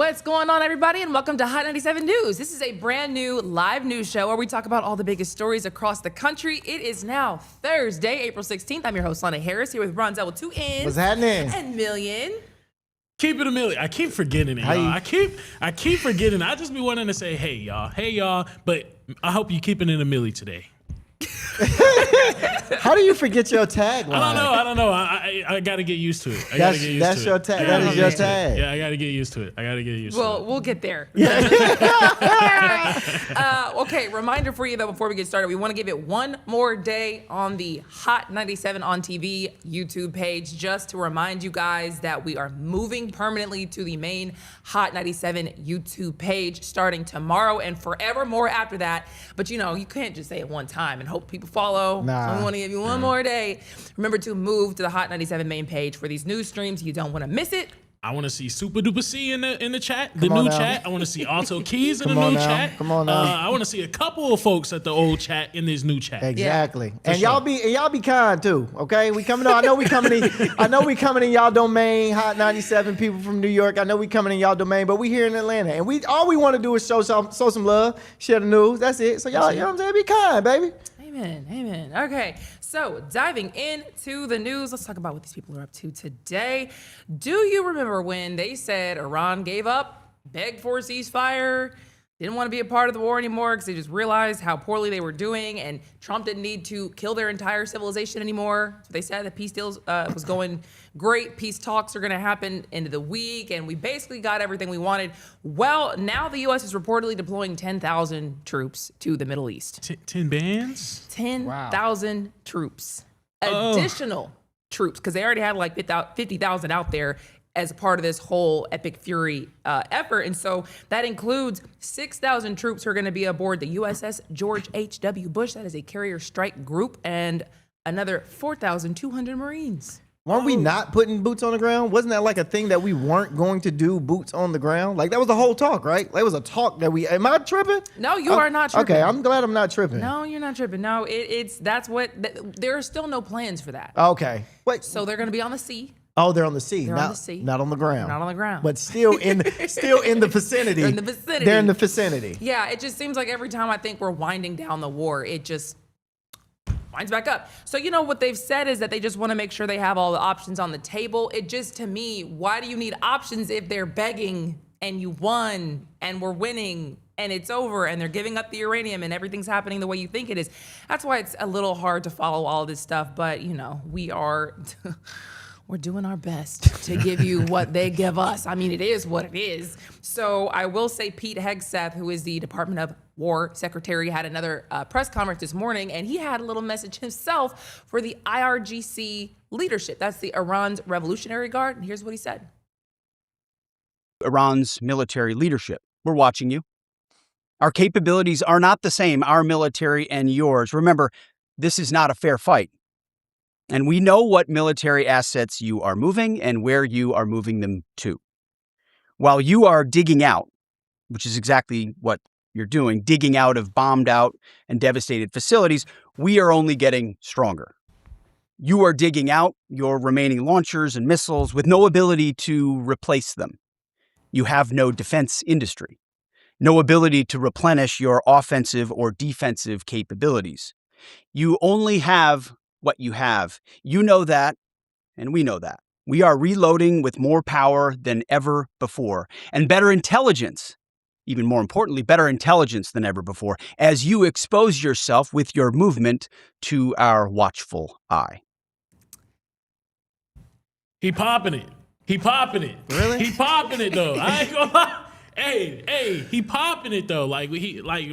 What's going on, everybody, and welcome to Hot 97 News. This is a brand new live news show where we talk about all the biggest stories across the country. It is now Thursday, April 16th. I'm your host, Lana Harris, here with Bronzel with 2 N's. What's happening? And Million. Keep it a million. I keep forgetting it, y'all. I keep forgetting. I just be wanting to say, hey, y'all. But I hope you keep it in a milli today. How do you forget your tagline? I don't know. I got to get used to it. That's your tag. That is your tag. Yeah, I got to get used to it. Well, we'll get there. Okay, reminder for you, though, before we get started, we want to give it one more day on the Hot 97 on TV YouTube page, just to remind you guys that we are moving permanently to the main Hot 97 YouTube page starting tomorrow and forevermore after that. But, you can't just say it one time and hope people follow. Nah. So we want to give you one more day. Remember to move to the Hot 97 main page for these news streams. You don't want to miss it. I want to see Super Duper C in the chat, Come on new now. chat. I want to see Alto Keys in the Come on new now. chat. Come on now. I want to see a couple of folks at the old chat in this new chat. Exactly. Yeah, and y'all be kind too, okay? We coming on. I know we coming in y'all domain, Hot 97 people from New York. I know we coming in y'all domain, but we here in Atlanta. And all we want to do is show some love, share the news. That's it. So y'all, you know what I'm saying? Be kind, baby. Amen. Okay, so diving into the news, let's talk about what these people are up to today. Do you remember when they said Iran gave up, begged for a ceasefire, didn't want to be a part of the war anymore because they just realized how poorly they were doing, and Trump didn't need to kill their entire civilization anymore? So they said the peace deals was going great. Peace talks are going to happen into the week, and we basically got everything we wanted. Well, now the U.S. is reportedly deploying 10,000 troops to the Middle East. 10 bands? 10,000 troops. Additional troops, because they already had like 50,000 out there as part of this whole Epic Fury effort. And so that includes 6,000 troops who are going to be aboard the USS George H.W. Bush. That is a carrier strike group, and another 4,200 Marines. Weren't we not putting boots on the ground? Wasn't that like a thing that we weren't going to do, boots on the ground? Like that was the whole talk, right? That was a talk that am I tripping? No, you are not tripping. Okay, I'm glad I'm not tripping. No, you're not tripping. No, there are still no plans for that. Okay. Wait. So they're going to be on the sea. Oh, they're on the sea. They're not, on the sea. Not on the ground. Not on the ground. But still in the vicinity. They're in the vicinity. They're in the vicinity. Yeah, it just seems like every time I think we're winding down the war, it just winds back up. So, what they've said is that they just want to make sure they have all the options on the table. It just, to me, why do you need options if they're begging and you won and we're winning and it's over and they're giving up the uranium and everything's happening the way you think it is? That's why it's a little hard to follow all this stuff. But, we are... We're doing our best to give you what they give us. I mean, it is what it is. So I will say Pete Hegseth, who is the Department of War Secretary, had another press conference this morning, and he had a little message himself for the IRGC leadership. That's the Iran's Revolutionary Guard. And here's what he said. Iran's military leadership, we're watching you. Our capabilities are not the same, our military and yours. Remember, this is not a fair fight. And we know what military assets you are moving and where you are moving them to. While you are digging out, which is exactly what you're doing, digging out of bombed out and devastated facilities, we are only getting stronger. You are digging out your remaining launchers and missiles with no ability to replace them. You have no defense industry, no ability to replenish your offensive or defensive capabilities. You only have what you have. You know that, and we know that. We are reloading with more power than ever before, and better intelligence, even more importantly, better intelligence than ever before, as you expose yourself with your movement to our watchful eye. He popping it. Really? He popping it though. I ain't gonna lie. Hey, he popping it though. Like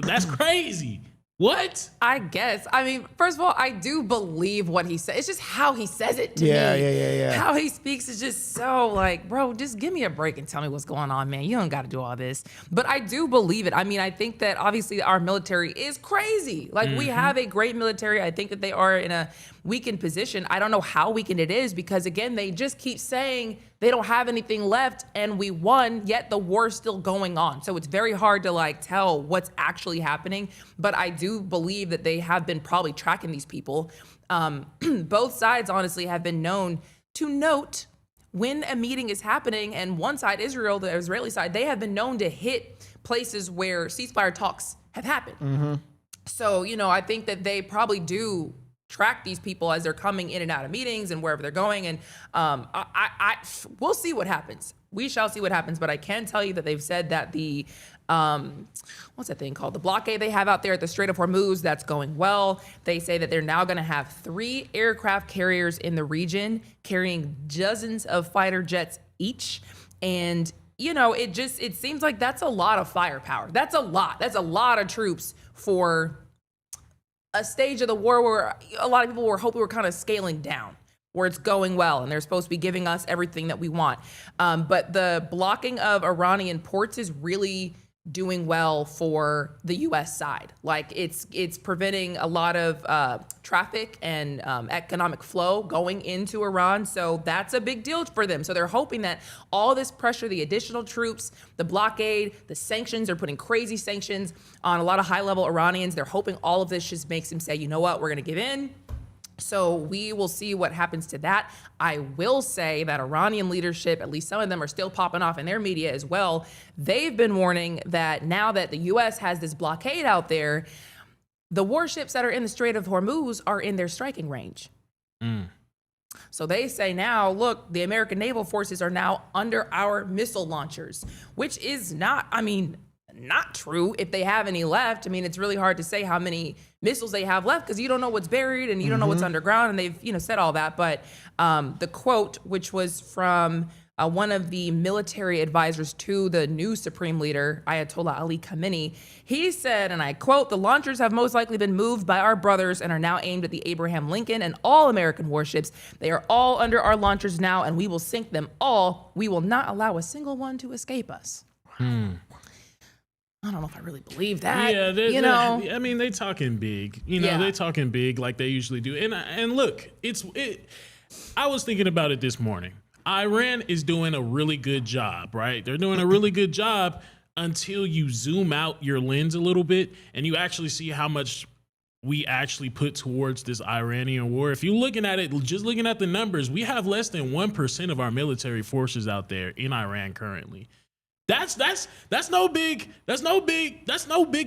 that's crazy. What? I guess. I mean, first of all, I do believe what he said. It's just how he says it to me. Yeah. How he speaks is just so like, bro, just give me a break and tell me what's going on, man. You don't got to do all this. But I do believe it. I mean, I think that obviously our military is crazy. Like, we have a great military. I think that they are in a weakened position. I don't know how weakened it is because, again, they just keep saying they don't have anything left and we won, yet the war's still going on. So it's very hard to like tell what's actually happening. But I do believe that they have been probably tracking these people. Both sides, honestly, have been known to note when a meeting is happening and one side, Israel, the Israeli side, they have been known to hit places where ceasefire talks have happened. So, I think that they probably do track these people as they're coming in and out of meetings and wherever they're going. And we'll see what happens. We shall see what happens. But I can tell you that they've said that the, what's that thing called? The blockade they have out there at the Strait of Hormuz, that's going well. They say that they're now going to have 3 aircraft carriers in the region carrying dozens of fighter jets each. And, it seems like that's a lot of firepower. That's a lot. That's a lot of troops for a stage of the war where a lot of people were hoping we're kind of scaling down, where it's going well and they're supposed to be giving us everything that we want. But the blocking of Iranian ports is really doing well for the U.S. side. Like it's preventing a lot of traffic and economic flow going into Iran. So that's a big deal for them. So they're hoping that all this pressure, the additional troops, the blockade, the sanctions, they're putting crazy sanctions on a lot of high-level Iranians. They're hoping all of this just makes them say, you know what, we're going to give in. So we will see what happens to that. I will say that Iranian leadership, at least some of them are still popping off in their media as well. They've been warning that now that the U.S. has this blockade out there, the warships that are in the Strait of Hormuz are in their striking range. So they say now, look, the American naval forces are now under our missile launchers, which is not true if they have any left. It's really hard to say how many missiles they have left because you don't know what's buried and you don't know what's underground, and they've said all that. But the quote, which was from one of the military advisors to the new supreme leader, Ayatollah Ali Khamenei, he said, and I quote, "The launchers have most likely been moved by our brothers and are now aimed at the Abraham Lincoln and all American warships. They are all under our launchers now, and we will sink them all. We will not allow a single one to escape us." I don't know if I really believe that. Yeah, they talking big. They talking big like they usually do. And look, I was thinking about it this morning. Iran is doing a really good job, right? They're doing a really good job until you zoom out your lens a little bit and you actually see how much we actually put towards this Iranian war. If you're looking at it, just looking at the numbers, we have less than 1% of our military forces out there in Iran currently. That's no big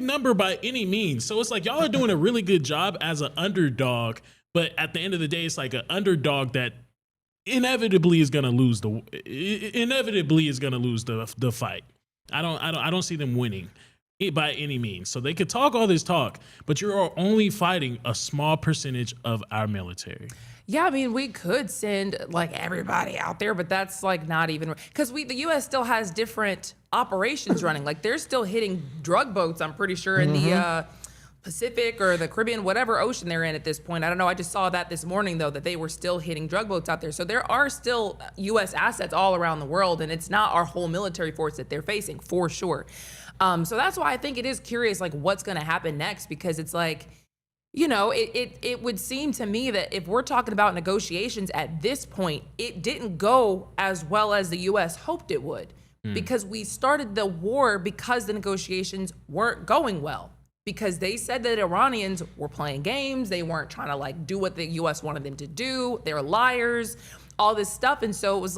number by any means. So it's like y'all are doing a really good job as an underdog, but at the end of the day, it's like an underdog that inevitably is gonna lose the fight. I don't see them winning it by any means. So they could talk all this talk, but you're only fighting a small percentage of our military. Yeah, we could send everybody out there, but that's not even because the U.S. still has different operations running. They're still hitting drug boats, I'm pretty sure, in the Pacific or the Caribbean, whatever ocean they're in at this point. I don't know. I just saw that this morning, though, that they were still hitting drug boats out there. So there are still U.S. assets all around the world, and it's not our whole military force that they're facing, for sure. So that's why I think it is curious, what's going to happen next, because it's it would seem to me that if we're talking about negotiations at this point, it didn't go as well as the U.S. hoped it would, because we started the war because the negotiations weren't going well, because they said that Iranians were playing games. They weren't trying to do what the U.S. wanted them to do. They're liars, all this stuff. And so it was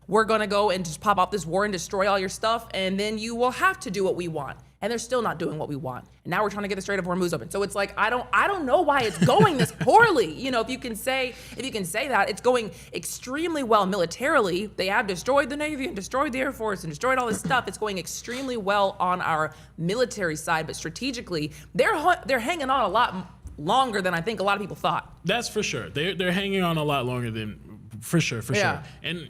we're going to go and just pop off this war and destroy all your stuff, and then you will have to do what we want. And they're still not doing what we want. And now we're trying to get the Strait of Hormuz open. So it's I don't know why it's going this poorly. If you can say that, it's going extremely well militarily. They have destroyed the Navy and destroyed the Air Force and destroyed all this stuff. It's going extremely well on our military side, but strategically, they're hanging on a lot longer than I think a lot of people thought. That's for sure. They're hanging on a lot longer than for sure. And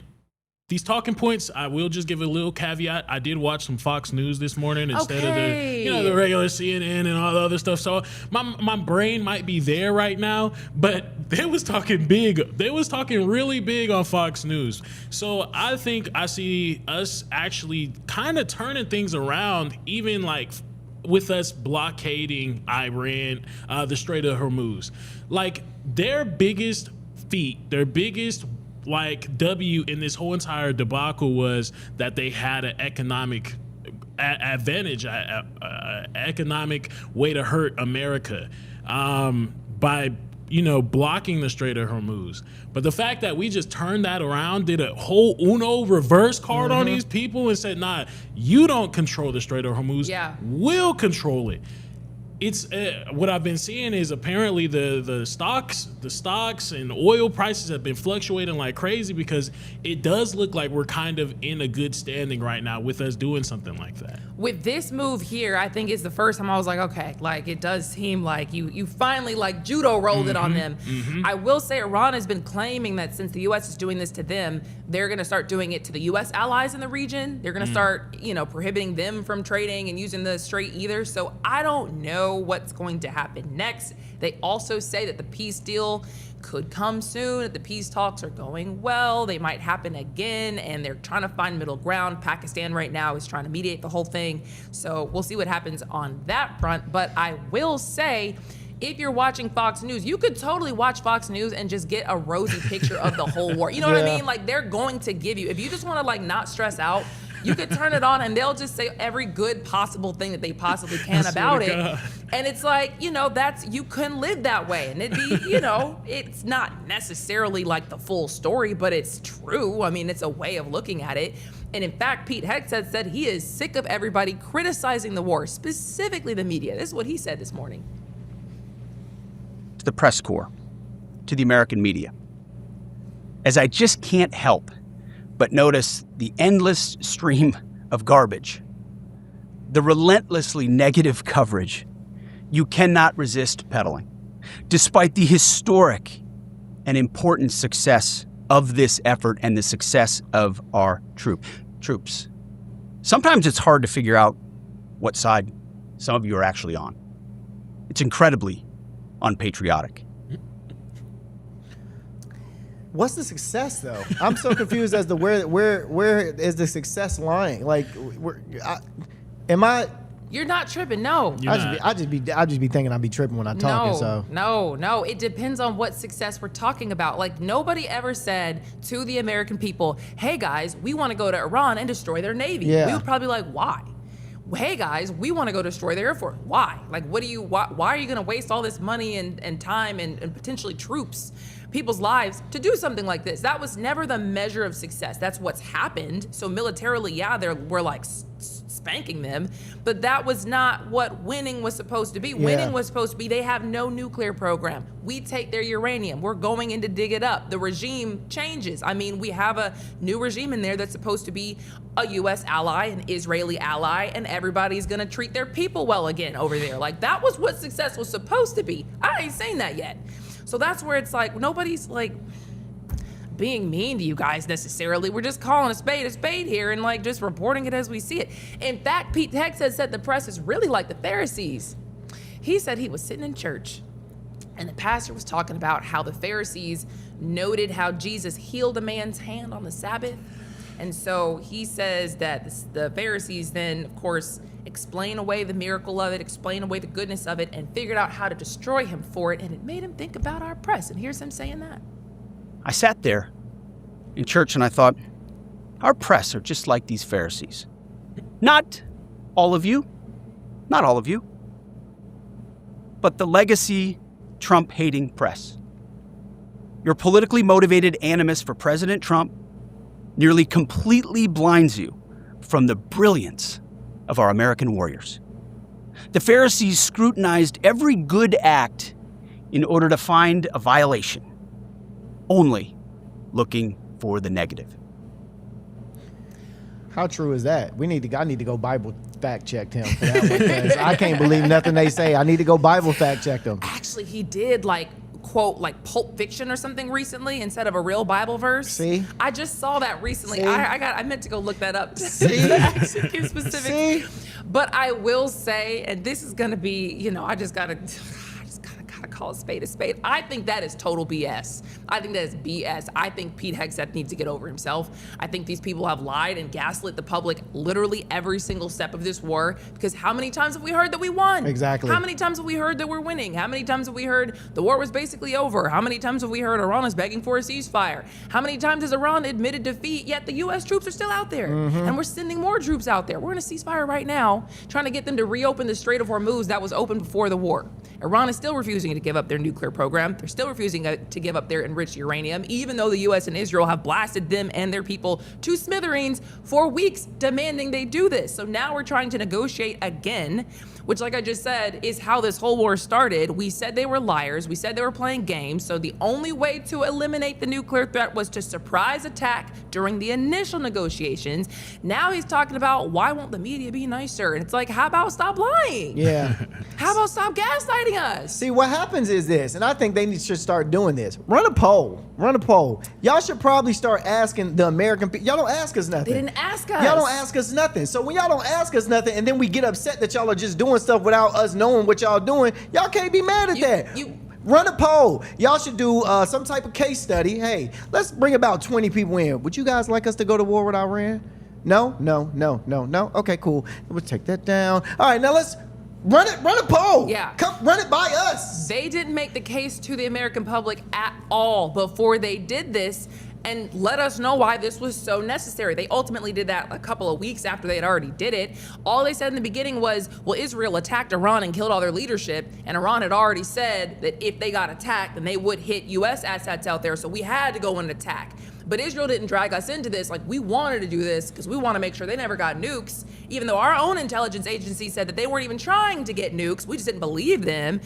these talking points, I will just give a little caveat. I did watch some Fox News this morning instead of the regular CNN and all the other stuff. So my brain might be there right now, but they was talking big. They was talking really big on Fox News. So I think I see us actually kind of turning things around, even with us blockading Iran, the Strait of Hormuz. Their biggest feat, their biggest W in this whole entire debacle was that they had an economic advantage, economic way to hurt America by blocking the Strait of Hormuz. But the fact that we just turned that around, did a whole Uno reverse card on these people and said, nah, you don't control the Strait of Hormuz. Yeah. We'll control it. It's what I've been seeing is apparently the stocks and oil prices have been fluctuating like crazy because it does look like we're kind of in a good standing right now with us doing something like that. With this move here, I think it's the first time I was like, okay, like it does seem like you finally like judo rolled it on them. I will say Iran has been claiming that since the U.S. is doing this to them, they're going to start doing it to the U.S. allies in the region. They're going to start, prohibiting them from trading and using the strait either. So I don't know what's going to happen next. They also say that the peace deal could come soon, that the peace talks are going well. They might happen again, and they're trying to find middle ground. Pakistan right now is trying to mediate the whole thing. So we'll see what happens on that front. But I will say, if you're watching Fox News, you could totally watch Fox News and just get a rosy picture of the whole war. You know what I mean? Like, they're going to give you, if you just want to like not stress out, you could turn it on and they'll just say every good possible thing that they possibly can about it. And it's like, you couldn't live that way. And it'd be, it's not necessarily like the full story, but it's true. I mean, it's a way of looking at it. And in fact, Pete Hegseth said he is sick of everybody criticizing the war, specifically the media. This is what he said this morning. To the press corps, to the American media, as I just can't help but notice the endless stream of garbage, the relentlessly negative coverage, you cannot resist peddling, despite the historic and important success of this effort and the success of our troops. Sometimes it's hard to figure out what side some of you are actually on. It's incredibly unpatriotic. What's the success though? I'm so confused as to where is the success lying? Like, You're not tripping, no. I just be thinking I'd be tripping when I'm talking. No. It depends on what success we're talking about. Like, nobody ever said to the American people, "Hey guys, we want to go to Iran and destroy their navy." Yeah. We would probably be like, "Why?" "Hey guys, we want to go destroy their air force." Why? Like, why are you going to waste all this money and time and potentially troops, people's lives, to do something like this? That was never the measure of success. That's what's happened. So militarily, yeah, we're like spanking them, but that was not what winning was supposed to be. Winning was supposed to be, they have no nuclear program. We take their uranium. We're going in to dig it up. The regime changes. I mean, we have a new regime in there that's supposed to be a U.S. ally, an Israeli ally, and everybody's gonna treat their people well again over there. Like, that was what success was supposed to be. I ain't saying that yet. So that's where it's like, nobody's like being mean to you guys necessarily. We're just calling a spade here and like just reporting it as we see it. In fact, Pete Hegseth said the press is really like the Pharisees. He said he was sitting in church and the pastor was talking about how the Pharisees noted how Jesus healed a man's hand on the Sabbath. And so he says that the Pharisees then, of course, explain away the miracle of it, explain away the goodness of it, and figured out how to destroy him for it. And it made him think about our press. And here's him saying that. I sat there in church and I thought, our press are just like these Pharisees. Not all of you, but the legacy Trump-hating press. Your politically motivated animus for President Trump nearly completely blinds you from the brilliance of our American warriors. The Pharisees scrutinized every good act in order to find a violation, only looking for the negative. How true is that? I need to go Bible fact check him for that one, because I can't believe nothing they say. I need to go Bible fact check them. Actually, he did quote Pulp Fiction or something recently instead of a real Bible verse. See? I just saw that recently. See? I meant to go look that up. See? To actually give specifics. See? But I will say, and this is gonna be, I just gotta call a spade. I think that is total BS. I think that is BS. I think Pete Hegseth needs to get over himself. I think these people have lied and gaslit the public literally every single step of this war, because how many times have we heard that we won? Exactly. How many times have we heard that we're winning? How many times have we heard the war was basically over? How many times have we heard Iran is begging for a ceasefire? How many times has Iran admitted defeat, yet the U.S. troops are still out there? And we're sending more troops out there. We're in a ceasefire right now, trying to get them to reopen the Strait of Hormuz that was open before the war. Iran is still refusing to give give up their nuclear program. They're still refusing to give up their enriched uranium, even though the U.S. and Israel have blasted them and their people to smithereens for weeks, demanding they do this. So now we're trying to negotiate again, which, like I just said, is how this whole war started. We said they were liars. We said they were playing games. So the only way to eliminate the nuclear threat was to surprise attack during the initial negotiations. Now he's talking about, why won't the media be nicer? And it's like, how about stop lying? Yeah. How about stop gaslighting us? See, what happens is this, and I think they should start doing this. Run a poll. Run a poll. Y'all should probably start asking the American people. Y'all don't ask us nothing. They didn't ask us. Y'all don't ask us nothing. So when y'all don't ask us nothing, and then we get upset that y'all are just doing stuff without us knowing what y'all doing, y'all can't be mad at that. Run a poll. Y'all should do some type of case study. Hey, let's bring about 20 people in. Would you guys like us to go to war with Iran? No. Okay, cool. We'll take that down. All right, now let's run a poll. Yeah. Come run it by us. They didn't make the case to the American public at all before they did this and let us know why this was so necessary. They ultimately did that a couple of weeks after they had already did it. All they said in the beginning was, well, Israel attacked Iran and killed all their leadership, and Iran had already said that if they got attacked, then they would hit U.S. assets out there, so we had to go and attack. But Israel didn't drag us into this. Like, we wanted to do this because we want to make sure they never got nukes, even though our own intelligence agency said that they weren't even trying to get nukes. We just didn't believe them.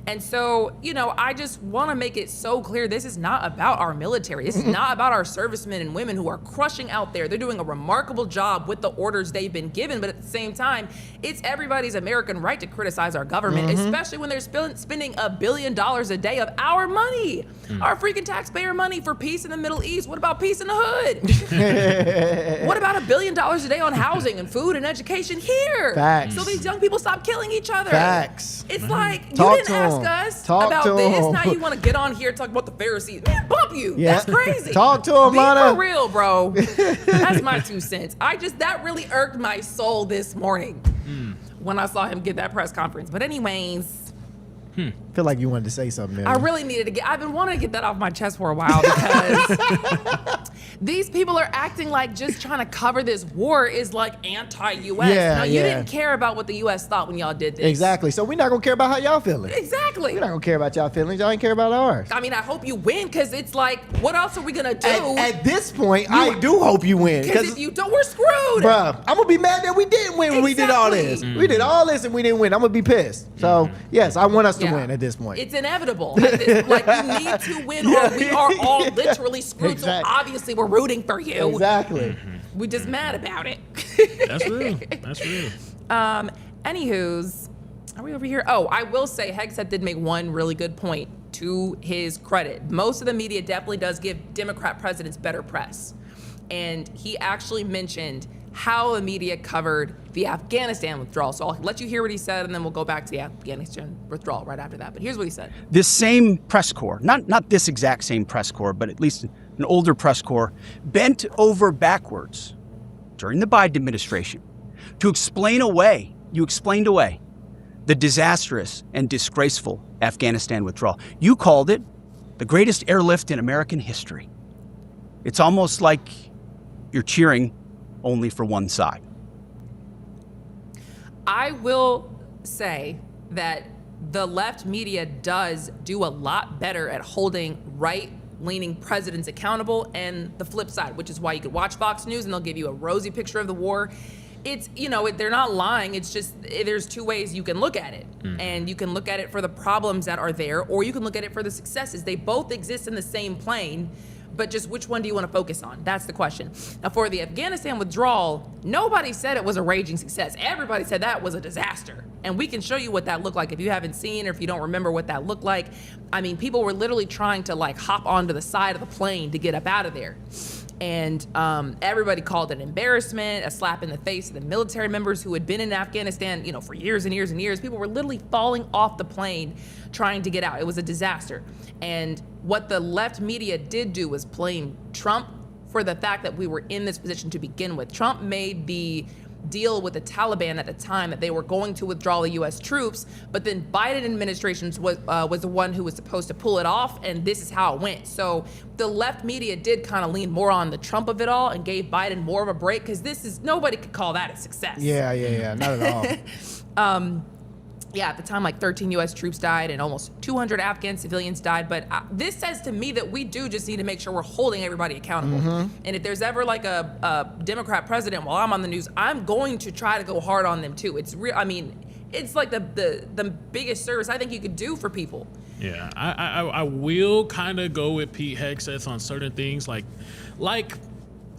And so, I just want to make it so clear, this is not about our military. This is not about our servicemen and women who are crushing out there. They're doing a remarkable job with the orders they've been given. But at the same time, it's everybody's American right to criticize our government, especially when they're spending $1 billion a day of our money, our freaking taxpayer money for peace in the Middle East. What about peace in the hood? What about $1 billion a day on housing and food and education here? Facts. So these young people stop killing each other. Facts. It's like, Talk you didn't ask us Talk about to this. him. Now you want to get on here and talk about the Pharisees. Man, bump you. Yeah. That's crazy. Talk to him, Be Lana. for real, bro. That's my 2 cents. That really irked my soul this morning when I saw him get that press conference. But anyways, I feel like you wanted to say something there. I really needed to I've been wanting to get that off my chest for a while because these people are acting like just trying to cover this war is like anti-U.S. Yeah, no, you yeah. didn't care about what the U.S. thought when y'all did this. Exactly. So we're not going to care about how y'all feeling. Exactly. We're not going to care about y'all feelings. Y'all ain't care about ours. I mean, I hope you win because it's like, what else are we going to do? At this point, I do hope you win. Because if you don't, we're screwed. Bruh, I'm going to be mad that we didn't win when we did all this. Exactly. We did all this and we didn't win. I'm going to be pissed. So, yes, I want us to win at this point. It's inevitable. Like, you need to win or we are all literally screwed. Exactly. So obviously we're rooting for you. Exactly. We're just mad about it. That's real. That's real. Anywho's, are we over here? Oh, I will say Hegseth did make one really good point to his credit. Most of the media definitely does give Democrat presidents better press. And he actually mentioned how the media covered the Afghanistan withdrawal. So I'll let you hear what he said, and then we'll go back to the Afghanistan withdrawal right after that. But here's what he said. This same press corps, not this exact same press corps, but at least an older press corps, bent over backwards during the Biden administration to explain away, the disastrous and disgraceful Afghanistan withdrawal. You called it the greatest airlift in American history. It's almost like you're cheering only for one side. I will say that the left media does do a lot better at holding right-leaning presidents accountable, and the flip side, which is why you could watch Fox News and they'll give you a rosy picture of the war. It's, they're not lying. It's just there's two ways you can look at it. And you can look at it for the problems that are there, or you can look at it for the successes. They both exist in the same plane, but just which one do you want to focus on? That's the question. Now, for the Afghanistan withdrawal, nobody said it was a raging success. Everybody said that was a disaster. And we can show you what that looked like if you haven't seen or if you don't remember what that looked like. I mean, people were literally trying to hop onto the side of the plane to get up out of there. And everybody called it an embarrassment, a slap in the face of the military members who had been in Afghanistan, for years and years and years. People were literally falling off the plane trying to get out. It was a disaster. And what the left media did do was blame Trump for the fact that we were in this position to begin with. Trump made the deal with the Taliban at the time that they were going to withdraw the U.S. troops, but then Biden administration was the one who was supposed to pull it off, and this is how it went. So the left media did kind of lean more on the Trump of it all and gave Biden more of a break, because nobody could call that a success. Yeah, not at all. at the time, like 13 U.S. troops died and almost 200 Afghan civilians died. But this says to me that we do just need to make sure we're holding everybody accountable. And if there's ever like a Democrat president while I'm on the news, I'm going to try to go hard on them too. It's real. I mean, it's like the biggest service I think you could do for people. Yeah, I will kind of go with Pete Hegseth on certain things, like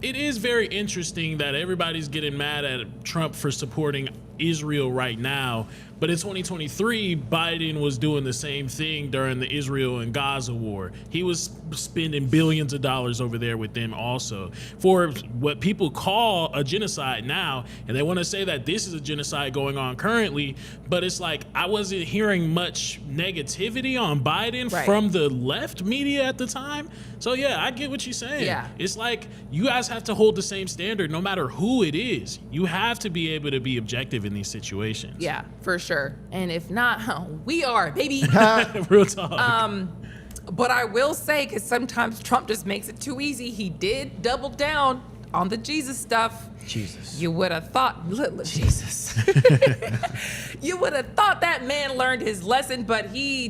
it is very interesting that everybody's getting mad at Trump for supporting Israel right now, but in 2023, Biden was doing the same thing during the Israel and Gaza war. He was spending billions of dollars over there with them also for what people call a genocide now, and they want to say that this is a genocide going on currently, but it's like I wasn't hearing much negativity on Biden from the left media at the time. So yeah, I get what you're saying. Yeah. It's like you guys have to hold the same standard no matter who it is. You have to be able to be objective in these situations. Yeah, for sure. And if not, we are, baby. Real talk. But I will say, because sometimes Trump just makes it too easy, he did double down on the Jesus stuff. Jesus. You would have thought, look, Jesus. You would have thought that man learned his lesson, but he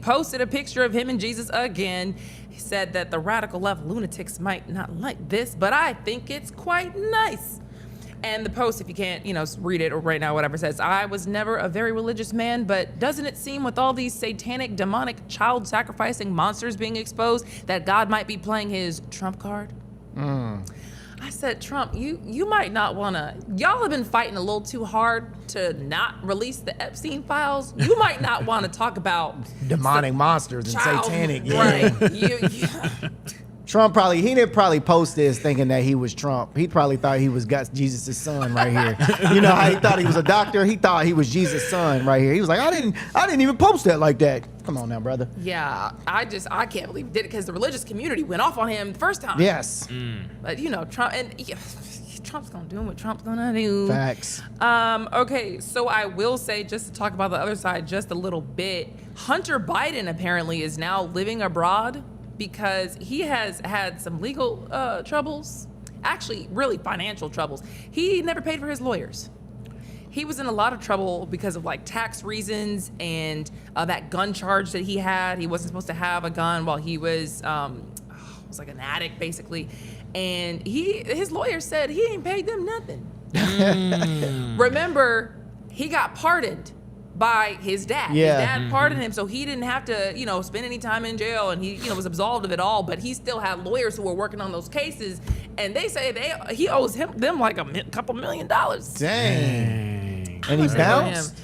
posted a picture of him and Jesus again. He said that the radical left lunatics might not like this, but I think it's quite nice. And the post, if you can't, read it or right now, whatever, says, I was never a very religious man, but doesn't it seem with all these satanic, demonic, child-sacrificing monsters being exposed that God might be playing his Trump card? I said, Trump, you might not want to, y'all have been fighting a little too hard to not release the Epstein files. You might not want to talk about demonic monsters and satanic. Right. Trump he didn't probably post this thinking that he was Trump. He probably thought he was Jesus' son right here. You know how he thought he was a doctor? He thought he was Jesus' son right here. He was like, I didn't even post that like that. Come on now, brother. Yeah, I can't believe he did it because the religious community went off on him the first time. Yes. But Trump, and Trump's gonna do what Trump's gonna do. Facts. Okay, so I will say, just to talk about the other side just a little bit, Hunter Biden apparently is now living abroad because he has had some legal troubles, actually really financial troubles. He never paid for his lawyers. He was in a lot of trouble because of like tax reasons and that gun charge that he had. He wasn't supposed to have a gun while he was like an addict basically. And his lawyer said he ain't paid them nothing. Remember, he got pardoned by his dad. Yeah. His dad pardoned him, so he didn't have to, spend any time in jail, and he, was absolved of it all. But he still had lawyers who were working on those cases, and they say he owes them like a couple $1 million. Dang. And he bounced?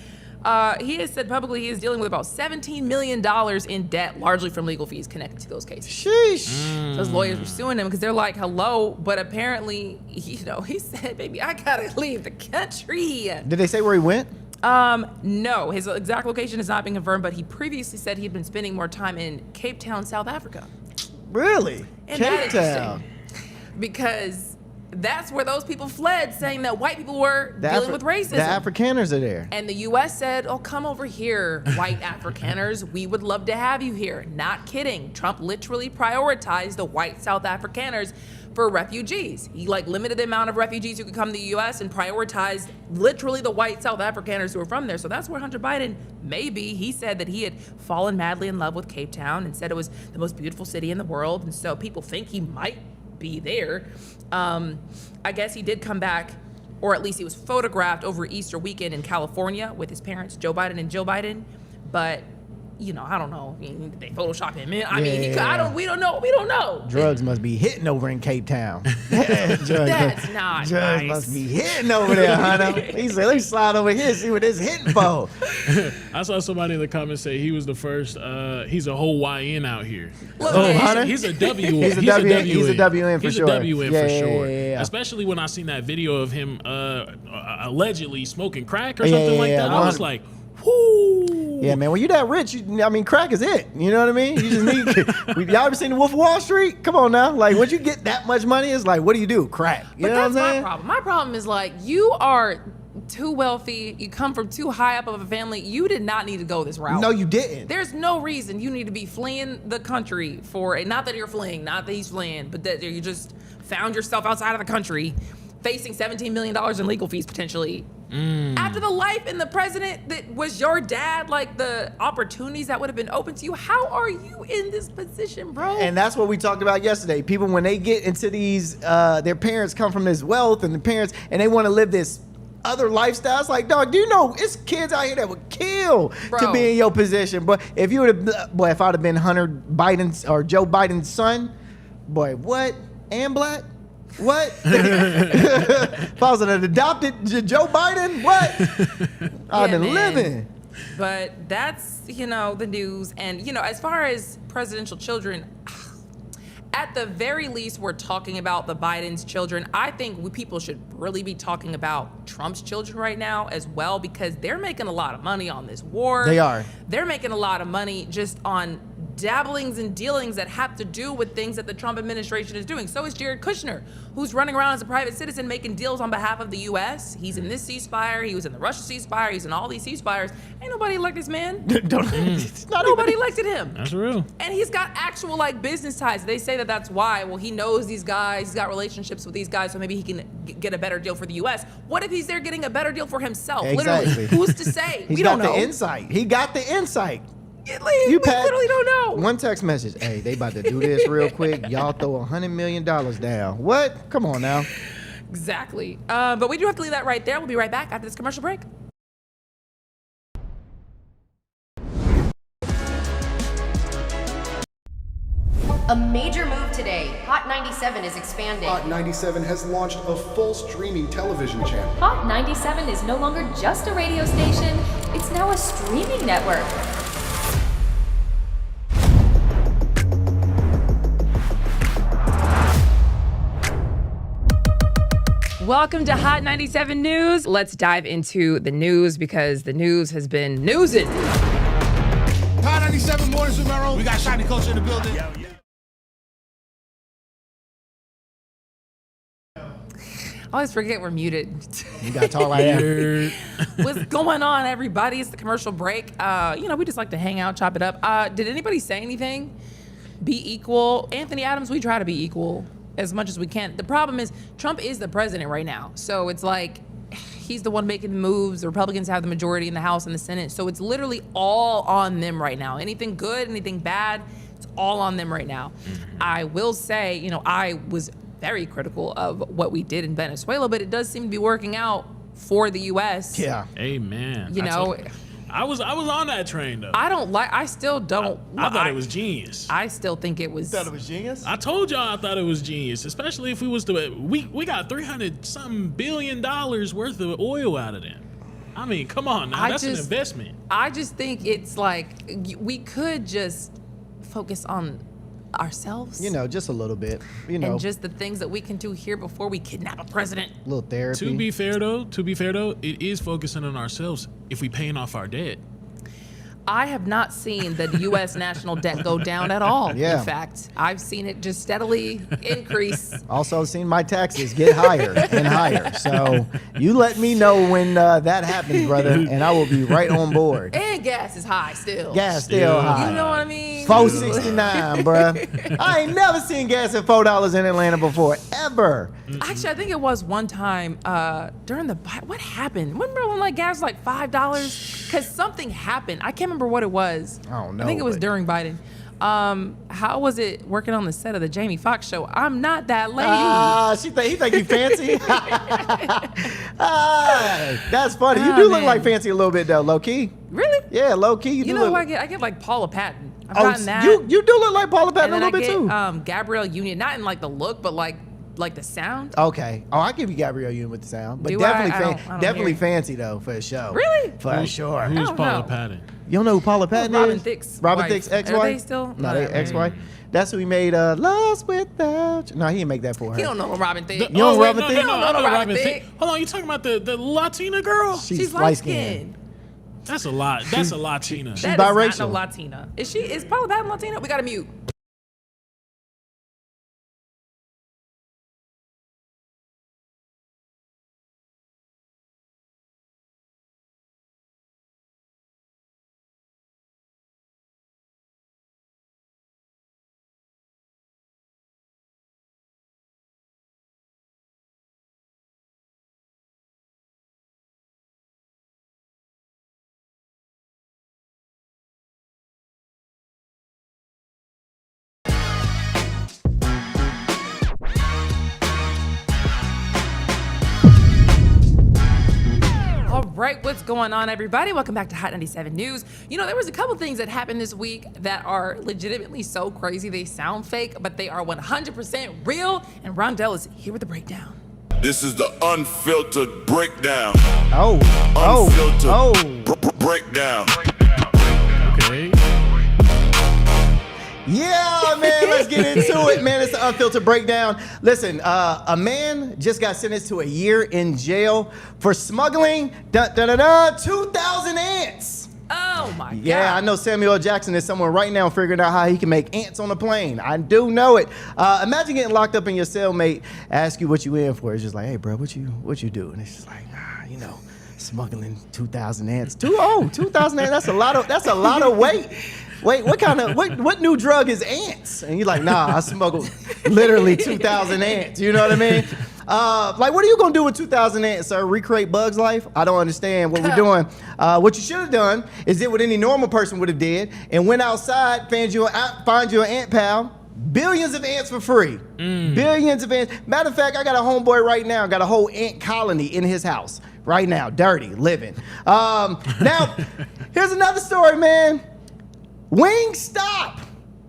He has said publicly he is dealing with about $17 million in debt, largely from legal fees connected to those cases. Sheesh. Those lawyers were suing him because they're like, hello, but apparently, he said, baby, I gotta leave the country. Did they say where he went? No, his exact location is not being confirmed, but he previously said he had been spending more time in Cape Town, South Africa. Really? And Cape Town. Because that's where those people fled, saying that white people were dealing with racism. The Afrikaners are there. And the U.S. said, oh, come over here, white Afrikaners. We would love to have you here. Not kidding. Trump literally prioritized the white South Afrikaners for refugees. He limited the amount of refugees who could come to the U.S. and prioritized literally the white South Afrikaners who were from there. So that's where Hunter Biden, he said that he had fallen madly in love with Cape Town and said it was the most beautiful city in the world. And so people think he might be there. I guess he did come back, or at least he was photographed over Easter weekend in California with his parents, Joe Biden and Jill Biden. But I don't know. Did they Photoshop him in? We don't know. Drugs must be hitting over in Cape Town. That's not Drugs nice. must be hitting over there, Hunter. He said, let me slide over here and see what this hitting for. I saw somebody in the comments say he was the first, he's a Hawaiian out here. Look, Hunter? He's a WN. He's a WN for sure. He's a WN for sure. Yeah. Especially when I seen that video of him allegedly smoking crack or something like that. I was like, whoo. Yeah, man. When you that rich, crack is it. You know what I mean? You just need. Y'all ever seen The Wolf of Wall Street? Come on now. Once you get that much money, it's like, what do you do? Crack. You know what I'm saying? My problem. My problem is you are too wealthy. You come from too high up of a family. You did not need to go this route. No, you didn't. There's no reason you need to be fleeing the country for it. Not that you're fleeing, not that he's fleeing, but that you just found yourself outside of the country, facing $17 million in legal fees potentially After the life and the president that was your dad, like the opportunities that would have been open to you, how are you in this position, bro? And that's what we talked about yesterday. People, when they get into these, their parents come from this wealth, and they want to live this other lifestyle. It's like, dog, do you know it's kids out here that would kill to be in your position? But if you would have, boy, if I'd have been Hunter Biden's or Joe Biden's son, boy, what? And black? What? If I was an adopted Joe Biden, what? I've been living. But that's, the news. And, as far as presidential children, at the very least, we're talking about the Biden's children. I think people should really be talking about Trump's children right now as well, because they're making a lot of money on this war. They are. They're making a lot of money just on dabblings and dealings that have to do with things that the Trump administration is doing. So is Jared Kushner, who's running around as a private citizen making deals on behalf of the U.S. He's in this ceasefire. He was in the Russia ceasefire. He's in all these ceasefires. Ain't nobody elected this man. Nobody elected him. That's real. And he's got actual business ties. They say that that's why. Well, he knows these guys. He's got relationships with these guys, so maybe he can get a better deal for the U.S. What if he's there getting a better deal for himself? Exactly. Literally, who's to say? We don't know. The insight. He got the insight. We literally don't know. One text message. Hey, they about to do this real quick. Y'all throw $100 million down. What? Come on now. Exactly. But we do have to leave that right there. We'll be right back after this commercial break. A major move today. Hot 97 is expanding. Hot 97 has launched a full streaming television channel. Hot 97 is no longer just a radio station, it's now a streaming network. Welcome to Hot 97 News. Let's dive into the news because the news has been newsing. Hot 97 Mornings with Mero. We got Shiny Culture in the building. I always forget we're muted. You got to talk like that. What's going on, everybody? It's the commercial break. We just like to hang out, chop it up. Did anybody say anything? Be equal. Anthony Adams, we try to be equal as much as we can. The problem is Trump is the president right now. So it's like he's the one making the moves. The Republicans have the majority in the House and the Senate. So it's literally all on them right now. Anything good, anything bad, it's all on them right now. I will say, I was very critical of what we did in Venezuela, but it does seem to be working out for the U.S. Yeah. Amen. I was on that train though. I still don't. I thought it was genius. I still think it was. Thought it was genius? I told y'all I thought it was genius, especially if we was to we got $300-something billion worth of oil out of them. I mean, come on now, that's an investment. I just think it's like we could just focus on ourselves. Just a little bit. And just the things that we can do here before we kidnap a president. A little therapy. To be fair though, it is focusing on ourselves if we paying off our debt. I have not seen the U.S. national debt go down at all. Yeah. In fact, I've seen it just steadily increase. Also seen my taxes get higher and higher. So you let me know when that happens, brother, and I will be right on board. And gas is high still. Gas still high. You know what I mean? $4.69, bruh. I ain't never seen gas at $4 in Atlanta before, ever. Actually, I think it was one time during what happened? Remember when gas was like $5? Because something happened. I can't remember what it was. I don't know. I think it was during Biden. How was it working on the set of the Jamie Foxx show? I'm not that lady. He think you fancy. That's funny. You do look like fancy a little bit though, low key. Really? Yeah, low key. You know who I get? I get like Paula Patton. I've Oh, gotten that. you do look like Paula Patton and a then little bit I get, too. Gabrielle Union, not in the look, but like the sound. Okay. Oh, I give you Gabrielle Union with the sound, but Do definitely, I don't hear definitely it. fancy though for a show. Really? For sure. Who's don't Paula know. Patton? You don't know who Paula Patton Robin is? Thicke's Robin wife. Thicke's ex-wife. Are they still? No, they Whatever. ex-wife. That's who he made Lost Without You. No, he didn't make that for her. You don't know Robin Thicke. You know Robin no, Thicke? No, You I don't know know Robin Robin Thicke. Hold on, you talking about the Latina girl? She's light light-skinned. skinned. That's a lot. That's a Latina. That is not biracial. no Latina. Is Paula Patton Latina? We got to mute. right, what's going on, everybody? Welcome back to Hot 97 News. You know, there was a couple things that happened this week that are legitimately so crazy they sound fake, but they are 100% real, and Rondell is here with the breakdown. This is the unfiltered breakdown. Unfiltered breakdown. Okay. Yeah, man, let's get into it, man. It's the unfiltered breakdown. Listen, a man just got sentenced to a year in jail for smuggling 2,000 ants. Oh my God. Yeah, I know Samuel L. Jackson is somewhere right now figuring out how he can make ants on a plane. I do know it. Imagine getting locked up and your cellmate ask you what you in for. It's just like, hey, bro, what you do? And it's just like, smuggling 2,000 ants. 2,000 ants. That's a lot of weight. Wait, what new drug is ants? And you're like, nah, I smuggled literally 2,000 ants. You know what I mean? Like, what are you gonna do with 2,000 ants, sir? Recreate Bug's life? I don't understand what we're doing. What you should have done is did what any normal person would have did and went outside, find you an ant pal. Billions of ants for free. Billions of ants. Matter of fact, I got a homeboy right now, got a whole ant colony in his house right now, dirty, living. Now, here's another story, man. Wingstop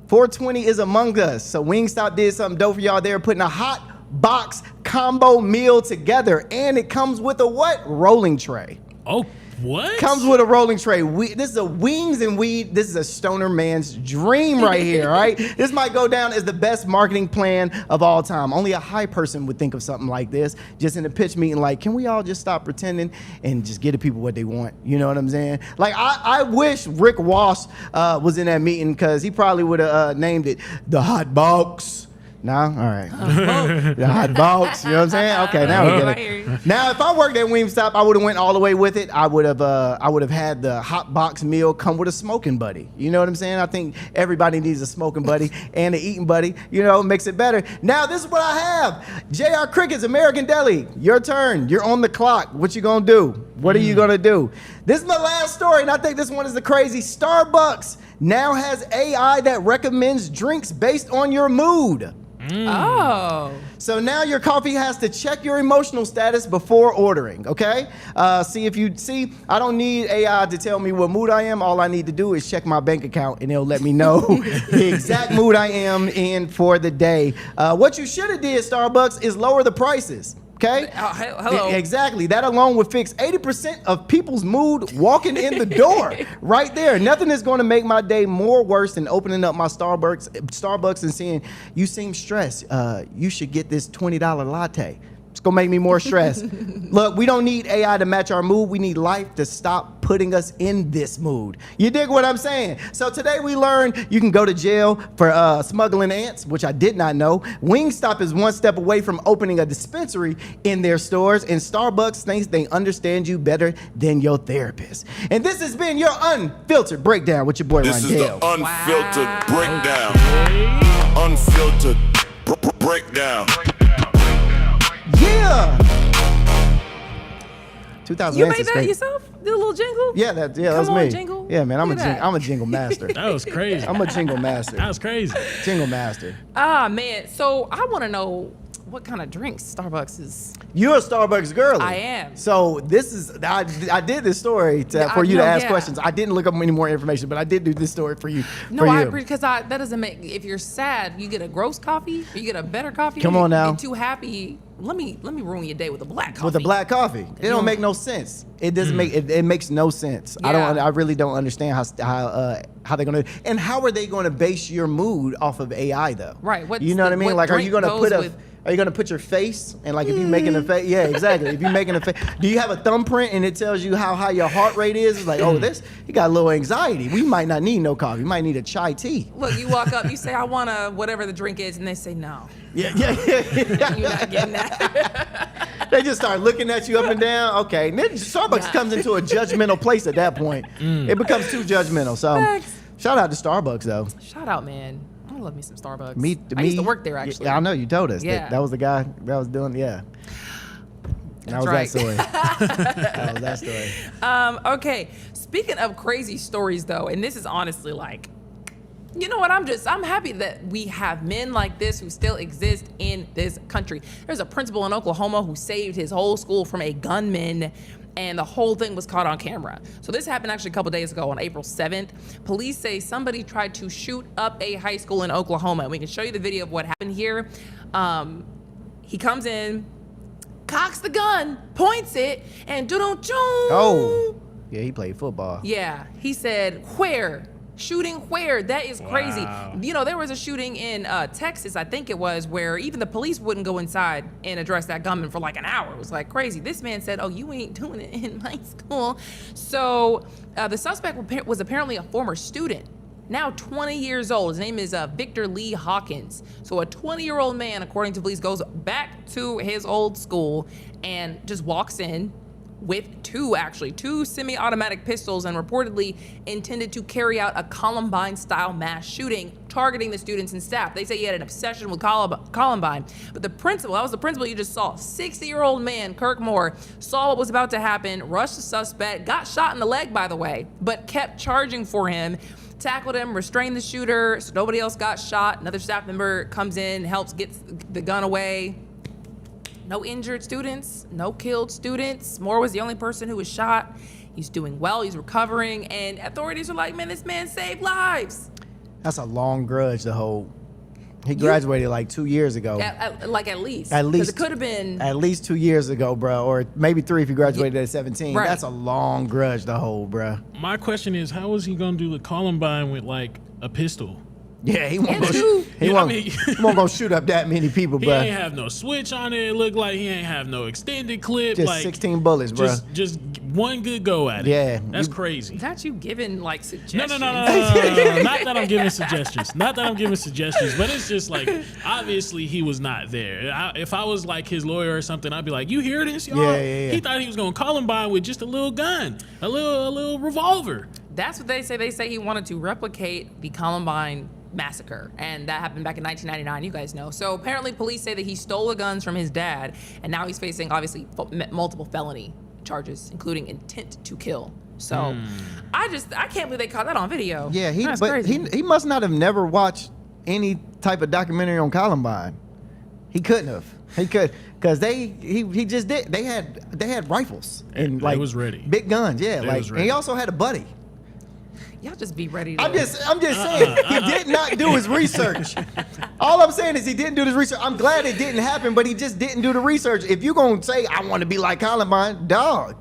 420 is among us. So Wingstop did something dope for y'all. They're putting a hot box combo meal together, and it comes with a what? Rolling tray. Oh, what? Comes with a rolling tray. This is a wings and weed. This is a stoner man's dream right here, right? This might go down as the best marketing plan of all time. Only a high person would think of something like this, just in a pitch meeting, like, can we all just stop pretending and just get the people what they want? You know what I'm saying? Like, I wish Rick Ross was in that meeting, because he probably would have named it the hot box. No? All right. The hot box. You know what I'm saying? Okay, now we get it. Now, if I worked at Wingstop, I would have went all the way with it. I would have had the hot box meal come with a smoking buddy. You know what I'm saying? I think everybody needs a smoking buddy and an eating buddy. You know, makes it better. Now, this is what I have. JR Cricket's American Deli. Your turn. You're on the clock. What you gonna do? What are you gonna do? This is my last story, and I think this one is the crazy. Starbucks now has AI that recommends drinks based on your mood. Oh. So now your coffee has to check your emotional status before ordering, okay? See, I don't need AI to tell me what mood I am. All I need to do is check my bank account, and it'll let me know the exact mood I am in for the day. What you should have did, Starbucks, is lower the prices. Okay? Hello. Exactly. That alone would fix 80% of people's mood walking in the door. Right there. Nothing is going to make my day more worse than opening up my Starbucks and saying, you seem stressed. You should get this $20 latte. It's going to make me more stressed. Look, we don't need AI to match our mood. We need life to stop putting us in this mood. You dig what I'm saying? So today we learned you can go to jail for smuggling ants, which I did not know. Wingstop is one step away from opening a dispensary in their stores, and Starbucks thinks they understand you better than your therapist. And this has been your Unfiltered Breakdown with your boy Rondell. This is the unfiltered breakdown. Unfiltered breakdown. Yeah. 2000 You ants made is that great. yourself? Did a little jingle? Yeah, that Come was on, me. jingle. Yeah, man, I'm Look at that. a jingle master. That was crazy. I'm a jingle master. That was crazy. Jingle master. Ah, man. So I want to know what kind of drinks Starbucks is. You're a Starbucks girl. I am. So this is, I did this story for you to ask questions. I didn't look up any more information, but I did do this story for you. No, I agree, because that doesn't make, if you're sad, you get a gross coffee, or you get a better coffee. Come on now. You're too happy. Let me ruin your day with a black coffee. With a black coffee. It don't make no sense. It doesn't make, it makes no sense. Yeah. I really don't understand how they're gonna, and how are they gonna base your mood off of AI though? Right. You know what I mean? Like, are you gonna put Are you gonna put your face, and like if you're making a face? Yeah, exactly. If you're making a face, do you have a thumbprint and it tells you how high your heart rate is? It's like, oh, he got a little anxiety. We might not need no coffee. We might need a chai tea. Look, you walk up, you say, I want a whatever the drink is, and they say no. Yeah. You're not getting that. They just start looking at you up and down. Okay, and then Starbucks comes into a judgmental place at that point. It becomes too judgmental. So, Thanks. shout out to Starbucks though. Shout out, man. I love me some Starbucks. I used to work there, actually. Yeah, I know you told us. Yeah. That was the guy that was doing. Yeah. That was right. that story. That was that story. Okay, speaking of crazy stories though, and this is honestly like, you know what, I'm happy that we have men like this who still exist in this country. There's a principal in Oklahoma who saved his whole school from a gunman, and the whole thing was caught on camera. So this happened actually a couple days ago on April 7th. Police say somebody tried to shoot up a high school in Oklahoma. And we can show you the video of what happened here. He comes in, cocks the gun, points it, and do-don't-choo. Oh, yeah, he played football. Yeah, he said, where? Shooting where? That is crazy. Wow. You know, there was a shooting in Texas, I think it was, where even the police wouldn't go inside and address that gunman for like an hour. It was like crazy. This man said, oh, you ain't doing it in my school. So the suspect was apparently a former student, now 20 years old. His name is Victor Lee Hawkins. So a 20-year-old man, according to police, goes back to his old school and just walks in with two semi-automatic pistols and reportedly intended to carry out a Columbine-style mass shooting targeting the students and staff. They say he had an obsession with Columbine. But the principal, that was the principal you just saw, 60-year-old man, Kirk Moore, saw what was about to happen, rushed the suspect, got shot in the leg, by the way, but kept charging for him, tackled him, restrained the shooter, so nobody else got shot. Another staff member comes in, helps get the gun away. No injured students, no killed students. Moore was the only person who was shot. He's doing well, he's recovering, and authorities are like, man, this man saved lives. That's a long grudge to hold. He graduated like 2 years ago. At least. At 'Cause least. it could have been. At least 2 years ago, bro, or maybe 3 if you graduated at 17. Right. That's a long grudge to hold, bro. My question is, how is he gonna do the Columbine with like a pistol? Yeah, he won't And go. two. He Yeah, won't. I mean- He won't go shoot up that many people, He bro. ain't have no switch on it. It looked like he ain't have no extended clip. Just like 16 bullets, bro. just one good go at it. Yeah, that's you- crazy. Not you giving like No. suggestions. Not that I'm giving suggestions. Not that I'm giving suggestions, but it's just like obviously he was not there. If I was like his lawyer or something, I'd be like, "You hear this, y'all? Yeah. He thought he was gonna Columbine with just a little gun, a little revolver." That's what they say. They say he wanted to replicate the Columbine massacre, and that happened back in 1999. You guys know. So apparently, police say that he stole the guns from his dad, and now he's facing obviously multiple felony charges, including intent to kill. So I can't believe they caught that on video. Yeah, That's crazy. he must not have never watched any type of documentary on Columbine. He couldn't have. He could, because he just did. They had rifles and They like was ready. big guns. Yeah, They like was and he ready. also had a buddy. Y'all just be ready to. I'm just saying he did not do his research. All I'm saying is he didn't do his research. I'm glad it didn't happen, but he just didn't do the research. If you gonna say I want to be like Columbine, dog.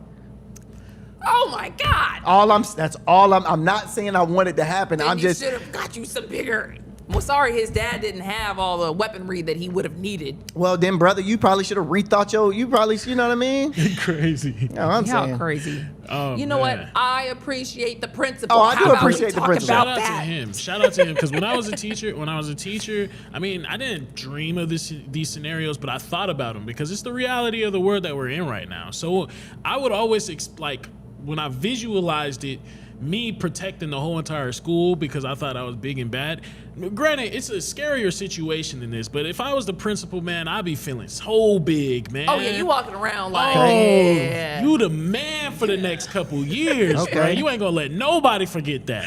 Oh my God. I'm not saying I want it to happen. Then I'm you just should have got you some bigger. Well, sorry, his dad didn't have all the weaponry that he would have needed. well then, brother, you probably should have rethought you know what I mean? Crazy. No, I'm How saying. crazy. Oh, You know man. what? I appreciate the principal. Oh, I do How about we appreciate the talk principal. about Shout out that? to him. Shout out to him because when I was a teacher, I mean, I didn't dream of these scenarios, but I thought about them because it's the reality of the world that we're in right now. So I would always when I visualized it, me protecting the whole entire school because I thought I was big and bad. Granted, it's a scarier situation than this, but if I was the principal, man, I'd be feeling so big, man. Oh yeah, you walking around like, Oh, yeah. you the man for the next couple years, Okay. bro. You ain't gonna let nobody forget that.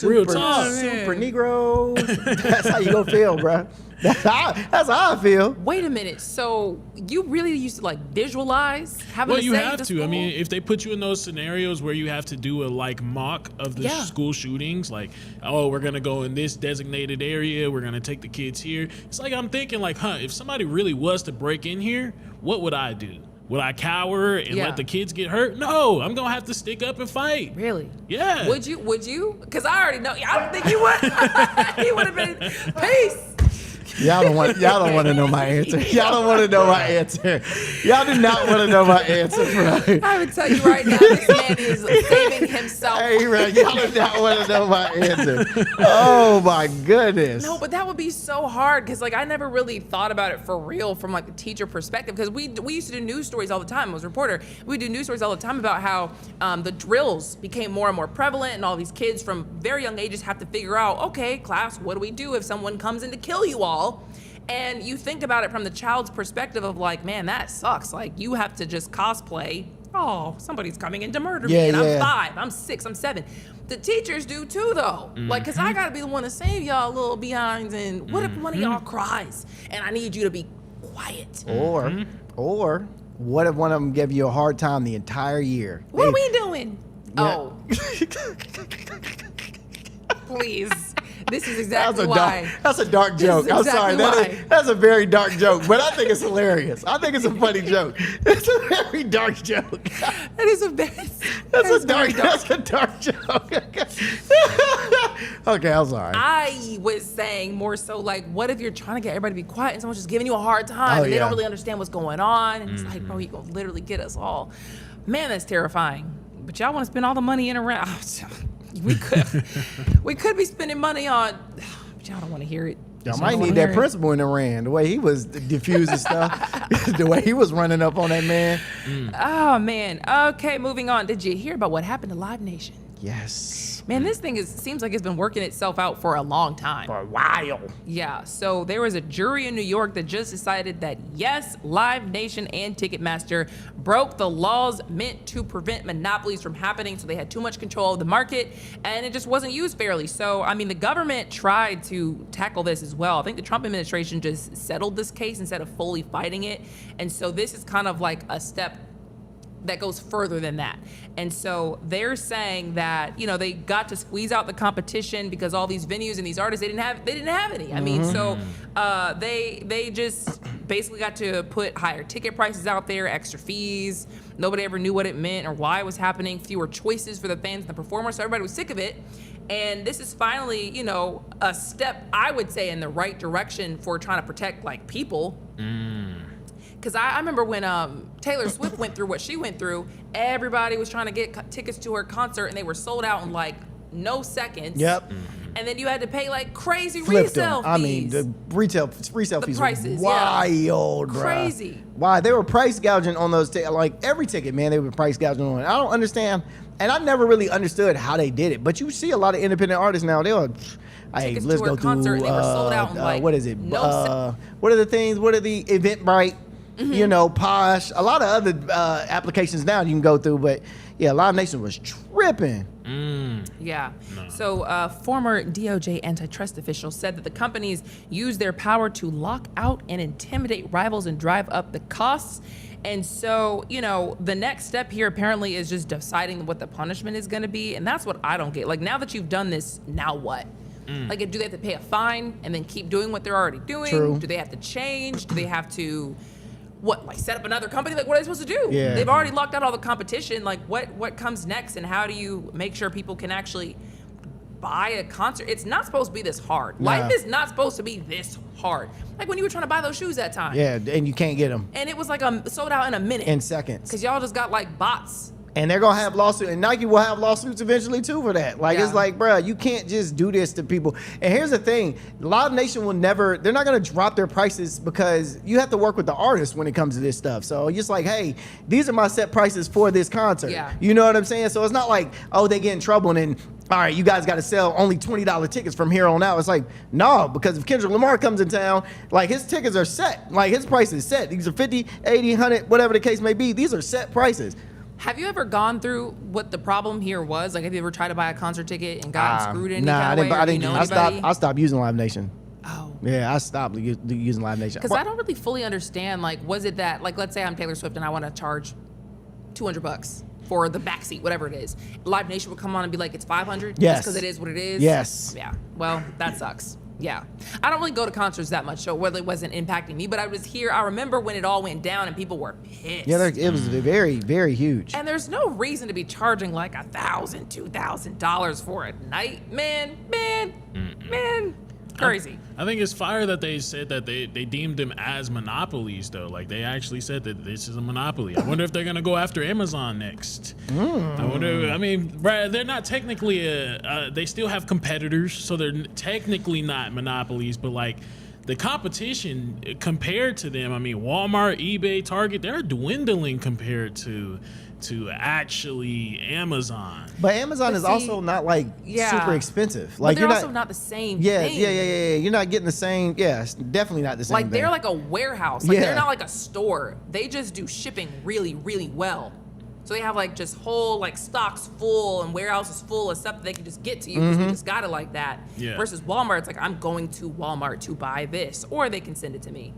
Real talk. Super Negro. That's how you gonna feel, bro. That's how I feel. Wait a minute. So you really used to like visualize having Well, to you save have the to. I school? mean, if they put you in those scenarios where you have to do a like mock of the Yeah. school shootings, like, oh, we're gonna go in this designated area, we're gonna take the kids here. It's like I'm thinking, like, if somebody really was to break in here, what would I do? Would I cower and Yeah. let the kids get hurt? No, I'm gonna have to stick up and fight. Really? Yeah. Would you? Because I already know. I don't think you would. He would have been peace. Y'all don't want to know my answer. Y'all don't want to know my answer. Y'all do not want to know my answer, bro. I would tell you right now, this man is saving himself. Hey, right. Y'all do not want to know my answer. Oh my goodness. No, but that would be so hard because like I never really thought about it for real from like a teacher perspective because we used to do news stories all the time. I was a reporter. We do news stories all the time about how the drills became more and more prevalent and all these kids from very young ages have to figure out, okay, class, what do we do if someone comes in to kill you all? And you think about it from the child's perspective of like, man, that sucks. Like you have to just cosplay. Oh, somebody's coming in to murder me, and I'm 5, I'm 6, I'm 7. The teachers do too, though. Like, cause I gotta be the one to save y'all little behinds. And what if one of y'all cries and I need you to be quiet? Or What if one of them gave you a hard time the entire year? What are we doing? Yeah. Oh. Please. This is exactly why. That's a dark joke. This is I'm exactly sorry. why. That's a very dark joke, but I think it's hilarious. I think it's a funny joke. It's a very dark joke. That is a very That's a dark joke. Okay, I'm sorry. I was saying more so like, what if you're trying to get everybody to be quiet and someone's just giving you a hard time Oh, and they yeah. don't really understand what's going on? And it's like, bro, you gonna literally get us all. Man, that's terrifying. But y'all want to spend all the money in a round. We could be spending money on, but y'all don't want to hear it. Y'all might need that principal in Iran. The way he was diffusing stuff, the way he was running up on that man. Oh, man. Okay, moving on. Did you hear about what happened to Live Nation? Yes. Man, this thing seems like it's been working itself out for a long time. For a while. Yeah, so there was a jury in New York that just decided that yes, Live Nation and Ticketmaster broke the laws meant to prevent monopolies from happening, so they had too much control of the market, and it just wasn't used fairly. So, I mean, the government tried to tackle this as well. I think the Trump administration just settled this case instead of fully fighting it, and so this is kind of like a step that goes further than that. And so they're saying that, you know, they got to squeeze out the competition because all these venues and these artists, they didn't have any. I mean, so they just basically got to put higher ticket prices out there, extra fees. Nobody ever knew what it meant or why it was happening, fewer choices for the fans and the performers. So everybody was sick of it. And this is finally, you know, a step, I would say, in the right direction for trying to protect like people. Because I remember when Taylor Swift went through what she went through, everybody was trying to get tickets to her concert and they were sold out in like no seconds. Yep. And then you had to pay like crazy Flipped resale them. fees. I mean, the resale The fees prices, were yeah. wild, bruh. Crazy. Why? They were price gouging on those tickets. Like every ticket, man, they were price gouging on it. I don't understand. And I never really understood how they did it. But you see a lot of independent artists now. They are, hey, Tickets let's to her go concert, through, they were sold out in like what is it? no What are the things? What are the Eventbrite? You know, Posh, a lot of other applications now you can go through, but yeah, Live Nation was tripping. Yeah. So former DOJ antitrust officials said that the companies use their power to lock out and intimidate rivals and drive up the costs. And so, you know, the next step here apparently is just deciding what the punishment is going to be. And that's what I don't get. Like, now that you've done this, now what? Like, do they have to pay a fine and then keep doing what they're already doing? True. Do they have to change? Do they have to... what, like set up another company? Like, what are they supposed to do? Yeah. They've already locked out all the competition. Like, what comes next, and how do you make sure people can actually buy a concert? It's not supposed to be this hard. Nah. Life is not supposed to be this hard. Like when you were trying to buy those shoes that time. Yeah, and you can't get them And it was like sold out in a minute. in seconds. Because y'all just got like bots. And they're gonna have lawsuits, and Nike will have lawsuits eventually too for that. Like, it's Yeah. like, bruh, you can't just do this to people. And here's the thing: Live Nation will never. They're not gonna drop their prices because you have to work with the artist when it comes to this stuff. So you're just like, hey, these are my set prices for this concert. Yeah. You know what I'm saying? So it's not like, oh, they get in trouble and then, all right, you guys got to sell only $20 tickets from here on out. It's like, no, because if Kendrick Lamar comes in town, like his tickets are set. Like his price is set. These are 50, 80, 100, whatever the case may be. These are set prices. Have you ever gone through what the problem here was? Like, have you ever tried to buy a concert ticket and gotten screwed in any Nah, kind of way? I Or do you didn't. know I stopped using Live Nation. Oh. Yeah, I stopped using Live Nation. Because I don't really fully understand, like, was it that, like, let's say I'm Taylor Swift and I want to charge $200 for the backseat, whatever it is. Live Nation would come on and be like, it's $500? Yes. Just because it is what it is? Yes. Yeah. Well, that sucks. Yeah. I don't really go to concerts that much, so whether it wasn't impacting me, but I was here. I remember when it all went down and people were pissed. Yeah, it was very, very huge. And there's no reason to be charging like $1,000, $2,000 for a night. Man. Crazy. I think it's fire that they said that they deemed them as monopolies, though. Like, they actually said that this is a monopoly. I wonder if they're going to go after Amazon next. I wonder, I mean, Brad, they're not technically they still have competitors, so they're technically not monopolies, but like, the competition compared to them, I mean, Walmart, eBay, Target, they're dwindling compared to actually Amazon. But Amazon But is see, also not like yeah. super expensive. But Like they're you're also not the same Yeah, thing. yeah. You're not getting the same. Yeah, it's definitely not the same. Like, thing. they're like a warehouse. Like, Yeah. they're not like a store. They just do shipping really, really well. So they have like just whole like stocks full and warehouses full of stuff that they can just get to you because we just got it like that. Yeah. Versus Walmart, it's like, I'm going to Walmart to buy this, or they can send it to me.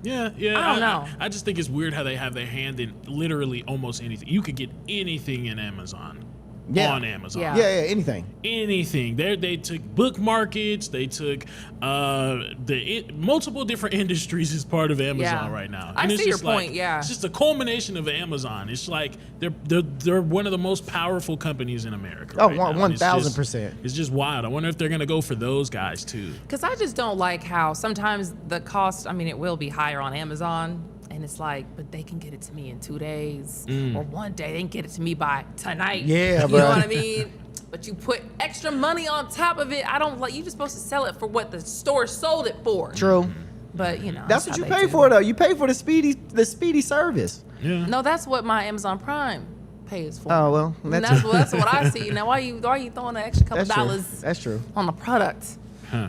Yeah. I don't know. I just think it's weird how they have their hand in literally almost anything. You could get anything in Amazon. Yeah. On Amazon. Yeah. Yeah, anything. Anything. They took book markets. They took multiple different industries as part of Amazon right now. I see your point. Yeah, it's just a culmination of Amazon. It's like they're one of the most powerful companies in America. Oh, right now. 1,000%. It's just wild. I wonder if they're gonna go for those guys too. because I just don't like how sometimes the cost. I mean, it will be higher on Amazon. And it's like, but they can get it to me in 2 days or one day. They can get it to me by tonight. Yeah, you bro. know what I mean? But you put extra money on top of it. I don't like. You're just supposed to sell it for what the store sold it for. True. But you know, That's what how you they pay do. for, though. You pay for the speedy service. Yeah. No, that's what my Amazon Prime pays for. Oh well, And that's what I see. Now, why you throwing an extra couple that's true. dollars That's true. on the product? Huh.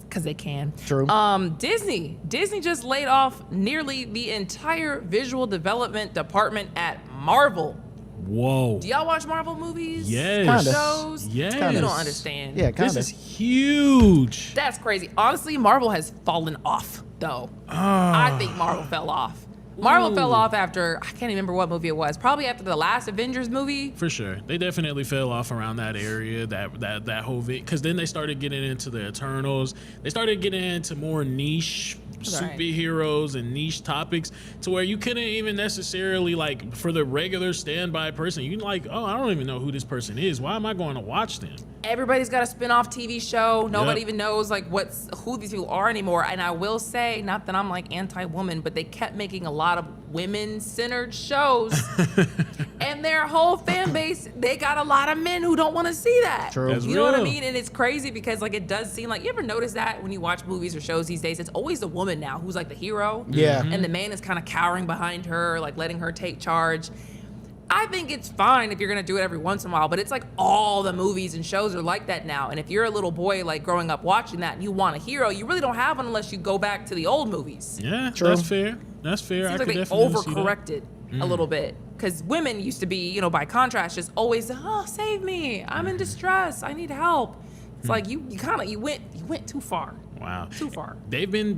Because they can. True. Disney just laid off nearly the entire visual development department at Marvel. Whoa. Do y'all watch Marvel movies? Yes. Kinda. Shows? Yes. You don't understand. Yeah, kind This of. is huge. That's crazy. Honestly, Marvel has fallen off, though. I think Marvel fell off. Marvel fell off after, I can't remember what movie it was. Probably after the last Avengers movie. For sure. They definitely fell off around that area, that whole because then they started getting into the Eternals. They started getting into more niche superheroes and niche topics to where you couldn't even necessarily, like, for the regular standby person, you can like, oh, I don't even know who this person is. Why am I going to watch them? Everybody's got a spin-off TV show. Nobody Yep. even knows like who these people are anymore. And I will say, not that I'm like anti-woman, but they kept making a lot of women-centered shows. And their whole fan base, they got a lot of men who don't want to see that. True. That's You know what I real. mean? And it's crazy because like it does seem like, you ever notice that when you watch movies or shows these days, it's always the woman now who's like the hero. Yeah. And the man is kind of cowering behind her, like letting her take charge. I think it's fine if you're gonna do it every once in a while, but it's like all the movies and shows are like that now. And if you're a little boy like growing up watching that and you want a hero, you really don't have one unless you go back to the old movies. Yeah, True. that's fair. That's fair. Seems I like could they definitely see that. overcorrected a little bit. Because women used to be, by contrast, just always, oh, save me. I'm in distress. I need help. It's like you went too far. Wow. Too far. They've been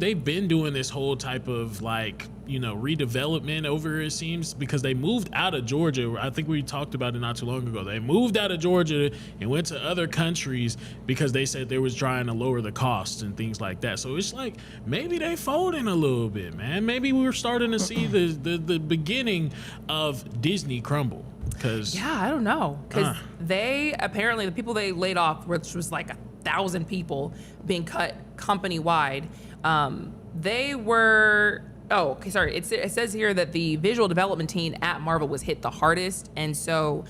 doing this whole type of like, redevelopment over, it seems, because they moved out of Georgia. I think we talked about it not too long ago. They moved out of Georgia and went to other countries because they said they was trying to lower the costs and things like that. So it's like maybe they folding a little bit, man. Maybe we're starting to see the beginning of Disney crumble. Cause Yeah, I don't know. Because they apparently, the people they laid off, which was like 1,000 people being cut company wide, they were. Oh, okay, sorry. It says here that the visual development team at Marvel was hit the hardest. And so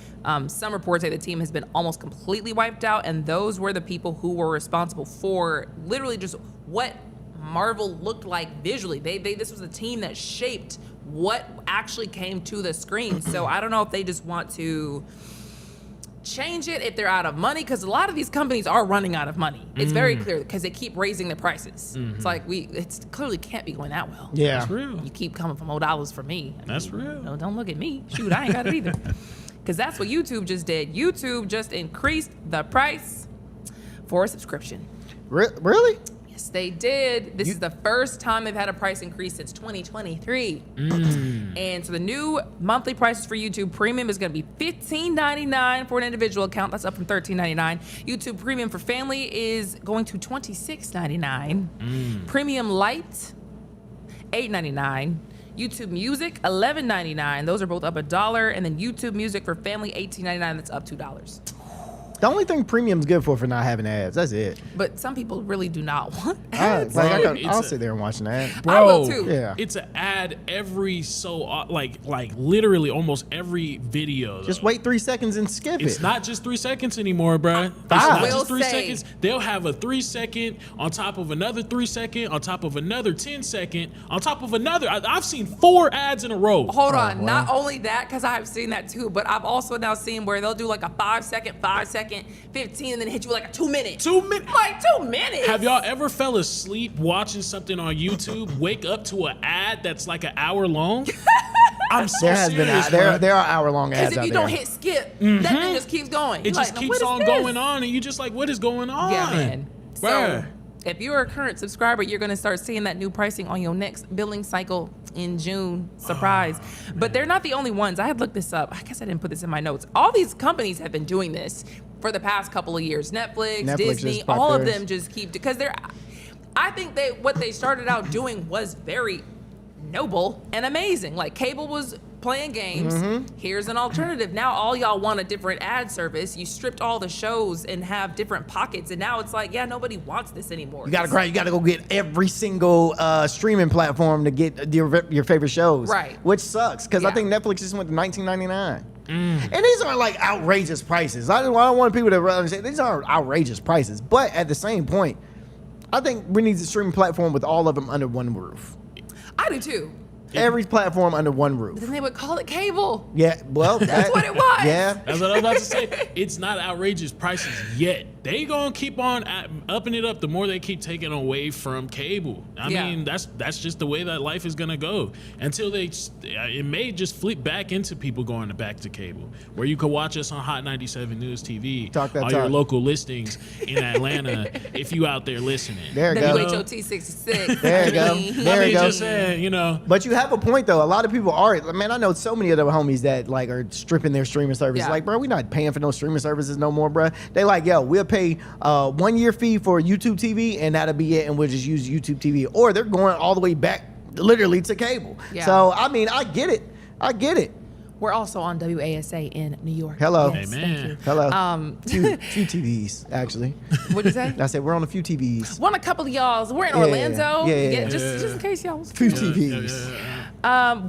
some reports say the team has been almost completely wiped out. And those were the people who were responsible for literally just what Marvel looked like visually. This was a team that shaped what actually came to the screen. So I don't know if they just want to change it if they're out of money, because a lot of these companies are running out of money. It's very clear because they keep raising the prices. It's like it clearly can't be going that well. Yeah. that's real. You keep coming for more dollars for me. That's real. No, don't look at me. Shoot, I ain't got it either. Because that's what YouTube just did. YouTube just increased the price for a subscription. Really? Yes, they did. This is the first time they've had a price increase since 2023. And so the new monthly prices for YouTube Premium is going to be $15.99 for an individual account. That's up from $13.99. YouTube Premium for family is going to $26.99. Premium Lite, $8.99. YouTube Music, $11.99. Those are both up $1. And then YouTube Music for family, $18.99. That's up $2. The only thing premium's good for not having ads. That's it. But some people really do not want ads. I'll sit there and watch an ad. Bro, I will too. Yeah. It's an ad every like literally almost every video. Just wait 3 seconds and skip It's it. not just 3 seconds anymore, bruh. It's I not will just 3 say- seconds. They'll have a 3 second on top of another 3 second on top of another 10 second on top of another. I've seen 4 ads in a row. Hold on. wow. Not only that, because I've seen that too, but I've also now seen where they'll do like a 5 second, 15, and then hit you with like a 2 minute. 2 minutes. Like 2 minutes. Have y'all ever fell asleep watching something on YouTube, wake up to an ad that's like an hour long? I'm so There has been serious, there bruh. there are hour-long Because ads if out you there. don't hit skip, that thing just keeps going. It You're just like, "Now, keeps what is on this?" going on, and you just like, what is going on? Yeah, man. So Bruh. If you're a current subscriber, you're going to start seeing that new pricing on your next billing cycle in June. Surprise. But they're not the only ones. I had looked this up. I guess I didn't put this in my notes. All these companies have been doing this for the past couple of years. Netflix Disney, all of them just keep, because I think what they started out doing was very noble and amazing. Like cable was playing games. Here's an alternative. Now all y'all want a different ad service. You stripped all the shows and have different pockets, and now it's like, yeah, nobody wants this anymore. You gotta go get every single streaming platform to get your favorite shows, right? Which sucks, because I think Netflix just went to $19.99. And these aren't like outrageous prices. I don't want people to say these aren't outrageous prices, but at the same point, I think we need a streaming platform with all of them under one roof. I do too. Every platform under one roof. Then they would call it cable. Yeah, well, that's what it was. Yeah, that's what I was about to say. It's not outrageous prices yet. They gonna keep on upping it up the more they keep taking away from cable. I mean, that's just the way that life is gonna go until it may just flip back into people going back to cable, where you could watch us on Hot 97 News TV, your local listings in Atlanta. If you out there listening, there you go. WHOT 66. There you go. There you go. Just saying, you know. But you have a point though. A lot of people are. Man, I know so many of the homies that like are stripping their streaming services. Like, bro, we not paying for no streaming services no more, bro. They like, yo, we'll pay 1 year fee for YouTube TV, and that'll be it, and we'll just use YouTube TV. Or they're going all the way back, literally, to cable. Yeah. So I mean, I get it. We're also on WASA in New York. Hello. Yes, Amen. Hello. Few TVs, actually. What'd you say? I said we're on a few TVs. One a couple of y'all. We're in Orlando. Yeah. Just in case y'all was few TVs.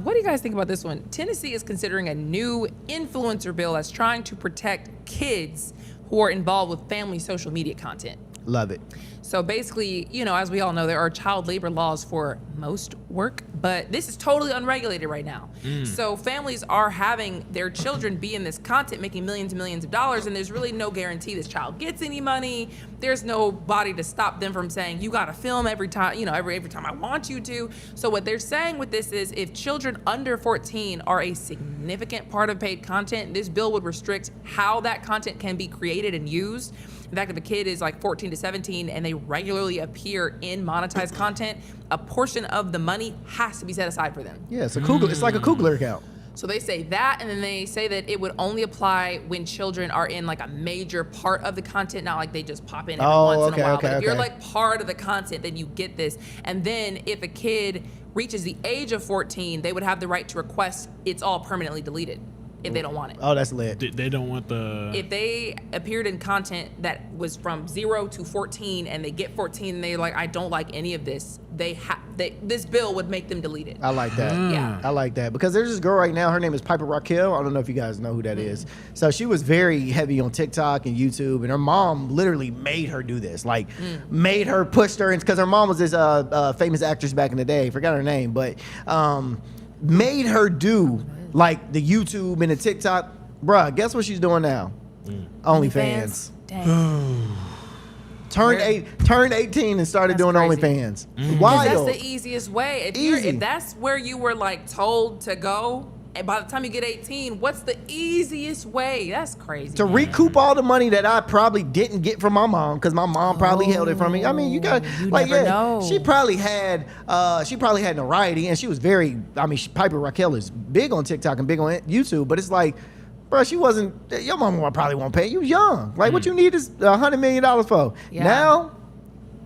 What do you guys think about this one? Tennessee is considering a new influencer bill that's trying to protect kids who are involved with family social media content. Love it. So basically, you know, as we all know, there are child labor laws for most work, but this is totally unregulated right now. So families are having their children be in this content, making millions and millions of dollars, and there's really no guarantee this child gets any money. There's nobody to stop them from saying, you gotta film every time, you know, every time I want you to. So what they're saying with this is, if children under 14 are a significant part of paid content, this bill would restrict how that content can be created and used. In fact, if a kid is like 14 to 17 and they regularly appear in monetized content, a portion of the money has to be set aside for them. Yeah, it's like a Kugler account. So they say that, and then they say that it would only apply when children are in like a major part of the content, not like they just pop in every once in a while. But if you're like part of the content, then you get this. And then if a kid reaches the age of 14, they would have the right to request it's all permanently deleted if they don't want it. Oh, that's lit. They don't want the... If they appeared in content that was from 0 to 14 and they get 14 and they're like, I don't like any of this, this bill would make them delete it. I like that. Yeah. I like that. Because there's this girl right now, her name is Piper Raquel. I don't know if you guys know who that is. So she was very heavy on TikTok and YouTube, and her mom literally made her do this. Like, made her, pushed her, because her mom was this famous actress back in the day. Forgot her name, but made her do like the YouTube and the TikTok. Bruh, guess what she's doing now? OnlyFans. Dang. Turned 18 and started doing crazy. OnlyFans. Wild. That's the easiest way. If that's where you were like told to go, and by the time you get 18, what's the easiest way? That's crazy. To recoup all the money that I probably didn't get from my mom, because my mom probably held it from me. I mean, you got like, never know. She probably had notoriety, and she was very. I mean, Piper Raquel is big on TikTok and big on YouTube, but it's like, bro, she wasn't. Your mama probably won't pay. You young. Like, what you need is $100 million for. Yeah. Now,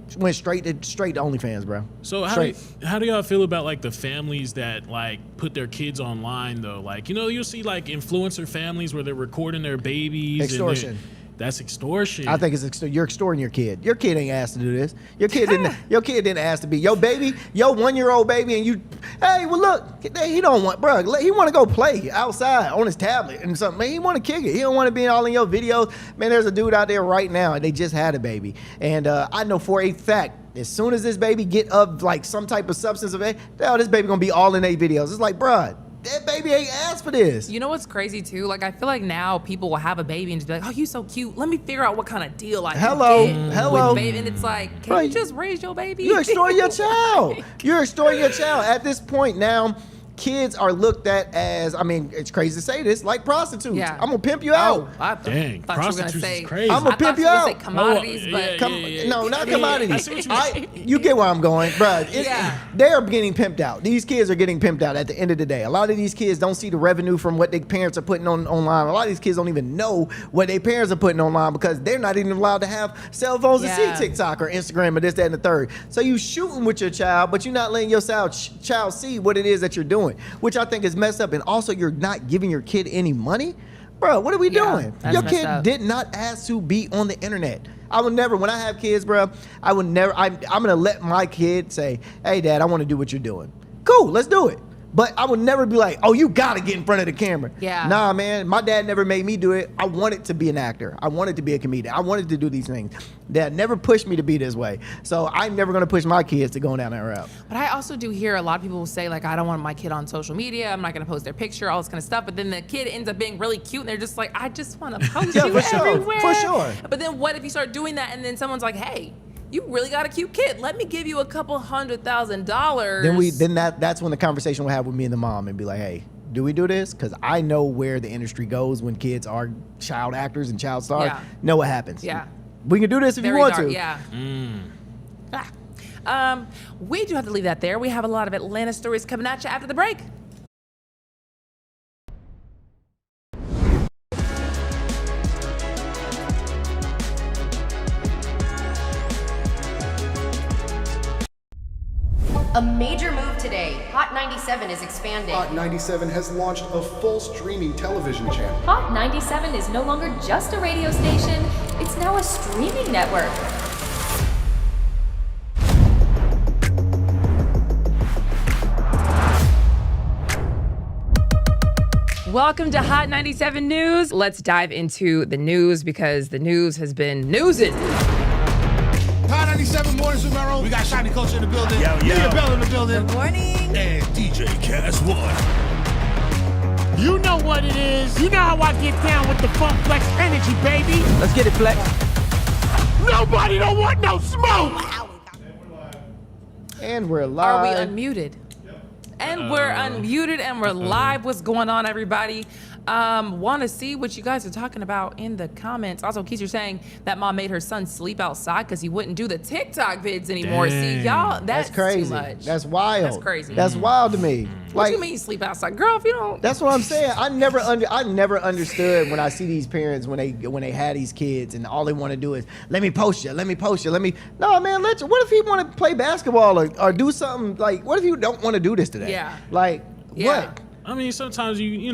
she went straight to OnlyFans, bro. So how do y'all feel about like the families that like put their kids online though? Like, you know, you'll see like influencer families where they're recording their babies. Extortion. That's extortion. I think you're extorting your kid. Your kid ain't asked to do this. Your kid didn't ask to be your baby, your 1-year-old baby, and you. Hey, well look, he don't want, bro. He want to go play outside on his tablet and something. Man, he want to kick it. He don't want to be all in your videos. Man, there's a dude out there right now, and they just had a baby, and I know for a fact, as soon as this baby get up like some type of substance of it, this baby gonna be all in their videos. It's like, bro, that baby ain't asked for this. You know what's crazy too? Like, I feel like now people will have a baby and just be like, oh, you so cute. Let me figure out what kind of deal I can get with baby. And it's like, can you just raise your baby? You're extorting your child. You're extorting your child. At this point now, kids are looked at as, I mean, it's crazy to say this, like prostitutes. Yeah. I'm gonna pimp you out. Dang, thought you were gonna prostitutes say is crazy. I'm gonna pimp you out. Commodities, Oh, but yeah. No, not I commodities. see what you're You get where I'm going, bro. Yeah. They are getting pimped out. These kids are getting pimped out at the end of the day. A lot of these kids don't see the revenue from what their parents are putting online. A lot of these kids don't even know what their parents are putting online because they're not even allowed to have cell phones to see TikTok or Instagram or this, that, and the third. So you shooting with your child, but you're not letting your child see what it is that you're doing, which I think is messed up. And also, you're not giving your kid any money. Bro, what are we doing? that's Your messed kid up. did not ask to be on the internet. I will never, when I have kids, bro, I would never, I'm going to let my kid say, hey, Dad, I want to do what you're doing. Cool, let's do it. But I would never be like, oh, you got to get in front of the camera. Yeah. Nah, man, my dad never made me do it. I wanted to be an actor. I wanted to be a comedian. I wanted to do these things. Dad never pushed me to be this way. So I'm never going to push my kids to go down that route. But I also do hear a lot of people will say, like, I don't want my kid on social media. I'm not going to post their picture, all this kind of stuff. But then the kid ends up being really cute, and they're just like, I just want to post Yeah, you for sure, everywhere. for sure. But then what if you start doing that, and then someone's like, hey, you really got a cute kid. Let me give you a couple $100,000. Then that's when the conversation we'll have with me and the mom and be like, hey, do we do this? Because I know where the industry goes when kids are child actors and child stars. Yeah. Know what happens. Yeah. We can do this if Very you want dark, to. Yeah. We do have to leave that there. We have a lot of Atlanta stories coming at you after the break. A major move today. Hot 97 is expanding. Hot 97 has launched a full streaming television channel. Hot 97 is no longer just a radio station, it's now a streaming network. Welcome to Hot 97 News. Let's dive into the news because the news has been newsing. Hot 97 mornings with Mero. We got Shiny Culture in the building. Leah Bell in the building. Good morning. And DJ Cass One. You know what it is. You know how I get down with the Funk Flex energy, baby. Let's get it, Flex. Nobody don't want no smoke. And we're Are live. we unmuted? And we're unmuted and we're live. What's going on, everybody? Want to see what you guys are talking about in the comments. Also, Keith, you're saying that mom made her son sleep outside because he wouldn't do the TikTok vids anymore. See, y'all, that's crazy. too much. That's wild. That's crazy. That's wild to me. What do you mean sleep outside? Girl, if you don't. That's what I'm saying. I never understood when I see these parents when they had these kids and all they want to do is let me post you. No, man, what if he want to play basketball or do something like what if you don't want to do this today? Yeah. Like what? I mean, sometimes you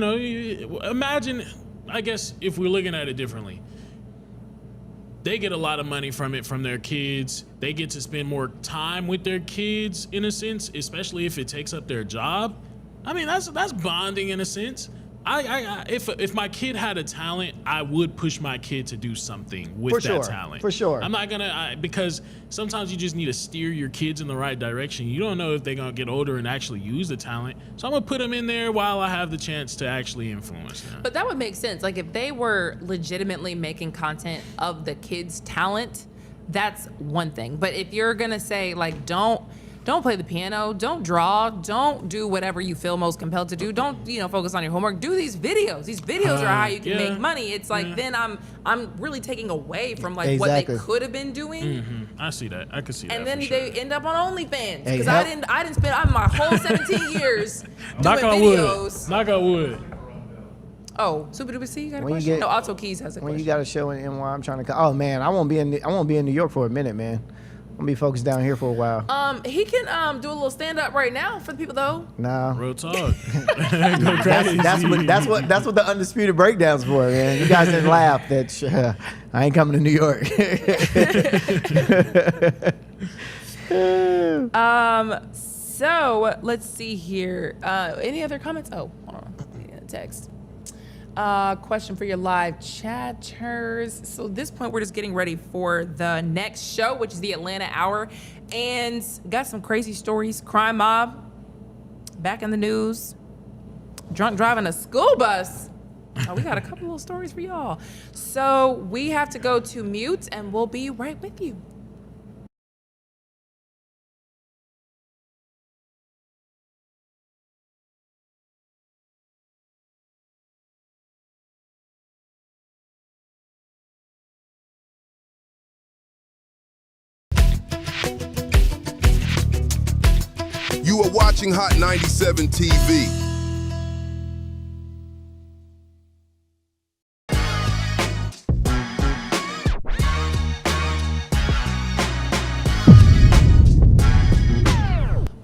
imagine, I guess if we're looking at it differently, they get a lot of money from it from their kids. They get to spend more time with their kids in a sense, especially if it takes up their job. I mean, that's bonding in a sense. If my kid had a talent, I would push my kid to do something with that talent. For sure. I'm not gonna because sometimes you just need to steer your kids in the right direction. You don't know if they're gonna get older and actually use the talent. So I'm gonna put them in there while I have the chance to actually influence them. But that would make sense. Like if they were legitimately making content of the kids' talent, that's one thing. But if you're gonna say like don't play the piano, don't draw, don't do whatever you feel most compelled to do. Don't, focus on your homework. Do these videos. These videos are how you can make money. It's like then I'm really taking away from like what they could have been doing. I see that. I could see that. And then for they sure. end up on OnlyFans Hey, because I didn't spend my whole 17 years doing videos. Knock on wood. Oh, Super Duper C, you got a When you question? get- No, Alto Keys has a When question. you got a show in NY, I'm trying to. Oh man, I won't be in New York for a minute, man. I'm gonna be focused down here for a while. He can do a little stand up right now for the people though. Nah. Real talk. Go crazy. That's what the undisputed breakdowns for, man. You guys didn't laugh that I ain't coming to New York. So let's see here. Any other comments? Oh, hold on. Text. Question for your live chatters. So at this point, we're just getting ready for the next show, which is the Atlanta Hour, and got some crazy stories. Crime mob back in the news. Drunk driving a school bus. Oh, we got a couple little stories for y'all. So we have to go to mute, and we'll be right with you. watching Hot 97 TV.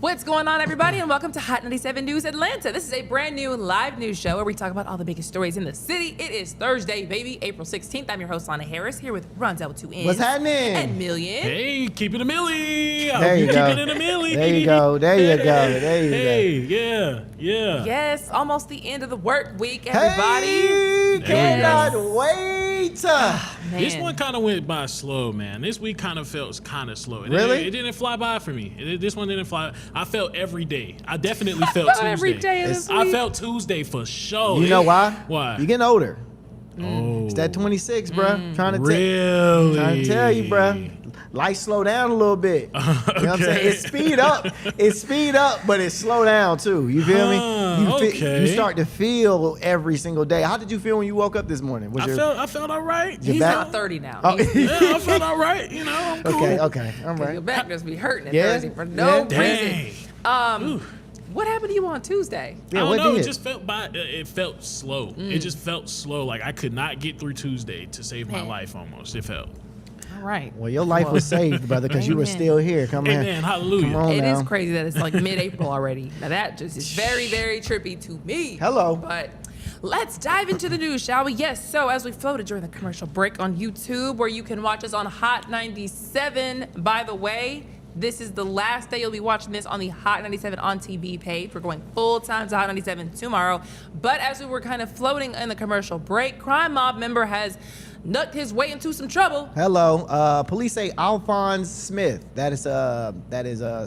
What's going on, everybody, and welcome to Hot 97 News Atlanta. This is a brand new live news show where we talk about all the biggest stories in the city. It is Thursday, baby, April 16th. I'm your host, Lana Harris, here with Ronzel 2N. What's happening? And Million. Hey, keep it a milli. There you go. Keep it in a milli. There you go. There you go. There you go. Hey, yeah. Yes, almost the end of the work week, everybody. Hey, cannot wait. This one kind of went by slow, man. This week kind of felt kind of slow. Really? It didn't fly by for me. This one didn't fly. I felt every day. I definitely felt Tuesday. Every day of this I week. felt Tuesday for sure. You know why? Why? You're getting older. Oh. It's that 26, bruh. Trying to Really? tell you, bruh. Life slow down a little bit. You know what I'm saying? It speed up. It speed up, but it slow down too. You feel me? You start to feel every single day. How did you feel when you woke up this morning? I felt all right. He's back? not 30 now. Oh. Yeah, I felt all right. You know, I'm cool. Okay. All right. Your back just be hurting at Yeah? Thursday for no Dang. reason. What happened to you on Tuesday? I don't what know. did? It just felt it felt slow. It just felt slow. Like I could not get through Tuesday to save my life. Almost. It felt. All right. Well, your life was saved, brother, because you were Amen. still here. Come on. Amen. Hallelujah. Come on It now. is crazy that it's like mid-April already. Now that just is very, very trippy to me. Hello. But let's dive into the news, shall we? Yes. So as we floated during the commercial break on YouTube, where you can watch us on Hot 97. By the way, this is the last day you'll be watching this on the Hot 97 on TV page. We're going full time to Hot 97 tomorrow. But as we were kind of floating in the commercial break, Crime Mob member has nucked his way into some trouble. Hello. Police say Alphonse Smith. That is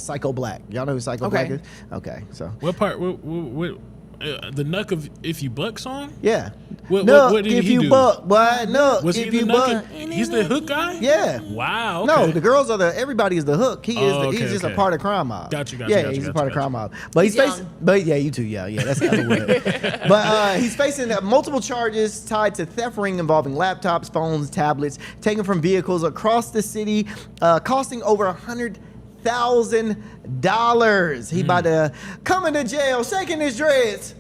Psycho Black. Y'all know who Psycho Black is? Okay. So. What part? What the Nuck of If You Buck song? Yeah. What did if he you do? buck, boy, no. Was if he you the buck. Nuck? He's the hook guy? Yeah. Wow. Okay. No, the girls are everybody is the hook. He is. He's just a part of Crime Mob. Gotcha, Yeah, he's a part of Crime Mob. But he's facing. young. But yeah, you too. Yeah, that's Elwood. But he's facing multiple charges tied to theft ring involving laptops, phones, tablets taken from vehicles across the city, costing over $100,000. He about to come into jail, shaking his dreads.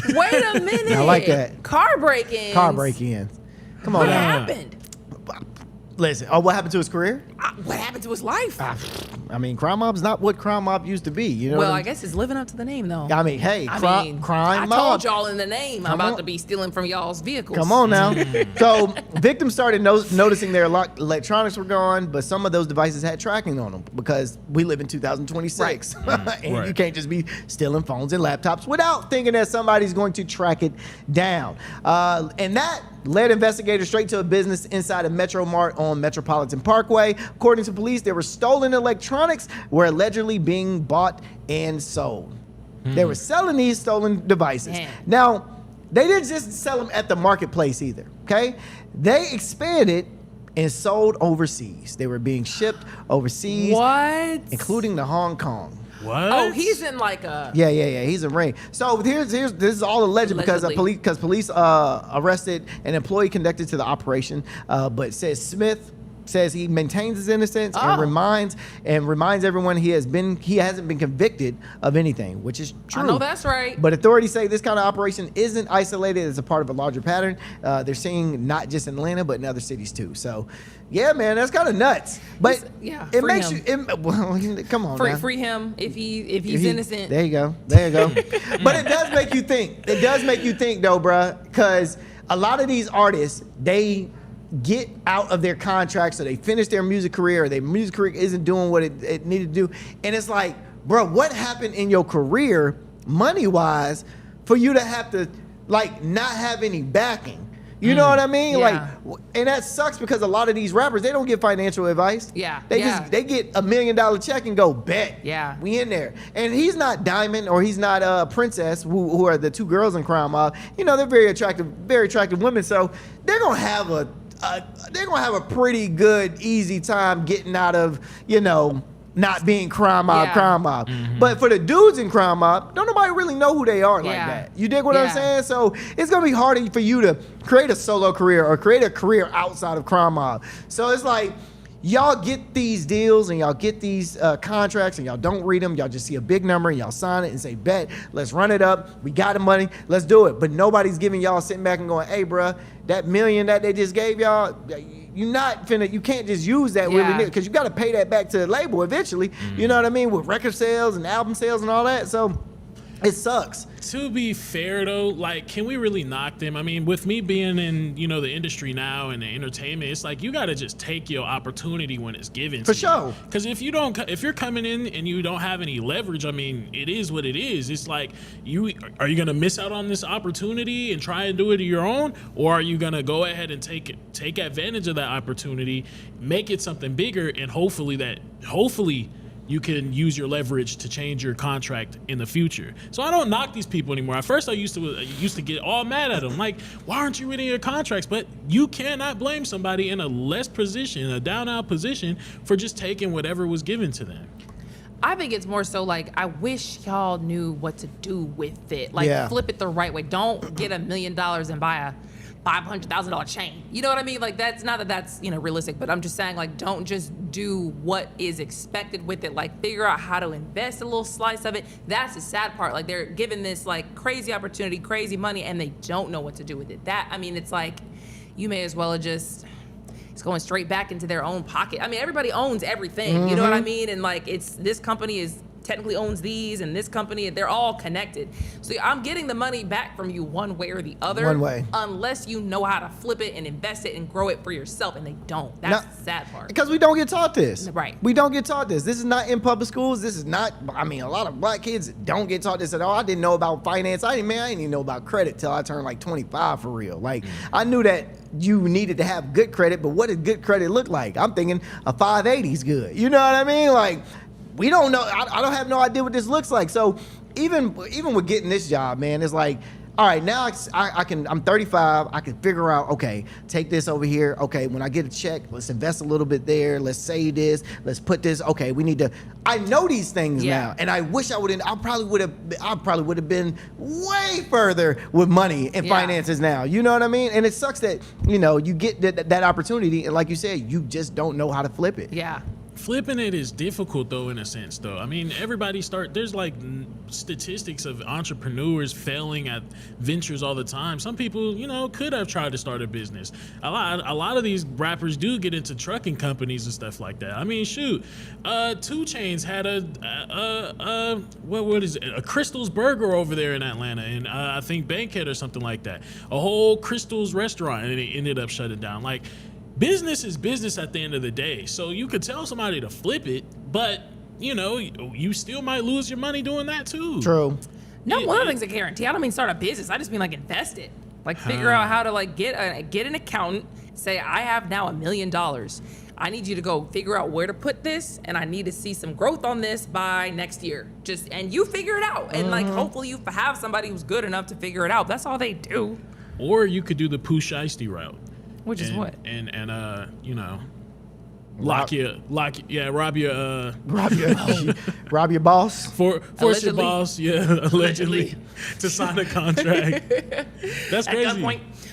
Wait a minute. I like that. Car break-ins. Car break-ins. Come on What now. happened? Listen. Oh, what happened to his career? What happened to his life? I mean, Crime Mob's not what Crime Mob used to be. You know. Well, what I guess it's living up to the name, though. I mean, hey, Crime I Mob. told y'all in the name I'm Come about on. to be stealing from y'all's vehicles. Come on now. So victims started noticing their electronics were gone, but some of those devices had tracking on them because we live in 2026. And Right. you can't just be stealing phones and laptops without thinking that somebody's going to track it down. And that led investigators straight to a business inside a Metro Mart on Metropolitan Parkway. According to police, there were stolen electronics were allegedly being bought and sold. They were selling these stolen devices. Man. Now, they didn't just sell them at the marketplace either, okay? They expanded and sold overseas. They were being shipped overseas, What? including to Hong Kong. What? Oh, he's in like a. Yeah. He's a ring. So this is all alleged Allegedly. because police arrested an employee connected to the operation, but says he maintains his innocence and reminds everyone he hasn't been convicted of anything, which is true. I know that's right. But authorities say this kind of operation isn't isolated as a part of a larger pattern. They're seeing not just in Atlanta, but in other cities too. So, yeah, man, that's kind of nuts. But Yeah, it free makes him. come on, man. Free him if he's innocent. There you go. But it does make you think. It does make you think, though, bruh, because a lot of these artists, they get out of their contracts, or they finish their music career, or their music career isn't doing what it needed to do. And it's like, bro, what happened in your career, money-wise, for you to have to, like, not have any backing? You know what I mean? Yeah. Like, and that sucks because a lot of these rappers, they don't get financial advice. Yeah, They yeah. they get $1 million check and go, bet. Yeah. We in there. And he's not Diamond or he's not Princess, who are the two girls in Crime Mob. You know, they're very attractive women. So they're gonna have a pretty good, easy time getting out of, you know, not being Crime Mob. Yeah. But for the dudes in Crime Mob, don't nobody really know who they are like Yeah. that. You dig what I'm Yeah. saying? So it's gonna be harder for you to create a solo career or create a career outside of Crime Mob. So it's like, y'all get these deals and y'all get these contracts and y'all don't read them. Y'all just see a big number and y'all sign it and say, bet, let's run it up. We got the money. Let's do it. But nobody's giving y'all sitting back and going, hey, bruh, that $1 million that they just gave y'all, you can't just use that willy-nilly because you got to pay that back to the label eventually. You know what I mean? With record sales and album sales and all that. So it sucks. To be fair though, like, can we really knock them? I mean, with me being in, the industry now and the entertainment, it's like you gotta just take your opportunity when it's given. For sure. Because if you're coming in and you don't have any leverage, I mean, it is what it is. It's like, are you gonna miss out on this opportunity and try and do it on your own, or are you gonna go ahead and take advantage of that opportunity, make it something bigger, and hopefully you can use your leverage to change your contract in the future. So I don't knock these people anymore. At first I used to get all mad at them. Like, why aren't you reading your contracts? But you cannot blame somebody in a down out position for just taking whatever was given to them. I think it's more so like, I wish y'all knew what to do with it. Like, flip it the right way. Don't get $1 million and buy a $500,000 chain. You know what I mean? Like, that's not that's realistic, but I'm just saying, like, don't just do what is expected with it. Like, figure out how to invest a little slice of it. That's the sad part. Like, they're given this like crazy opportunity, crazy money, and they don't know what to do with it. It's like, you may as well have just, it's going straight back into their own pocket. I mean, everybody owns everything. You know what I mean? And like, this company technically owns these, and this company, they're all connected. So I'm getting the money back from you one way or the other. One way. Unless you know how to flip it and invest it and grow it for yourself, and they don't. That's the sad part. Because we don't get taught this. Right. We don't get taught this. This is not in public schools. This is not, a lot of black kids don't get taught this at all. I didn't know about finance. I didn't even know about credit till I turned like 25 for real. Like, I knew that you needed to have good credit, but what does good credit look like? I'm thinking a 580 is good. You know what I mean? Like, we don't know. I don't have no idea what this looks like. So even with getting this job, man, it's like, all right, now I'm 35. I can figure out, okay, take this over here. Okay, when I get a check, let's invest a little bit there. Let's save this. Let's put this. Okay, we need to. I know these things now, and I wish I wouldn't. I probably would have been way further with money and finances now. You know what I mean? And it sucks that you get that opportunity, and like you said, you just don't know how to flip it. Yeah. Flipping it is difficult though, in a sense though. I mean, there's like statistics of entrepreneurs failing at ventures all the time. Some people, could have tried to start a business. A lot of these rappers do get into trucking companies and stuff like that. I mean, shoot, 2 Chainz had what is it? A Crystal's Burger over there in Atlanta, and I think Bankhead or something like that. A whole Crystal's restaurant, and it ended up shutting down. Like, business is business at the end of the day. So you could tell somebody to flip it, but you still might lose your money doing that too. True. No, one of the things I guarantee, I don't mean start a business. I just mean like invest it. Like, figure out how to like get an accountant, say, I have now $1 million. I need you to go figure out where to put this, and I need to see some growth on this by next year. And you figure it out. And like, hopefully you have somebody who's good enough to figure it out. That's all they do. Or you could do the Pooh Shiesty route. Which is what? Rob your boss. Force your boss, allegedly to sign a contract. That's crazy. At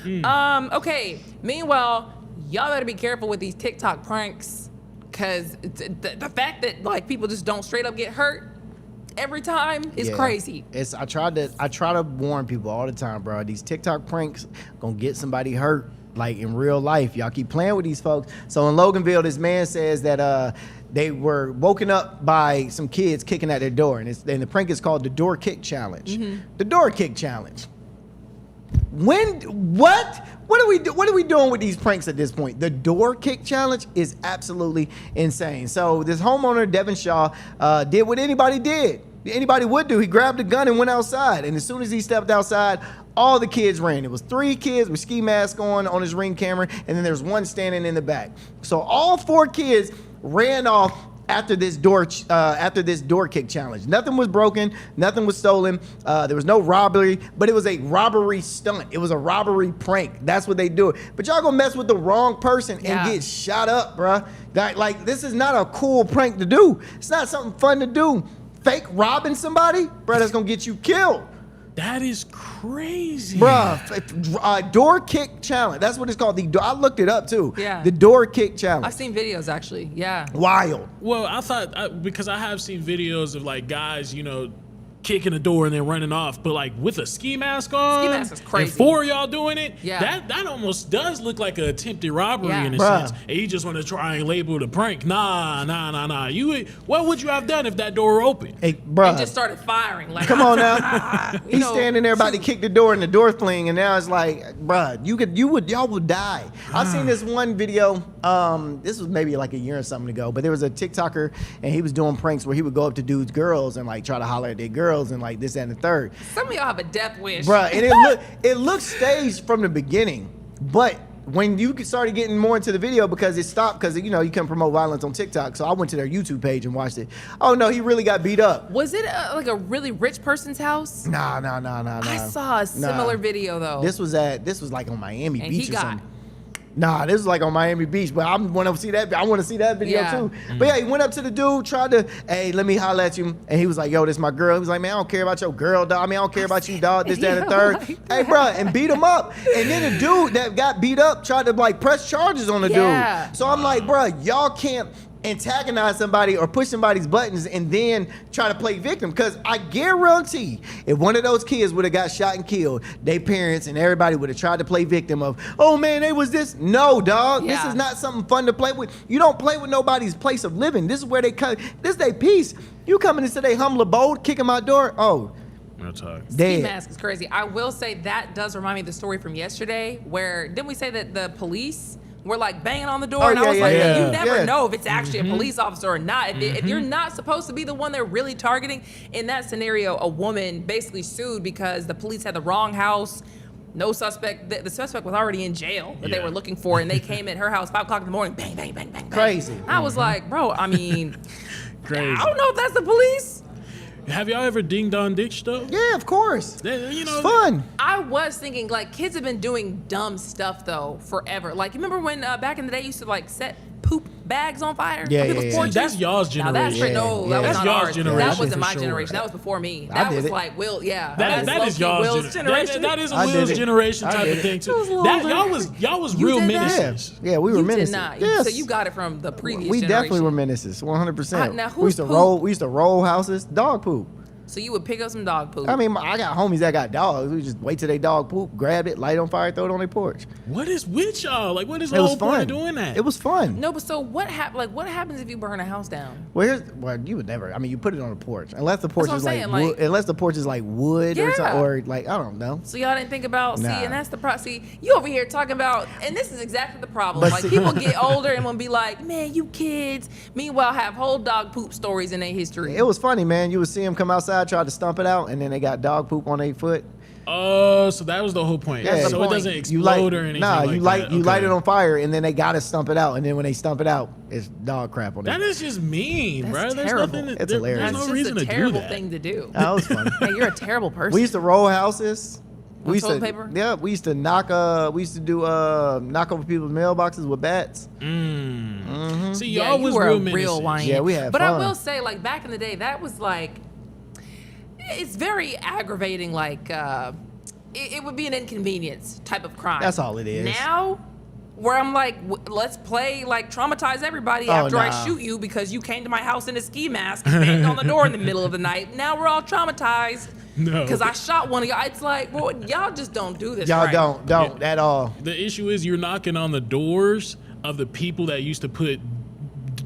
gunpoint. Okay. Meanwhile, y'all better be careful with these TikTok pranks, because the fact that like people just don't straight up get hurt every time is crazy. I try to warn people all the time, bro. These TikTok pranks gonna get somebody hurt. Like in real life, y'all keep playing with these folks. So in Loganville, this man says that they were woken up by some kids kicking at their door, and the prank is called the door kick challenge. The door kick challenge. What are we doing with these pranks at this point? The door kick challenge is absolutely insane. So this homeowner, Devin Shaw, did what anybody would do. He grabbed a gun and went outside, and as soon as he stepped outside, all the kids ran. It was 3 kids with ski masks on his Ring camera, and then there's one standing in the back. So all 4 kids ran off after this door kick challenge. Nothing was broken, nothing was stolen. There was no robbery, but it was a robbery stunt. It was a robbery prank. That's what they do. But y'all gonna mess with the wrong person and get shot up, bruh. Like, this is not a cool prank to do. It's not something fun to do. Fake robbing somebody, bruh, that's gonna get you killed. That is crazy. Bruh, door kick challenge. That's what it's called. I looked it up too. Yeah. The door kick challenge. I've seen videos actually. Yeah. Wild. Well, I thought, because I have seen videos of like guys, kicking the door and then running off, but like with a ski mask on. Ski mask is crazy. And 4 of y'all doing it. Yeah. That almost does look like an attempted robbery in a Bruh. sense. And you just want to try and label it a prank. Nah. What would you have done if that door were open? Hey, bruh. And just started firing. Like, Come on now. He's standing there about to kick the door and the door fling, and now it's like, bruh, y'all would die. I've seen this one video. This was maybe like a year or something ago, but there was a TikToker and he was doing pranks where he would go up to dudes' girls and like try to holler at their girls and like this, that, and the third. Some of y'all have a death wish. Bruh, and it looked staged from the beginning, but when you started getting more into the video, because it stopped, because you can promote violence on TikTok, so I went to their YouTube page and watched it. Oh no, he really got beat up. Was it like a really rich person's house? Nah. I saw a similar video though. This was like on Miami And Beach he or got something. Nah, this was like on Miami Beach, but I want to see that. I want to see that video Yeah. too. But yeah, he went up to the dude, tried to, hey, let me holler at you, and he was like, yo, this my girl. He was like, man, I don't care about your girl, dog. I mean, I don't care about you, dog. This, that, and the third. Hey, bro, and beat him up. And then the dude that got beat up tried to like press charges on the Yeah. dude. So I'm like, bro, y'all can't antagonize somebody or push somebody's buttons and then try to play victim, because I guarantee if one of those kids would have got shot and killed, their parents and everybody would have tried to play victim of, oh man, they was this. No, dog. Yeah. This is not something fun to play with. You don't play with nobody's place of living. This is where they come. This is their peace. You coming into their humble abode, kicking my door. Oh, No talk. Ski dead. mask is crazy. I will say that does remind me of the story from yesterday, where didn't we say that the police were like banging on the door? Oh, and I yeah, was yeah, like, yeah. you never Yeah. know if it's actually a police officer or not. If you're not supposed to be the one they're really targeting. In that scenario, a woman basically sued because the police had the wrong house. No suspect. The suspect was already in jail that they were looking for, and they came at her house 5 o'clock in the morning. Bang, bang, bang, bang, bang. Crazy. I was like, bro, I mean, Crazy. I don't know if that's the police. Have y'all ever ding dong ditch though? Yeah, of course. It's Fun. I was thinking, like, kids have been doing dumb stuff though forever. Like, you remember when back in the day you used to like set poop bags on fire? Yeah, on people's yeah, yeah. porches? That's y'all's Now that's generation. no, Yeah, that was yeah. not That's y'all's ours. generation That wasn't for my sure. generation. That was before me. I That did was it. like Will. Yeah, That that's is y'all's Will's generation. That is a I did Will's it. generation I type did of thing It too. was a little Y'all was You real did that? menaces. Yeah, we were You menaces. did not. Yes. So you got it from the previous We generation. definitely were menaces, 100%. Now, we whose used to poop- roll. We used to roll houses, dog poop. So you would pick up some dog poop. I mean, I got homies that got dogs. We just wait till they dog poop, grab it, light it on fire, throw it on their porch. What is with y'all? Like, what is the It was whole point fun. of doing that? It was fun. no, but so what what happens if you burn a house down? Well, you would never. I mean, you put it on a porch, unless the porch what is I'm like, saying, wood, like- unless the porch is like wood or Yeah. something, or like I don't know. So y'all didn't think about Nah. see, and that's the problem. See, you over here talking about, and this is exactly the problem. But Like see- people get older and will be like, "Man, you kids." Meanwhile, have whole dog poop stories in their history. It was funny, man. You would see them come outside, try to stump it out, and then they got dog poop on their foot. Oh, so that was the whole point. Yeah. So it doesn't explode You light, or anything. nah, like you light that. you light Okay. it on fire, and then they gotta stump it out, and then when they stump it out, it's dog crap on That it. is just mean, That's bro. There's terrible. nothing. It's There's hilarious. That's no just reason a to do terrible that. thing to do. That was funny. Hey, you're a terrible person. We used to roll houses. On We used toilet to, paper? yeah, we used to knock. We used to do knock over people's mailboxes with bats. See, Yeah, y'all you was were real a real menaces. whiny. Yeah, we had But fun. I will say, like back in the day, that was like, it's very aggravating. Like, it would be an inconvenience type of crime. That's all it is. Now, where I'm like, let's play like traumatize everybody Oh, after I nah. shoot you because you came to my house in a ski mask and banged on the door in the middle of the night. Now we're all traumatized. No. Because I shot one of y'all. It's like, well, y'all just don't do this. Y'all right. don't at all. The issue is you're knocking on the doors of the people that used to put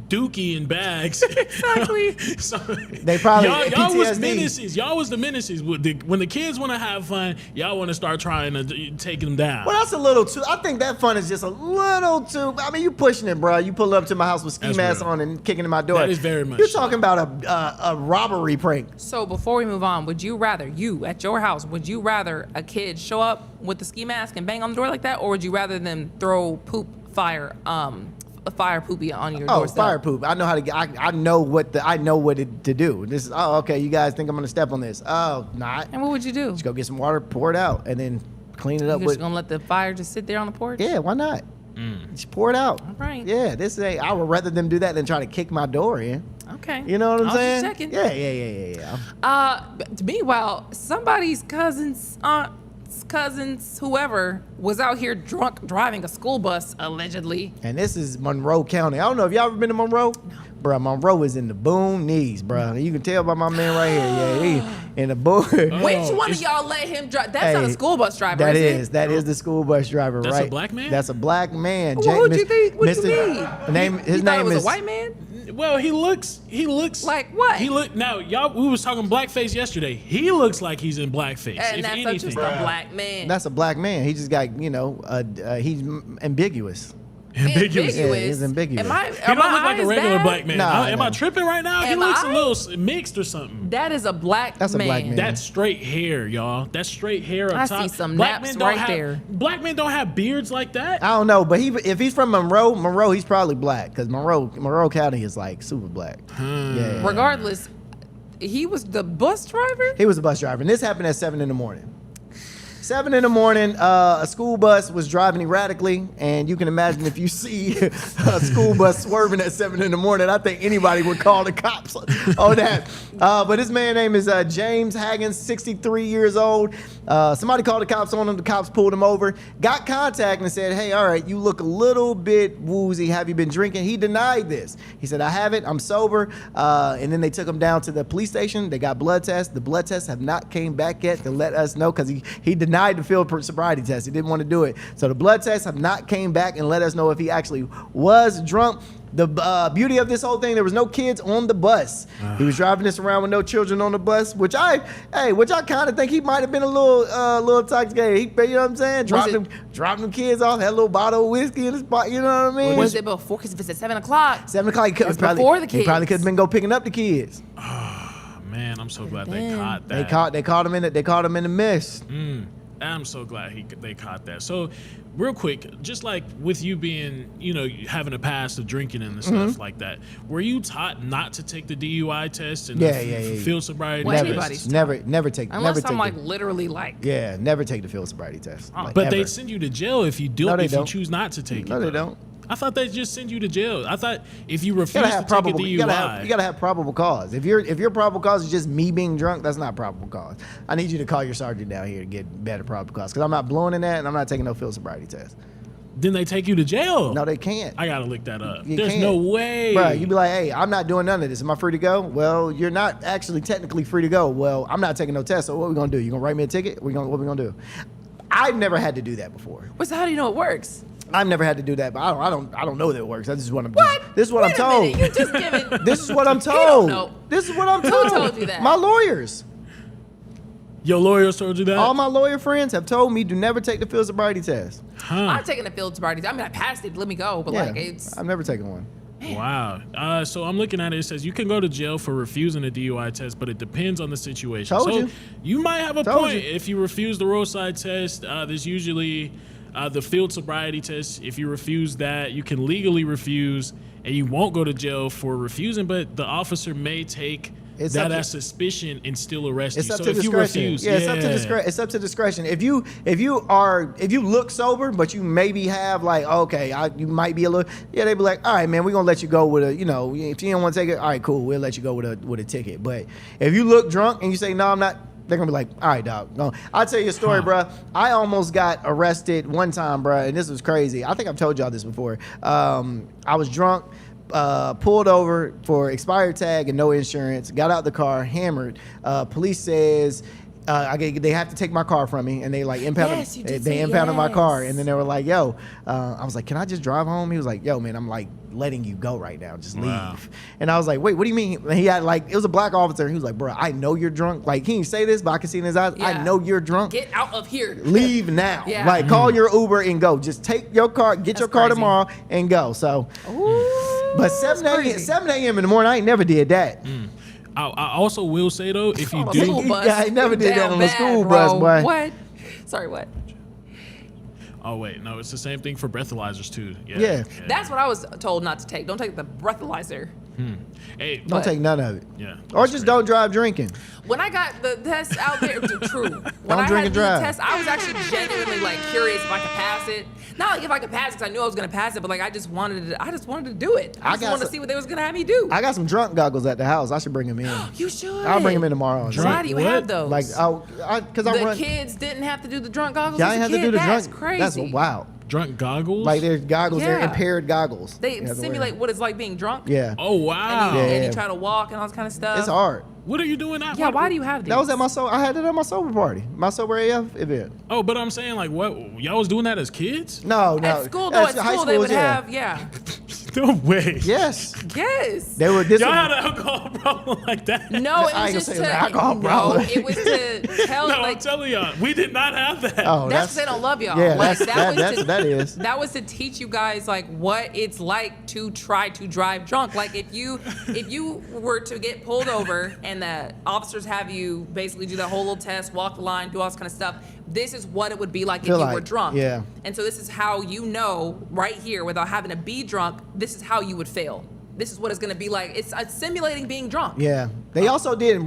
dookie in bags. Exactly. So, They probably y'all was PTSD. menaces. Y'all was the menaces. When the kids want to have fun, y'all want to start trying to take them down. Well, that's a little too. I think that fun is just a little too. I mean, you pushing it, bro. You pull up to my house with ski That's masks real. on and kicking in my door. That is very much You're so. talking about a robbery prank. So before we move on, would you rather at your house, would you rather a kid show up with the ski mask and bang on the door like that, or would you rather them throw fire poopy on your Oh, doorstep? fire poop! I know how to get. I know what to do. This is. Oh, okay. You guys think I'm gonna step on this? Oh, not. And what would you do? Just go get some water, pour it out, and then clean it You up just with. gonna let the fire just sit there on the porch? Yeah, why not? Just pour it out. All right. Yeah, I would rather them do that than try to kick my door in. Okay. You know what I'm I was saying? just checking. Yeah. Meanwhile, somebody's cousins, aunts, cousins, whoever was out here drunk driving a school bus allegedly. And this is Monroe County. I don't know if y'all ever been to Monroe. No. Bro, Monroe is in the boom knees, bro. You can tell by my man right here. Yeah, he in the boom. Which one of y'all let him drive? That's not a school bus driver. That is is the school bus driver, That's right? a black man? That's a black man. Well, who'd you think? What you mean? His you thought name it was is a white man. Well, he looks like what? He look now, y'all. We was talking blackface yesterday. He looks like he's in blackface. And if that's anything. just a black man. That's a black man. He just got, he's ambiguous. Ambiguous. Yeah, he's ambiguous. He don't look like a regular black man. Am I tripping right now? He looks a little mixed or something. That is a black man. That's a black man. That's straight hair, y'all. That's straight hair up top. I see some black naps men right there. Black men don't have beards like that. I don't know, but if he's from Monroe, he's probably black because Monroe County is like super black. Yeah. Regardless, he was the bus driver? He was a bus driver, and this happened at 7 in the morning. 7 in the morning, a school bus was driving erratically, and you can imagine if you see a school bus swerving at 7 in the morning, I think anybody would call the cops on that. But his man's name is James Haggins, 63 years old. Somebody called the cops on him. The cops pulled him over, got contact, and said, "Hey, all right, you look a little bit woozy. Have you been drinking?" He denied this. He said, "I haven't. I'm sober." And then they took him down to the police station. They got blood tests. The blood tests have not came back yet to let us know because he denied the field sobriety test. He didn't want to do it. So the blood tests have not came back and let us know if he actually was drunk. The beauty of this whole thing, there was no kids on the bus. He was driving this around with no children on the bus, which I kind of think he might have been a little intoxicated. You know what I'm saying? Dropping them kids off, had a little bottle of whiskey in his spot. You know what I mean? Was it before? Because if it's at 7 o'clock. 7 o'clock, he before the kids. He probably could have been picking up the kids. Man, I'm so glad they caught that. They caught him in the mist. I'm so glad they caught that. So, real quick, just like with you being, having a past of drinking and stuff like that, were you taught not to take the DUI test and field sobriety test? Never take. Unless never I'm literally like. Yeah, never take the field sobriety test. But they send you to jail if you you choose not to take it. No, they don't. I thought they just send you to jail. I thought if you refuse to take a DUI, you gotta have probable cause. If your probable cause is just me being drunk, that's not probable cause. I need you to call your sergeant down here to get better probable cause because I'm not blowing in that and I'm not taking no field sobriety test. Then they take you to jail. No, they can't. I gotta look that up. There's no way. Bro, you be like, "Hey, I'm not doing none of this. Am I free to go?" Well, you're not actually technically free to go. Well, I'm not taking no test. So what are we gonna do? You gonna write me a ticket? What are we gonna do? I've never had to do that before. So how do you know it works? I've never had to do that, but I don't know that it works. This is what I'm. What? This is what I'm told. You just giving. This is what I'm told. You don't know. This is what I'm told. Who told you that? My lawyers. Your lawyers told you that? All my lawyer friends have told me to never take the field sobriety test. I've taken the field sobriety test. I mean, I passed it. Let me go. But I've never taken one. Wow. So I'm looking at it. It says you can go to jail for refusing a DUI test, but it depends on the situation. You might have a point. If you refuse the roadside test, there's usually the field sobriety test. If you refuse that, you can legally refuse, and you won't go to jail for refusing, but the officer may take that as suspicion and still arrest you. So if you refuse, it's up to discretion. It's up to discretion. If you look sober, but you maybe have you might be a little, they'd be like, all right, man, we're gonna let you go with a, if you don't want to take it, all right, cool, we'll let you go with a ticket. But if you look drunk and you say, no, I'm not, they're gonna be like, all right, dog. No. I'll tell you a story, bro. I almost got arrested one time, bro, and this was crazy. I think I've told y'all this before. I was drunk. Pulled over for expired tag and no insurance, got out the car, hammered. Police says they have to take my car from me, and they impounded my car, and then they were like, yo, I was like, can I just drive home? He was like, yo, man, I'm like letting you go right now, just leave. And I was like, wait, what do you mean? And he had it was a black officer, and he was like, bro, I know you're drunk, like, he didn't say this, but I can see in his eyes, I know you're drunk, get out of here, leave now. Call your Uber and go, just take your car, get your car tomorrow and go. So but 7 a.m. in the morning, I ain't never did that. I also will say though, if you do, I never did that on the school bus, boy. What? Sorry, what? Oh wait, no, it's the same thing for breathalyzers too. Yeah. That's what I was told not to take. Don't take the breathalyzer. Hey, Don't take none of it. Yeah. Or just don't drive drinking. When I got the test out there, true. When I drink had and the drive. test, I was actually genuinely like curious if I could pass it. Not like if I could pass it because I knew I was gonna pass it, but like I just wanted to do it. I just wanted to see what they was gonna have me do. I got some drunk goggles at the house. I should bring them in. You should. I'll bring them in tomorrow. Why do you have those? Like, because I the run. kids didn't have to do the drunk goggles. Yeah, I as a ain't have to kid? do the That's drunk. crazy. That's wild. Drunk goggles? Like they're goggles, they're Yeah. impaired goggles. They You have to wear simulate them. what it's like being drunk. Yeah. Oh, wow. And you try to walk and all this kind of stuff. It's hard. What are you doing now? Yeah, why do you have these? That was at I had it at my sober party, my sober AF event. Oh, but I'm saying, like, what? Y'all was doing that as kids? No. At school, though, High they would schools, yeah. have, No way. Yes. Yes. They were. Y'all had an alcohol problem like that? No, it I was ain't just gonna to, say it was an alcohol problem. No, it was to tell, No, like, I'm telling y'all, we did not have that. Oh, that's because they don't love y'all. Yeah, Like, that's what that is. That was to teach you guys like what it's like to try to drive drunk. Like if you were to get pulled over and the officers have you basically do that whole little test, walk the line, do all this kind of stuff. This is what it would be like if you were drunk. Yeah. And so this is how you know right here, without having to be drunk, this is how you would fail. This is what it's going to be like. It's simulating being drunk. Yeah. They also did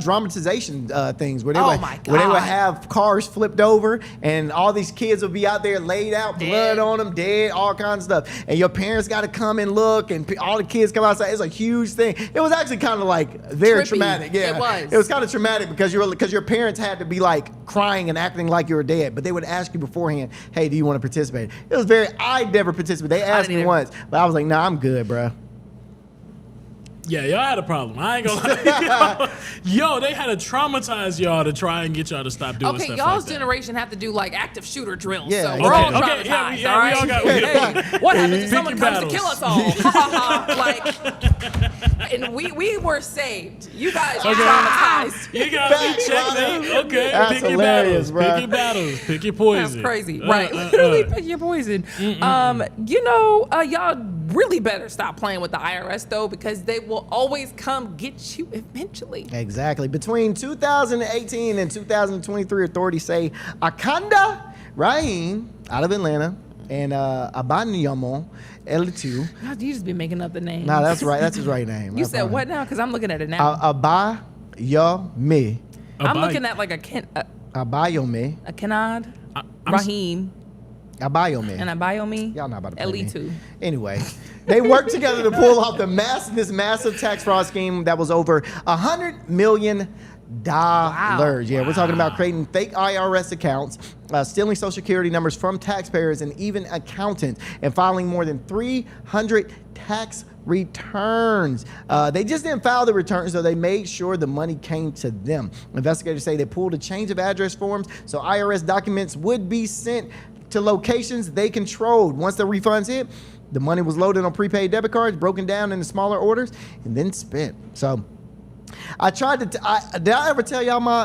dramatization things where they Oh would my where they would God. have cars flipped over and all these kids would be out there laid out, blood Dead. on them, dead, all kinds of stuff. And your parents got to come and look, and all the kids come outside. It's a huge thing. It was actually kind of like very Trippy. traumatic. Yeah, It was. It was kind of traumatic because your parents had to be like crying and acting like you were dead, but they would ask you beforehand, "Hey, do you want to participate?" It was very. I never participated. They asked me didn't once, but I was like, "Nah, I'm good, bro." Yeah, y'all had a problem. I ain't gonna lie. Yo, they had to traumatize y'all to try and get y'all to stop doing Okay, stuff y'all's like that. generation have to do like active shooter drills. Yeah, so we're all okay, traumatized. yeah, we all right? all got- Hey, what happens if Pick someone your comes battles. to kill us all? Like, and we were saved. You guys are traumatized. You gotta be Facts, checkmate. brother. Okay, That's pick your hilarious, battles. bro. Pick your battles. Pick your poison. That's crazy, right? Literally, pick your poison. Y'all really better stop playing with the IRS though, because they will always come get you eventually. Exactly. Between 2018 and 2023, authorities say Akanda Rahim out of Atlanta and Abanyomo Elitu. God, you just be making up the name. No, that's right. That's his right name. You That's said fine. what now? Because I'm looking at it now. Abayome. I'm looking at like a Abayome. Kenad, Raheem, Abayome. and a Biomi. Y'all not about to play me. Ellie2. Anyway, they worked together to pull off this massive tax fraud scheme that was over $100 million. Yeah, we're talking about creating fake IRS accounts, stealing social security numbers from taxpayers and even accountants, and filing more than 300 tax returns. They just didn't file the returns, so they made sure the money came to them. Investigators say they pulled a change of address forms so IRS documents would be sent to locations they controlled. Once the refunds hit, the money was loaded on prepaid debit cards, broken down into smaller orders, and then spent. So I tried to, did I ever tell y'all my,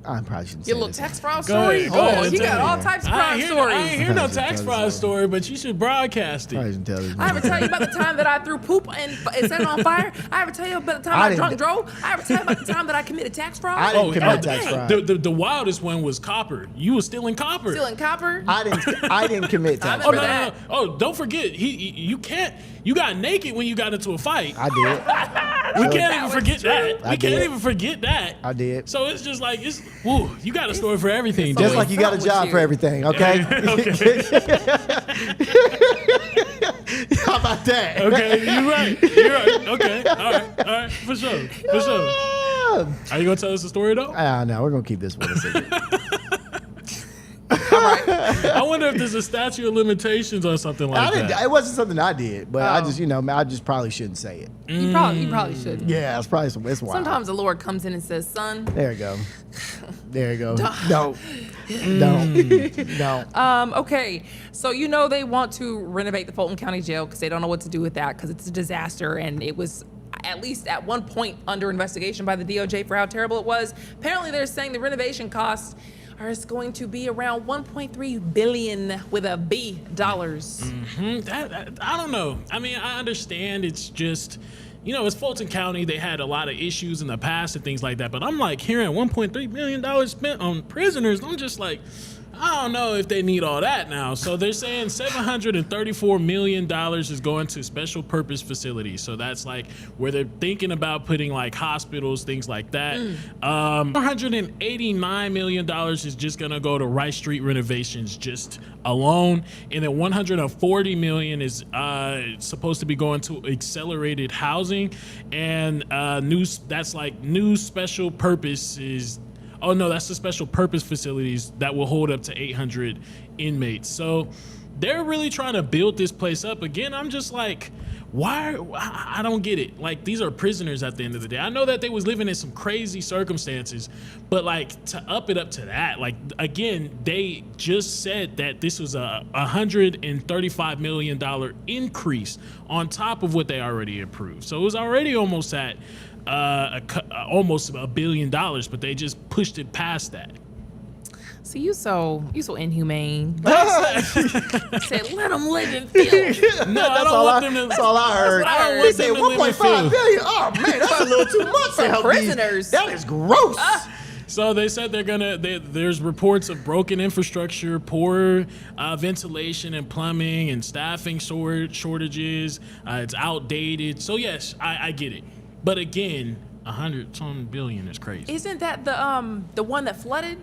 I probably shouldn't say Your little this. tax fraud Go story? ahead, go ahead, You tell got me. all types of I crime ain't stories. hear no I tax should fraud tell this story, but you should broadcast Probably it. shouldn't tell this. I ever tell you about the time that I threw poop and set it on fire? I ever tell you about the time I I didn't- drunk drove? I ever tell you about the time that I committed tax fraud? I didn't commit dang. tax fraud. The wildest one was copper. You was stealing copper. Stealing copper? I didn't commit tax I Oh fraud. no, remember no, no! Oh, don't forget, you can't. You got naked when you got into a fight. I did. We Sure. can't even forget that. I We can't did. even forget that. I did. So it's just like woo, you got a story for everything. Just dude. like you got a What's job with for you? everything, okay? How about that? Okay, you're right. You're right. Okay, all right, for sure, for sure. Are you gonna tell us the story though? No, we're gonna keep this one a secret. I wonder if there's a statute of limitations or something like that. It wasn't something I did, but I Oh. just, I just probably shouldn't say it. You probably should. Yeah, it's probably it's wild. Sometimes the Lord comes in and says, son. There you go. There you go. Don't. Okay, so they want to renovate the Fulton County Jail because they don't know what to do with that because it's a disaster and it was at least at one point under investigation by the DOJ for how terrible it was. Apparently they're saying the renovation costs are going to be around $1.3 billion with a B dollars. That I don't know. I mean, I understand it's just, it's Fulton County. They had a lot of issues in the past and things like that. But I'm like hearing $1.3 billion spent on prisoners. I'm just like, I don't know if they need all that now. So they're saying $734 million is going to special purpose facilities. So that's like where they're thinking about putting like hospitals, things like that. $189 million is just going to go to Rice Street renovations just alone. And then $140 million is supposed to be going to accelerated housing and that's like new special purposes. Oh no, that's the special purpose facilities that will hold up to 800 inmates. So they're really trying to build this place up. Again, I'm just like, why? I don't get it. Like, these are prisoners at the end of the day. I know that they was living in some crazy circumstances, but like to up it up to that, like again, they just said that this was a $135 million increase on top of what they already approved. So it was already almost at almost $1 billion, but they just pushed it past that. See, you so inhumane. Said, let them live in filth. No, I don't want them to. That's all I heard. He said 1.5 billion. Oh man, that's a little too much to help prisoners. That is gross. So they said there's reports of broken infrastructure, poor ventilation and plumbing, and staffing shortages. It's outdated. So yes, I get it. But again, 100-some billion is crazy. Isn't that the one that flooded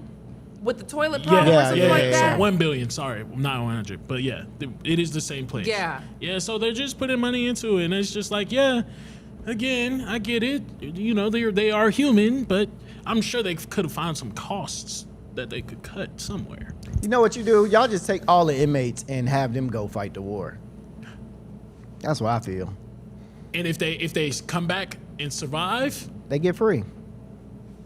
with the toilet problem or something like that? So 1 billion, sorry, not 100, but yeah, it is the same place. Yeah. So they're just putting money into it, and it's just like, yeah. Again, I get it. You know, they are human, but I'm sure they could have found some costs that they could cut somewhere. You know what you do? Y'all just take all the inmates and have them go fight the war. That's what I feel. And if they come back and survive, they get free.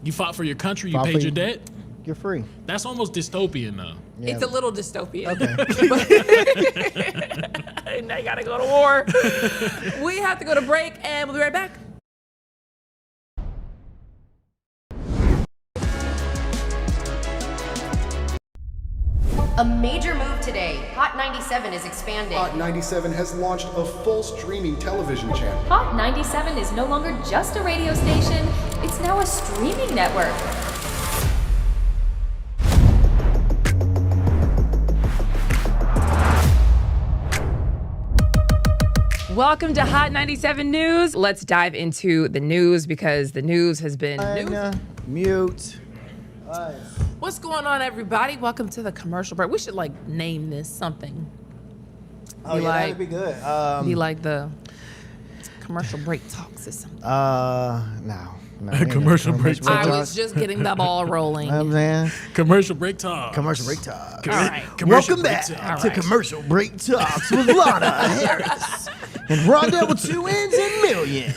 You fought for your country, you paid your debt, you're free. That's almost dystopian though. Yeah. It's a little dystopian. Okay. Now you gotta go to war. We have to go to break and we'll be right back. A major move today. Hot 97 is expanding. Hot 97 has launched a full streaming television channel. Hot 97 is no longer just a radio station, it's now a streaming network. Welcome to Hot 97 News. Let's dive into the news because the news has been mute. What's going on, everybody? Welcome to the commercial break. We should like name this something. Oh, yeah, that'd be good. Be like the commercial break talks or something. No. Commercial break talks. I was just getting the ball rolling. Commercial break talk. Commercial break talk. All right. Welcome back to Commercial Break Talks with Lana Harris and Rondell with 2 N's and Million.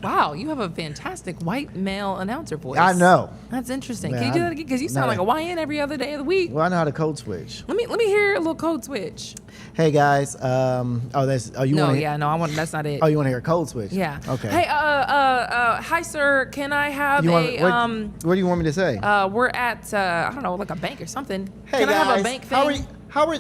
Wow, you have a fantastic white male announcer voice. I know. That's interesting. Can you do that again? Because you sound like a YN every other day of the week. Well, I know how to code switch. Let me hear a little code switch. Hey guys, you want to. That's not it. Oh, you want to hear a code switch? Yeah. Okay. Hey, hi sir, can I have what do you want me to say? We're at I don't know, like a bank or something. Hey can guys, I have a bank thing? How are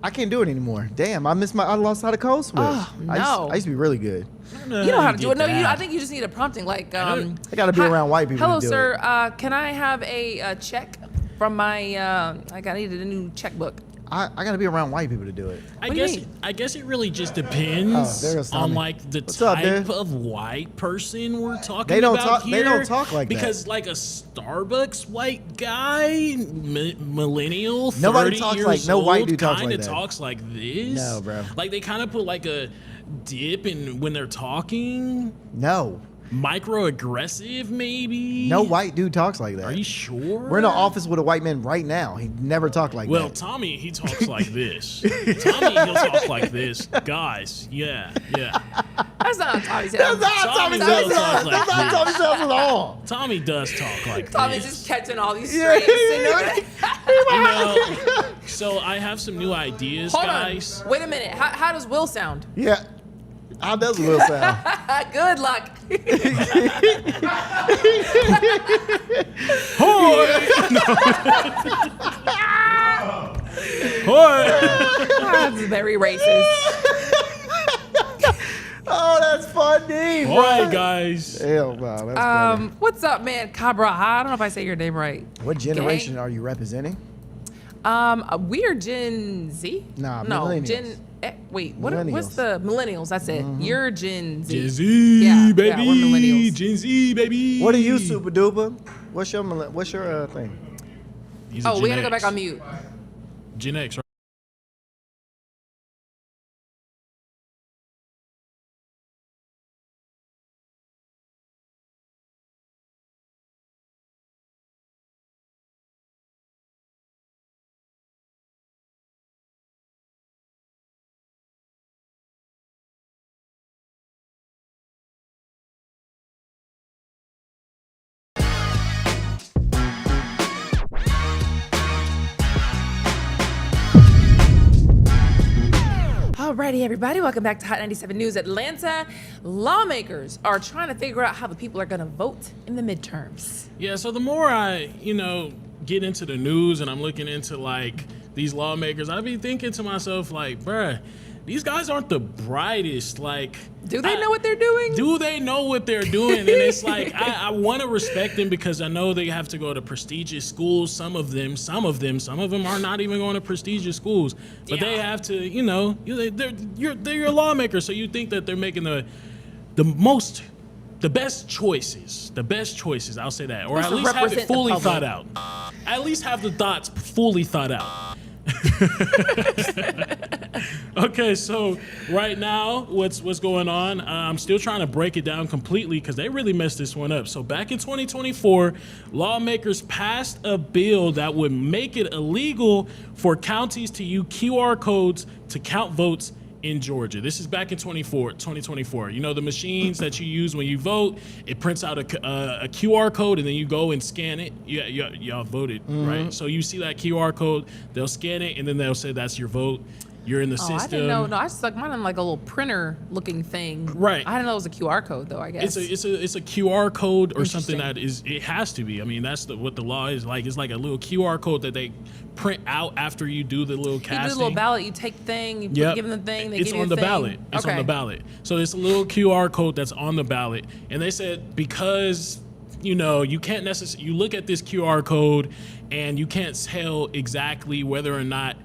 I can't do it anymore. Damn, I lost how to code switch. Oh, no. I used to be really good. You know how to do it. No, I think you just need a prompting. Like, I got to be around white people. Hello, to do sir. It. Can I have a check from my? I needed a new checkbook. I got to be around white people to do it. I guess it really just depends on like the type of white person we're talking about here. They don't talk like that. Because like a Starbucks white guy, millennial, 30 nobody talks years like no old, white dude talks like kind that. of talks like this. No, bro. Like they kind of put like a dip in when they're talking. No. Microaggressive, maybe? No white dude talks like that. Are you sure? We're in the office with a white man right now. He never talked like that. Well, Tommy, he talks like this. Tommy, he'll talk like this. Guys, yeah. That's not how Tommy sounds. That's not Tommy sounds. That's not Tommy sounds at all. Tommy does talk like this. Tommy's just catching all these strays. So I have some new ideas, guys. Hold on. Wait a minute. How does Will sound? Yeah. How does Will sound? Good luck. That's very racist. Oh, that's funny. Hi, guys. Hell, wow, that's funny. What's up, man? Cabra. I don't know if I say your name right. What generation are you representing? We are Gen Z. Nah, no, millennials. What's the millennials? That's it. You're Gen Z. Gen Z, baby. Yeah, we're millennials. Gen Z, baby. What are you, Super Duper? What's your thing? He's a We Gen gotta go X. back on mute. Gen X, right? Alrighty, everybody, welcome back to Hot 97 News Atlanta. Lawmakers are trying to figure out how the people are gonna vote in the midterms. Yeah, so the more I, get into the news and I'm looking into like these lawmakers, I be thinking to myself like, bruh, these guys aren't the brightest. Like, do they know what they're doing? Do they know what they're doing? And it's like, I want to respect them because I know they have to go to prestigious schools. Some of them are not even going to prestigious schools, but they have to, they're a lawmaker. So you think that they're making the best choices. I'll say that, or at least have it fully thought out. At least have the thoughts fully thought out. Okay, so right now, what's going on? I'm still trying to break it down completely because they really messed this one up. So back in 2024, lawmakers passed a bill that would make it illegal for counties to use QR codes to count votes in Georgia. This is back in 2024. You know, the machines that you use when you vote, it prints out a QR code and then you go and scan it. Y'all voted, right? So you see that QR code, they'll scan it and then they'll say that's your vote. You're in the system. I didn't know. No, I stuck mine on like a little printer looking thing. Right. I didn't know it was a QR code though, I guess. It's a QR code or something that it has to be. I mean, that's what the law is like. It's like a little QR code that they print out after you do the little casting. You do the little ball, you take the thing, you give them the thing, they give you the thing. It's on the ballot. So it's a little QR code that's on the ballot. And they said because, you can't necessarily, you look at this QR code and you can't tell exactly whether or not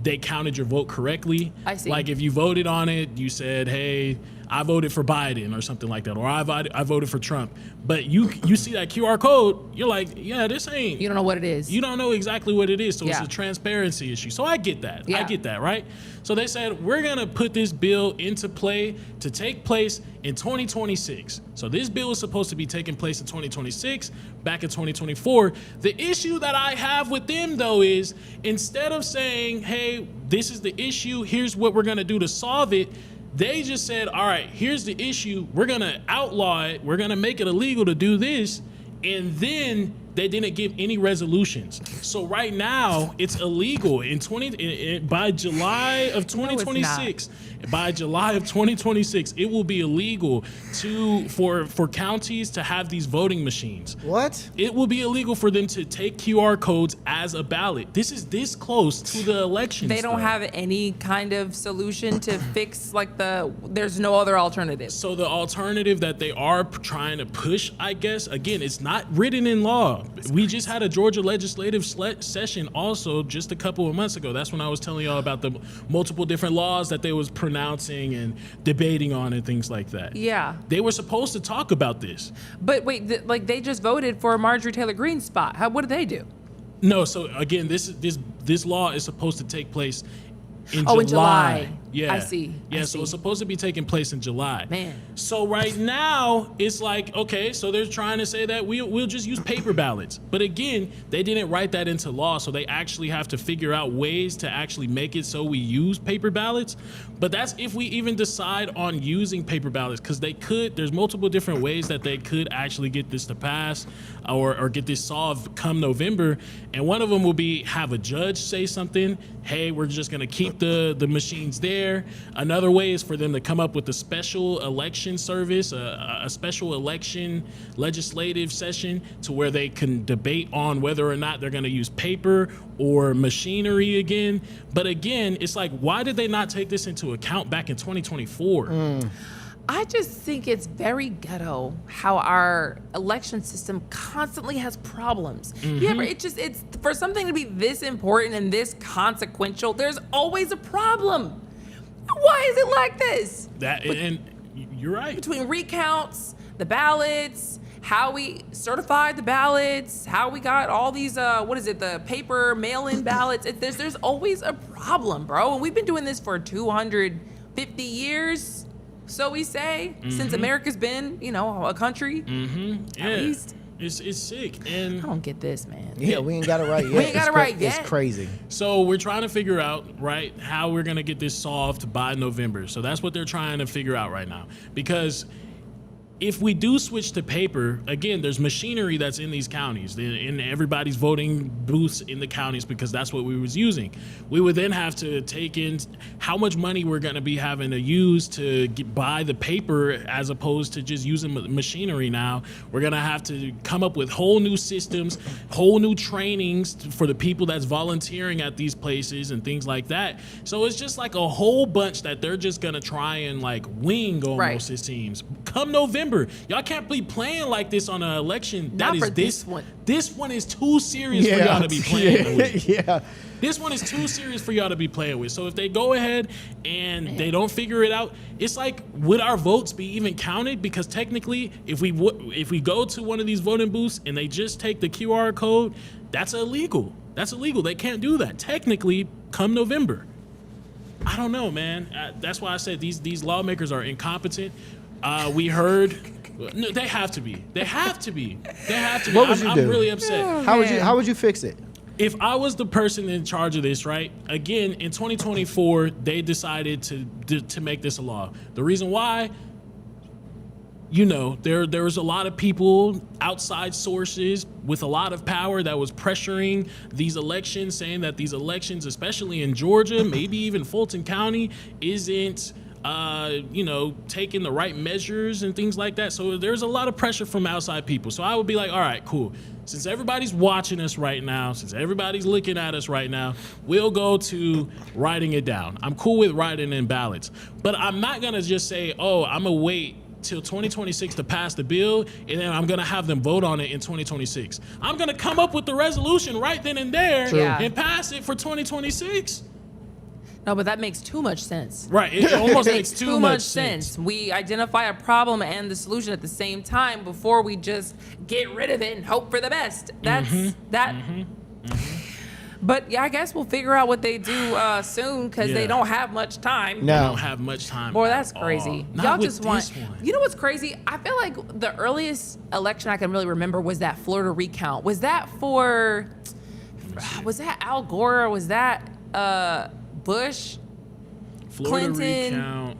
they counted your vote correctly. I see. Like if you voted on it, you said, hey, I voted for Biden or something like that, or I voted for Trump. But you see that QR code, you're like, yeah, this ain't. You don't know what it is. You don't know exactly what it is, so it's a transparency issue. So I get that. Yeah. I get that, right? So they said, we're going to put this bill into play to take place in 2026. So this bill is supposed to be taking place in 2026, back in 2024. The issue that I have with them, though, is instead of saying, hey, this is the issue, here's what we're going to do to solve it, they just said, all right, here's the issue. We're going to outlaw it. We're going to make it illegal to do this. And then they didn't give any resolutions. So right now it's illegal by July of 2026. By July of 2026, it will be illegal for counties to have these voting machines. What? It will be illegal for them to take QR codes as a ballot. This is this close to the election. They don't have any kind of solution to fix there's no other alternative. So the alternative that they are trying to push, I guess, again, it's not written in law. We just had a Georgia legislative session also just a couple of months ago. That's when I was telling y'all about the multiple different laws that they was pronouncing and debating on and things like that. Yeah. They were supposed to talk about this. But wait, they just voted for Marjorie Taylor Greene's spot. What did they do? No, so again, this law is supposed to take place in in July. Yeah. I see. Yeah, so it's supposed to be taking place in July. Man. So right now, it's like, okay, so they're trying to say that we'll just use paper ballots. But again, they didn't write that into law, so they actually have to figure out ways to actually make it so we use paper ballots. But that's if we even decide on using paper ballots, because there's multiple different ways that they could actually get this to pass or get this solved come November. And one of them will be have a judge say something, hey, we're just gonna keep the machines there. Another way is for them to come up with a special election service, a special election legislative session to where they can debate on whether or not they're going to use paper or machinery again. But again, it's like, why did they not take this into account back in 2024? I just think it's very ghetto how our election system constantly has problems. You ever, it's for something to be this important and this consequential, there's always a problem. Why is it like this? And you're right. Between recounts, the ballots, how we certified the ballots, how we got all these, the paper mail-in ballots. There's always a problem, bro. And we've been doing this for 250 years, so we say, since America's been, a country. At least. It's sick. And I don't get this, man. Yeah, we ain't got it right yet. We ain't got it right yet. It's crazy. So we're trying to figure out, right, how we're going to get this solved by November. So that's what they're trying to figure out right now. Because if we do switch to paper, again, there's machinery that's in these counties, in everybody's voting booths in the counties, because that's what we was using. We would then have to take in how much money we're going to be having to use to buy the paper as opposed to just using machinery now. We're going to have to come up with whole new systems, whole new trainings for the people that's volunteering at these places and things like that. So it's just like a whole bunch that they're just going to try and like wing almost, it seems. Come November, y'all can't be playing like this on an election. Not for this one. This one is too serious for y'all to be playing with. Yeah. This one is too serious for y'all to be playing with. So if they go ahead and they don't figure it out, it's like, would our votes be even counted? Because technically, if we go to one of these voting booths and they just take the QR code, that's illegal. That's illegal. They can't do that technically come November. I don't know, man. That's why I said these lawmakers are incompetent. We heard. No, they have to be. They have to be. What would you do? I'm really upset. How would you fix it? If I was the person in charge of this, right? Again, in 2024, they decided to make this a law. The reason why, there was a lot of people, outside sources with a lot of power that was pressuring these elections, saying that these elections, especially in Georgia, maybe even Fulton County, isn't taking the right measures and things like that. So there's a lot of pressure from outside people. So I would be like, all right, cool. Since everybody's watching us right now, since everybody's looking at us right now, we'll go to writing it down. I'm cool with writing in ballots, but I'm not going to just say, oh, I'm going to wait till 2026 to pass the bill, and then I'm going to have them vote on it in 2026. I'm going to come up with the resolution right then and there and pass it for 2026. No, but that makes too much sense. Right, it almost makes too much sense. We identify a problem and the solution at the same time before we just get rid of it and hope for the best. That's that. But yeah, I guess we'll figure out what they do soon because they don't have much time. No. They don't have much time. Boy, that's crazy. Y'all just want. You know what's crazy? I feel like the earliest election I can really remember was that Florida recount. Was that Al Gore or was that Bush? Florida Clinton? recount.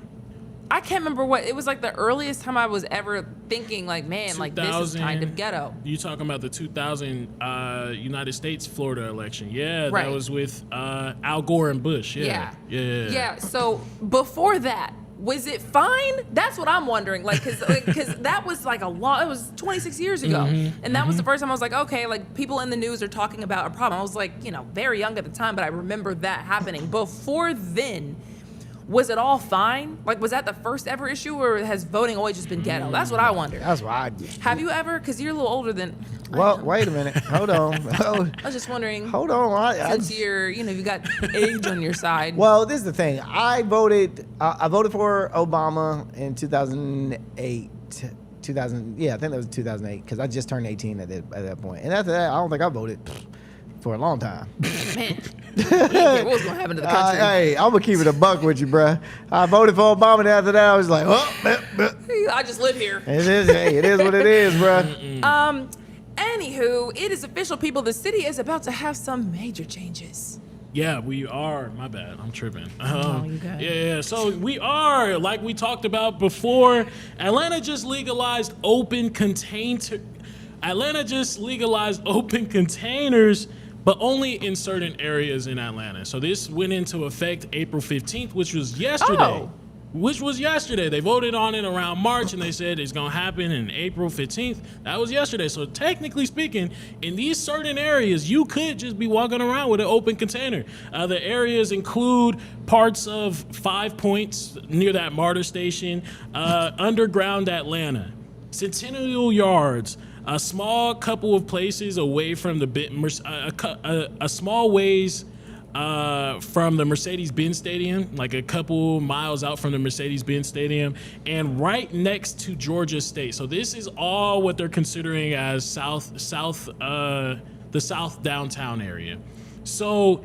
I can't remember what it was. Like the earliest time I was ever thinking like, man, like this is kind of ghetto. You talking about the 2000 United States Florida election? Yeah, right. That was with Al Gore and Bush. Yeah. So before that, was it fine? That's what I'm wondering. Like, cause that was like it was 26 years ago, and that was the first time I was like, okay, like people in the news are talking about a problem. I was like, very young at the time, but I remember that happening. Before then, was it all fine? Like, was that the first ever issue, or has voting always just been ghetto? That's what I wonder. That's why I have you ever? Because you're a little older than. Well, wait a minute. Hold on. I was just wondering. Hold on. Since you got age on your side. Well, this is the thing. I voted for Obama in 2008. I think that was 2008 because I just turned 18 at that point. And after that, I don't think I voted for a long time. Man. What was gonna happen to the country? Hey, I'm gonna keep it a buck with you, bruh. I voted for Obama, and after that, I was like, I just live here. It is what it is, bruh. Anywho, it is official, people. The city is about to have some major changes. Yeah, we are. My bad. I'm tripping. You got it. Yeah, so we are, like we talked about before, Atlanta just legalized open containers, but only in certain areas in Atlanta. So this went into effect April 15th, which was yesterday. which was yesterday. They voted on it around March, and they said it's going to happen in April 15th. That was yesterday. So technically speaking, in these certain areas, you could just be walking around with an open container. The areas include parts of 5 Points near that MARTA station, underground Atlanta, Centennial Yards, a small couple of places away from a small ways from the Mercedes-Benz Stadium, like a couple miles out from the Mercedes-Benz Stadium, and right next to Georgia State. So this is all what they're considering as the South downtown area. So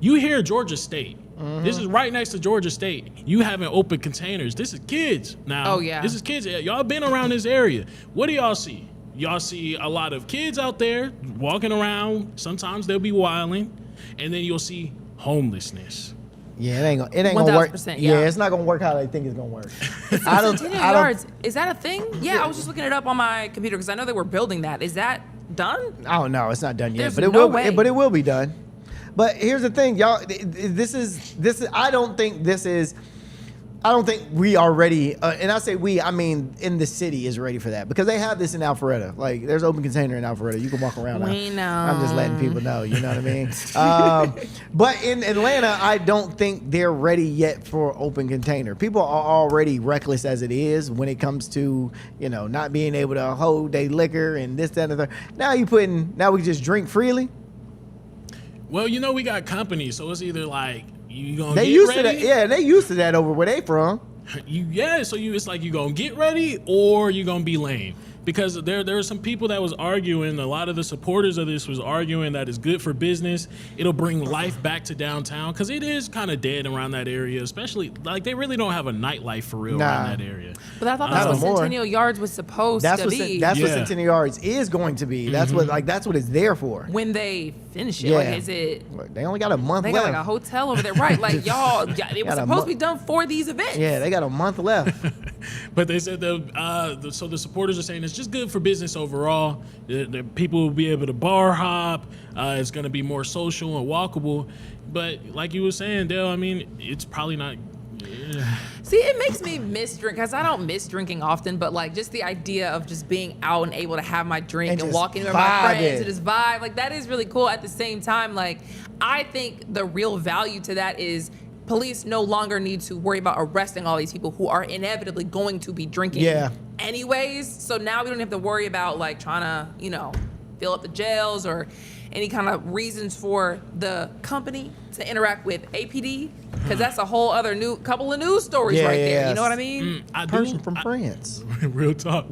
you hear Georgia State. This is right next to Georgia State. You having open containers. This is kids now. Oh, yeah. This is kids. Y'all been around this area. What do y'all see? Y'all see a lot of kids out there walking around. Sometimes they'll be wilding. And then you'll see homelessness. Yeah, it ain't gonna work. Yeah, it's not gonna work how they think it's gonna work. Centennial Yards, is that a thing? Yeah, I was just looking it up on my computer because I know they were building that. Is that done? I don't know. It's not done yet, There's but it no will. way. But it will be done. But here's the thing, y'all. This is. I don't think we are ready, and I say we, I mean in the city is ready for that because they have this in Alpharetta. Like there's open container in Alpharetta. You can walk around. We know. I'm just letting people know. You know what I mean? But in Atlanta, I don't think they're ready yet for open container. People are already reckless as it is when it comes to not being able to hold their liquor and this, that, and the third. Now we just drink freely. Well, we got company, so it's either like you gonna they get used ready. To that. Yeah, they used to that over where they from. It's like you gonna get ready or you gonna be lame. Because there are some people that was arguing, a lot of the supporters of this was arguing that it's good for business. It'll bring life back to downtown because it is kind of dead around that area, especially like they really don't have a nightlife for real around that area. But I thought that's what Centennial Yards was supposed to be. That's what Centennial Yards is going to be. That's what it's there for. When they finish it, like is it? They only got a month left. They got like a hotel over there, right? Like y'all, it was supposed to be done for these events. Yeah, they got a month left. But they said so the supporters are saying it's just good for business overall. The people will be able to bar hop. It's going to be more social and walkable. But like you were saying, Dale, I mean, it's probably not. See, it makes me miss drink because I don't miss drinking often, but like just the idea of just being out and able to have my drink and walking with my friends and just vibe, like that is really cool. At the same time, like I think the real value to that is police no longer need to worry about arresting all these people who are inevitably going to be drinking anyways. So now we don't have to worry about like trying to, fill up the jails or any kind of reasons for the company to interact with APD, because that's a whole other couple of news stories right there. You know what I mean? Person from France. Real talk.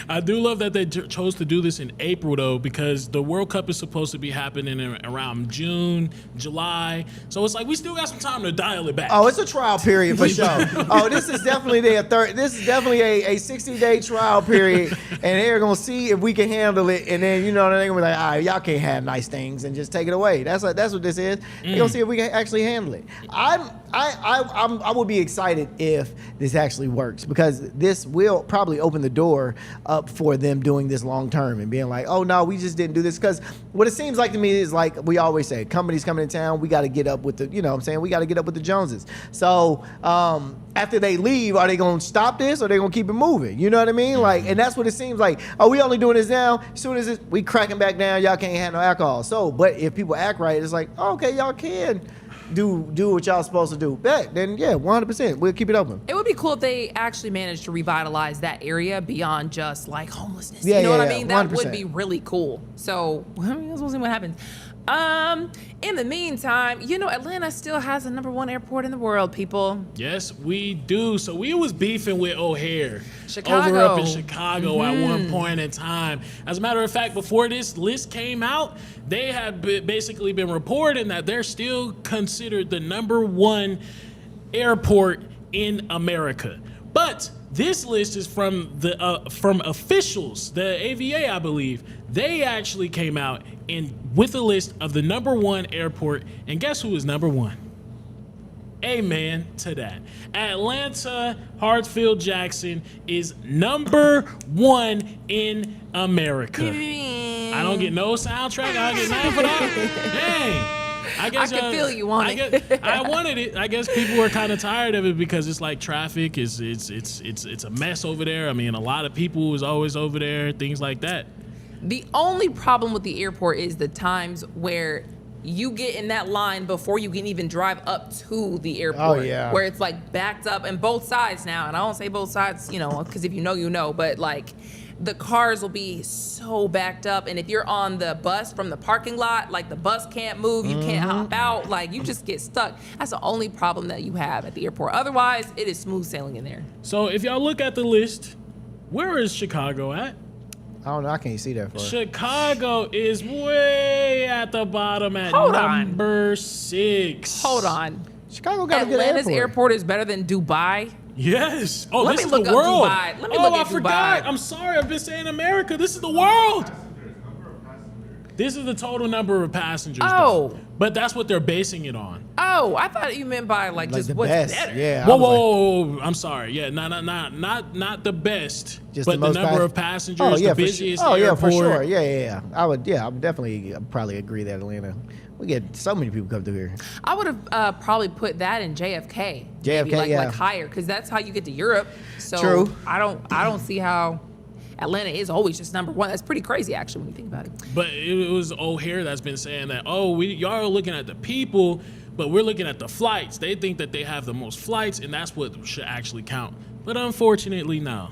I do love that they chose to do this in April though, because the World Cup is supposed to be happening around June, July. So it's like we still got some time to dial it back. Oh, it's a trial period for sure. This is definitely This is definitely a 60-day trial period, and they're gonna see if we can handle it. And then they're gonna be like, all right, y'all can't have nice things and just take it away. That's what this is. They're gonna see if we can actually handle it. I would be excited if this actually works, because this will probably open the door up for them doing this long term and being like, oh no, we just didn't do this. Because what it seems like to me is like we always say, companies coming to town, we got to get up with the, we got to get up with the Joneses. So after they leave, are they going to stop this or are they going to keep it moving? You know what I mean? Like, and that's what it seems like. Are we only doing this now? As soon as we cracking back down, y'all can't have no alcohol. So, but if people act right, it's like, oh, okay, y'all can do what y'all supposed to do. Then 100%, we'll keep it open. It would be cool if they actually managed to revitalize that area beyond just like homelessness. You know what I mean? 100%. That would be really cool. So we'll see what happens. In the meantime, Atlanta still has the #1 airport in the world, people. Yes, we do. So we was beefing with O'Hare Chicago. over up in Chicago at one point in time. As a matter of fact, before this list came out, they had basically been reporting that they're still considered the #1 airport in America. But this list is from officials, the AVA, I believe. They actually came out with a list of the #1 airport, and guess who is #1? Amen to that. Atlanta Hartsfield Jackson is #1 in America. I don't get no soundtrack. I don't get nothing for that. Dang. I guess I can feel you on it. I wanted it. I guess people were kind of tired of it because it's like traffic is it's a mess over there. I mean, a lot of people is always over there, things like that. The only problem with the airport is the times where you get in that line before you can even drive up to the airport. Oh, yeah. Where it's like backed up and both sides now. And I don't say both sides, you know, because if you know, but like the cars will be so backed up. And if you're on the bus from the parking lot, like the bus can't move, you can't hop out, like you just get stuck. That's the only problem that you have at the airport. Otherwise, it is smooth sailing in there. So if y'all look at the list, where is Chicago at? I don't know. I can't see that far. Chicago is way at the bottom at Hold on. number 6. Hold on. Chicago got Atlanta's a good airport is better than Dubai. Yes. Oh, Let this me is look the up world. Dubai. Let me oh, look I at forgot. Dubai. I'm sorry. I've been saying America. This is the world. This is the total number of passengers. Oh. though. But that's what they're basing it on. Oh, I thought you meant by like just the what's best. better. Yeah. Whoa, I was like, whoa, I'm sorry. Yeah, not the best, Just but the the most number pass- of passengers, Oh, yeah, the for sure. busiest Oh, yeah, airport. for sure. Yeah. I would definitely probably agree that Atlanta. We get so many people come through here. I would have probably put that in JFK. Maybe JFK, yeah. like higher, because that's how you get to Europe. So True. I don't see how Atlanta is always just number one. That's pretty crazy, actually, when you think about it. But it was O'Hare that's been saying that, y'all are looking at the people, but we're looking at the flights. They think that they have the most flights, and that's what should actually count. But unfortunately, no.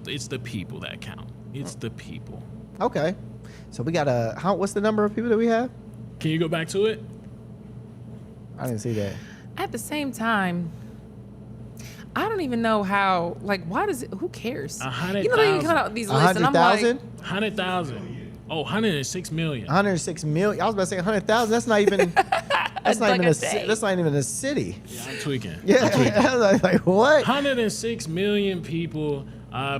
It's the people that count. It's the people. Okay. So we got what's the number of people that we have? Can you go back to it? I didn't see that. At the same time, I don't even know how. Like, why does it? Who cares? 100,000. You know, they come out these lists, and I'm like, 100,000? 100,000. Oh, 106 million. 106 million. I was about to say 100,000. That's not even. That's not Like even a a. day. That's not even a city. Yeah, I'm tweaking. Yeah. I was like, what? 106 million people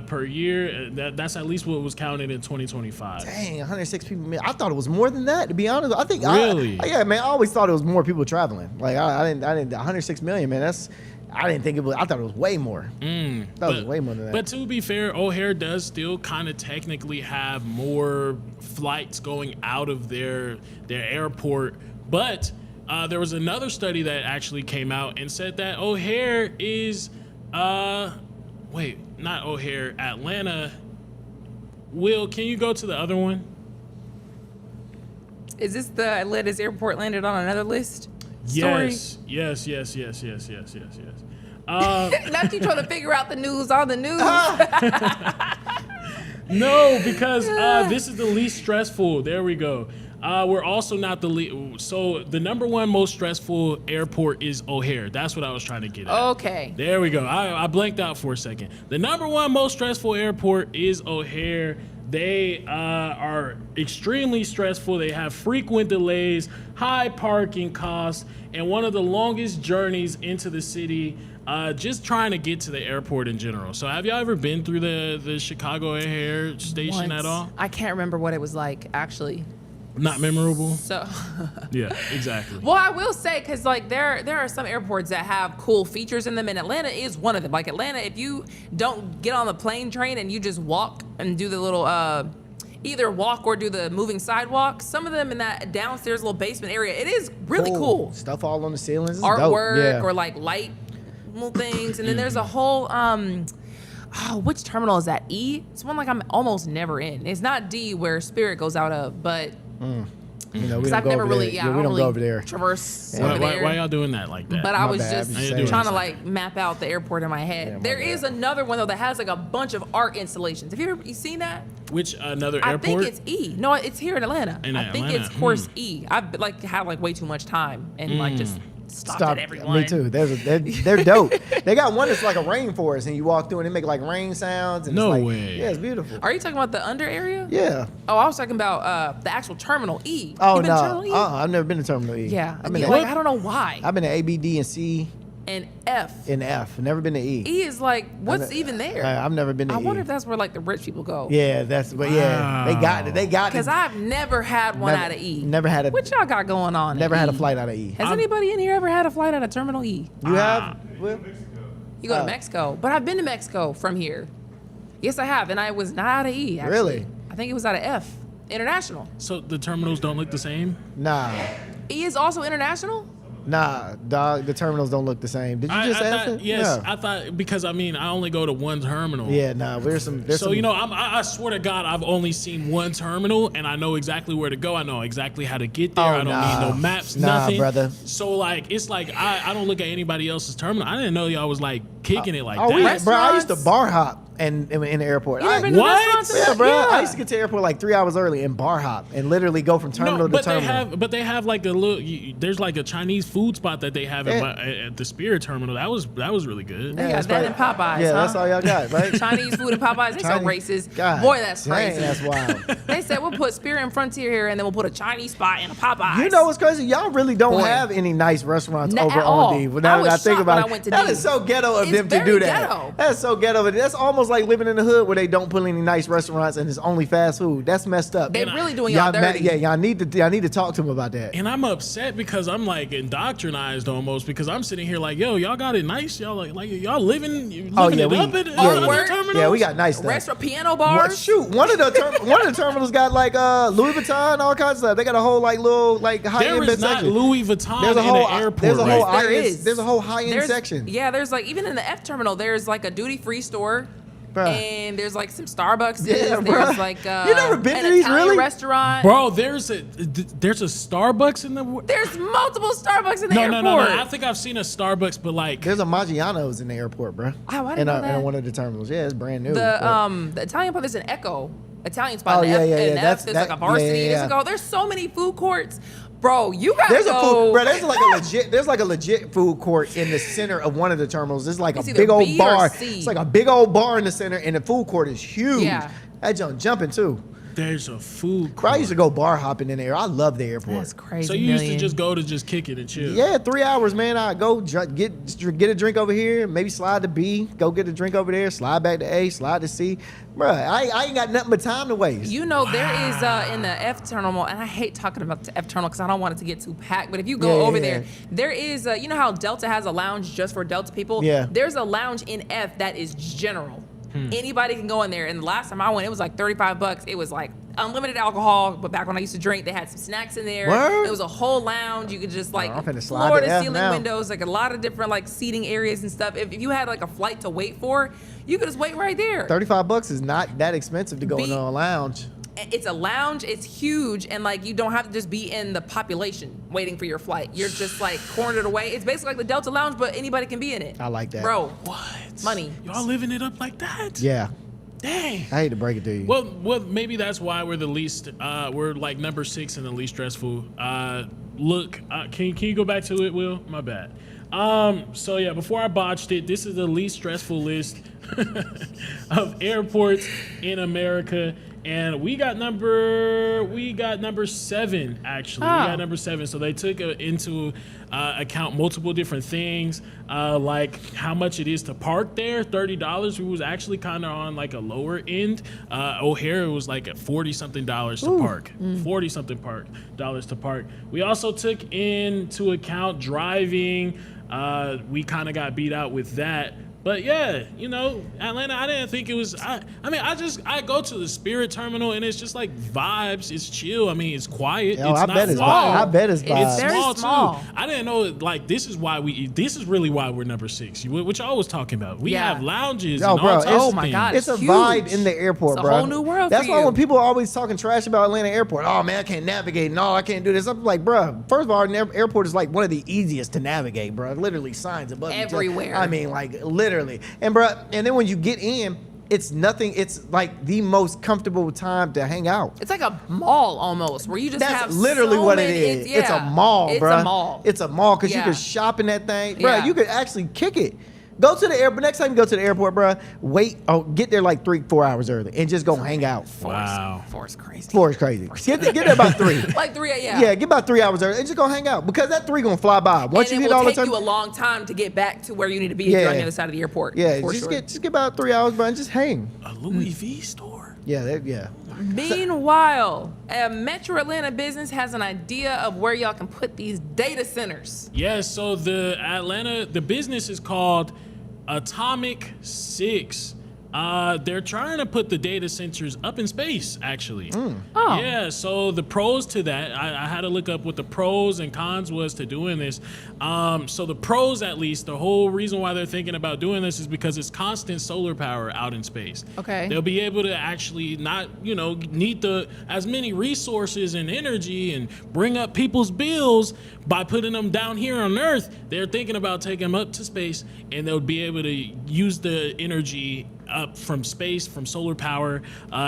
per year. That's at least what was counted in 2025. Dang, 106 people. Man, I thought it was more than that. To be honest, I think. Really? Yeah, man. I always thought it was more people traveling. Like I didn't. 106 million, man. I didn't think it was. I thought it was way more. That was way more than that. But to be fair, O'Hare does still kind of technically have more flights going out of their airport. But there was another study that actually came out and said that O'Hare is, not O'Hare, Atlanta. Will, can you go to the other one? is this the Atlanta's airport landed on another list? Yes. Yes. Not you trying to figure out the news on the news. No, because this is the least stressful. There we go. We're also not the least. So the number one most stressful airport is O'Hare. That's what I was trying to get at. Okay. There we go. I blanked out for a second. The number one most stressful airport is O'Hare. They are extremely stressful. They have frequent delays, high parking costs, and one of the longest journeys into the city. Just trying to get to the airport in general. So have y'all ever been through the Chicago O'Hare station Once. at all? I can't remember what it was like, actually. Not memorable? So, Yeah, exactly. well, I will say, because like there are some airports that have cool features in them, and Atlanta is one of them. Like Atlanta, if you don't get on the plane train and you just walk and do the little either walk or do the moving sidewalk, some of them in that downstairs little basement area, it is really cool. Stuff all on the ceilings. It's dope. Artwork Yeah. or like light little things, and then there's a whole which terminal is that? E? It's one like I'm almost never in. It's not D where Spirit goes out of, but You know, we because don't I've go never over really, there. yeah, Yeah, I we don't don't really go over there. traverse Yeah. over there. Why y'all doing that like that? But I My was bad, just I'm just trying saying. to like map out the airport in my head. Yeah, my There bad. is another one though that has like a bunch of art installations. Have you seen that? Which another I airport? think it's E. No, it's here in Atlanta. In I think Atlanta, it's course E. I've like had like way too much time and like just stopped at everyone. Me too. They're dope. They got one that's like a rainforest, and you walk through and they make like rain sounds. And No it's like, way. Yeah, it's beautiful. Are you talking about the under area? Yeah. Oh, I was talking about the actual terminal E. Oh You been to no. Terminal E? I've never been to Terminal E. Yeah. I've been to Like I don't know why. I've been to A, B, D, and C, And F. and F. Never been to E. E is like what's even there? I've never been to I E. wonder if that's where like the rich people go. Yeah, but yeah, they got it. They got it. Because I've never had one Never- out of E. never had a- What y'all got going on? never at had a E? flight out of E. Has anybody in here ever had a flight out of Terminal E? You have? Will? You go to Mexico, but I've been to Mexico from here. Yes, I have, and I was not out of E. Actually. Really? I think it was out of F. International. So the terminals don't look the same? Nah. E is also international? Nah, dog. The terminals don't look the same. Did you just ask thought, it? Yes, No. I thought because I only go to one terminal. Yeah, nah. There's some. So I swear to God, I've only seen one terminal, and I know exactly where to go. I know exactly how to get there. I don't need no maps, nothing. Brother. So like, it's like I don't look at anybody else's terminal. I didn't know y'all was like kicking it like that. Bro, I used to bar hop in the airport. You never been to What? Yeah, bro. I used to get to the airport like 3 hours early and bar hop and literally go from terminal to terminal. But they have like a little. There's like a Chinese food spot that they have at the Spirit Terminal. That was really good. They got that in Popeyes. Yeah, huh? that's all y'all got, right? Chinese food and Popeyes. They so racist. God, Boy, that's dang, crazy. that's wild. They said we'll put Spirit and Frontier here, and then we'll put a Chinese spot and a Popeyes. You know what's crazy? Y'all really don't Boy. have any nice restaurants Not over at all. on D. But I now was that I think shocked about when it, I went to that D. is so ghetto of It's them to very do that. ghetto. That's so ghetto. That's almost like living in the hood where they don't put any nice restaurants and it's only fast food. That's messed up. They really doing y'all dirty. Y'all need to talk to them about that. And I'm upset because I'm like indoctrinized almost because I'm sitting here like, yo, y'all got it nice. Y'all like y'all living it up at other terminals. Yeah, we got nice stuff. Restaurant, piano bars. Shoot, one of the terminals got like Louis Vuitton, all kinds of stuff. They got a whole like little like high end There is not section. Louis Vuitton There's a in whole the airport. there's a whole right? there's a whole high end section. Yeah, there's like even in the F terminal, there's like a duty free store. Bruh. And there's like some Starbucks. Yeah, there's bruh. like You never been an to these, Italian really? restaurant. Bro, there's a Starbucks in the. There's multiple Starbucks in the airport. No. I think I've seen a Starbucks, but like There's a Maggiano's in the airport, bro. Oh, I didn't know that. In one of the terminals. Yeah, it's brand new. The Italian part, there's an Echo Italian spot. Oh, in yeah, F, yeah, in yeah. F, there's like a varsity. There's so many food courts. Bro, you gotta There's go. a food, bro. There's like a legit food court in the center of one of the terminals. There's like It's a either big old B or bar. C. It's like a big old bar in the center, and the food court is huge. Yeah. That junk jumping too. there's a food Bro, I court. used to go bar hopping in there. I love the airport. That's crazy. So you used to just go to just kick it and chill. Yeah, 3 hours, man. I go get a drink over here, maybe slide to B, go get a drink over there, slide back to A, slide to C. Bro, I ain't got nothing but time to waste. You know, there is in the F terminal, and I hate talking about the F terminal because I don't want it to get too packed. But if you go over there, there is, you know how Delta has a lounge just for Delta people? Yeah. There's a lounge in F that is general. Anybody can go in there. And the last time I went, it was like $35. It was like unlimited alcohol, but back when I used to drink, they had some snacks in there. Word? It was a whole lounge. You could just like I'm finna slide floor to to F ceiling now. windows, like a lot of different like seating areas and stuff. If you had like a flight to wait for, you could just wait right there. $35 is not that expensive to go in a lounge. It's a lounge, it's huge, and like you don't have to just be in the population waiting for your flight. You're just like cornered away. It's basically like the Delta Lounge, but anybody can be in it. I like that. Bro, What? money. Y'all living it up like that? Yeah. Dang. I hate to break it to you. Well, maybe that's why we're the least. We're like number 6 in the least stressful. Look, can you go back to it, Will? My bad. So yeah, before I botched it, this is the least stressful list of airports in America. And we got number 7 actually. We got number 7. So they took into account multiple different things, like how much it is to park there. $30. We was actually kind of on like a lower end. O'Hare was like at $40 something to park. $40 something dollars to park. We also took into account driving. We kind of got beat out with that. But yeah, you know, Atlanta, I didn't think it was, I go to the Spirit Terminal and it's just like vibes. It's chill. I mean, it's quiet. Yo, it's I not bet it's long. I bet it's It's vibes. very Small small. too. I didn't know, like, this is really why we're number 6, which I was talking about. We Yeah. have lounges Yo, and bro, all types oh of my things. God, It's a huge. vibe in the airport, It's a bro. whole new world That's for why you. when people are always talking trash about Atlanta Airport, oh man, I can't navigate. No, I can't do this. I'm like, bro, first of all, our airport is like one of the easiest to navigate, bro. Literally signs above each other. Everywhere. I mean, like literally. And bro, and then when you get in, it's nothing. It's like the most comfortable time to hang out. It's like a mall almost, where you just That's have literally so what many, it is. It's a yeah. mall, It's bro. a mall. It's a mall because you Yeah. can shop in that thing, bro. Yeah. You could actually kick it. Go to the airport. Next time you go to the airport, bro, get there like 3-4 hours early and just go hang out. Wow. Force crazy. Floor is crazy. Get there about 3. Like 3, yeah. Yeah, get about 3 hours early and just go hang out because that 3 gonna fly by. Once And you it hit all will the take time. you a long time to get back to where you need to be if you're on the other side of the airport. Yeah, for just sure. get about 3 hours, bro, and just hang. A Louis V store. Yeah, yeah. Meanwhile, a Metro Atlanta business has an idea of where y'all can put these data centers. Yeah, so the business is called Atomic 6. They're trying to put the data centers up in space, actually. Oh. Yeah, so the pros to that, I had to look up what the pros and cons was to doing this. So the pros, at least, the whole reason why they're thinking about doing this is because it's constant solar power out in space. Okay. They'll be able to actually not, need as many resources and energy and bring up people's bills by putting them down here on Earth. They're thinking about taking them up to space, and they'll be able to use the energy up from space, from solar power,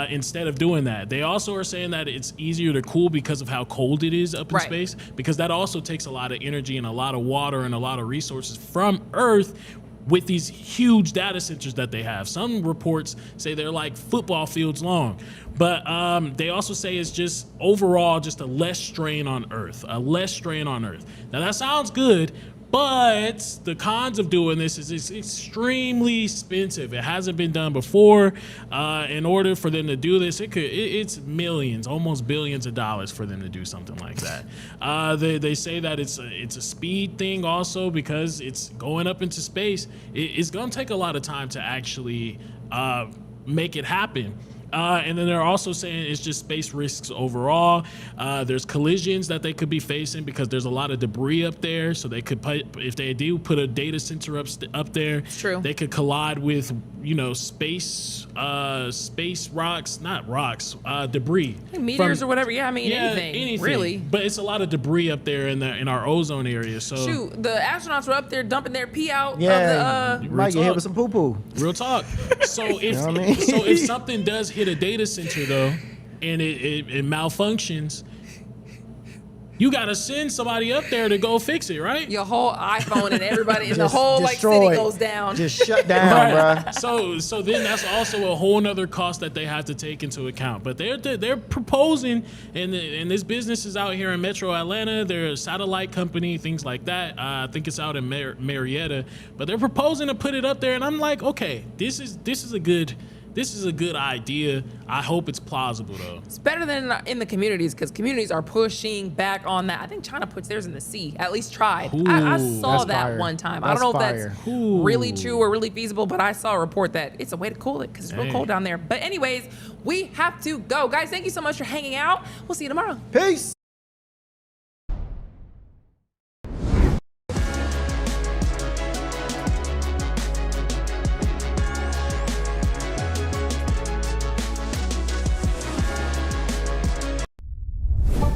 instead of doing that. They also are saying that it's easier to cool because of how cold it is up in space, because that also takes a lot of energy and a lot of water and a lot of resources from Earth with these huge data centers that they have. Some reports say they're like football fields long, but they also say it's just overall just a less strain on Earth, Now that sounds good, but the cons of doing this is it's extremely expensive. It hasn't been done before. In order for them to do this, it's millions, almost billions of dollars for them to do something like that. They say that it's a speed thing also, because it's going up into space. It's going to take a lot of time to actually make it happen. And then they're also saying it's just space risks overall. There's collisions that they could be facing because there's a lot of debris up there. So they could if they do put a data center up there, true, they could collide with space rocks, not rocks, debris, meteors or whatever. Yeah, I mean anything really. But it's a lot of debris up there in our ozone area. So shoot, the astronauts were up there dumping their pee out. Yeah, of the, you might get hit with some poo poo. Real talk. So if something does hit a data center though, and it malfunctions, you gotta send somebody up there to go fix it, right? Your whole iPhone and everybody in the whole city goes down. Just shut down, bro. So then that's also a whole nother cost that they have to take into account. But they're proposing, and this business is out here in Metro Atlanta. They're a satellite company, things like that. I think it's out in Marietta, but they're proposing to put it up there, and I'm like, okay, this is a good idea. I hope it's plausible though. It's better than in the communities, because communities are pushing back on that. I think China puts theirs in the sea, at least tried. I saw that fire. One time. I don't know if that's really true or really feasible, but I saw a report that it's a way to cool it because it's real cold down there. But anyways, we have to go. Guys, thank you so much for hanging out. We'll see you tomorrow. Peace.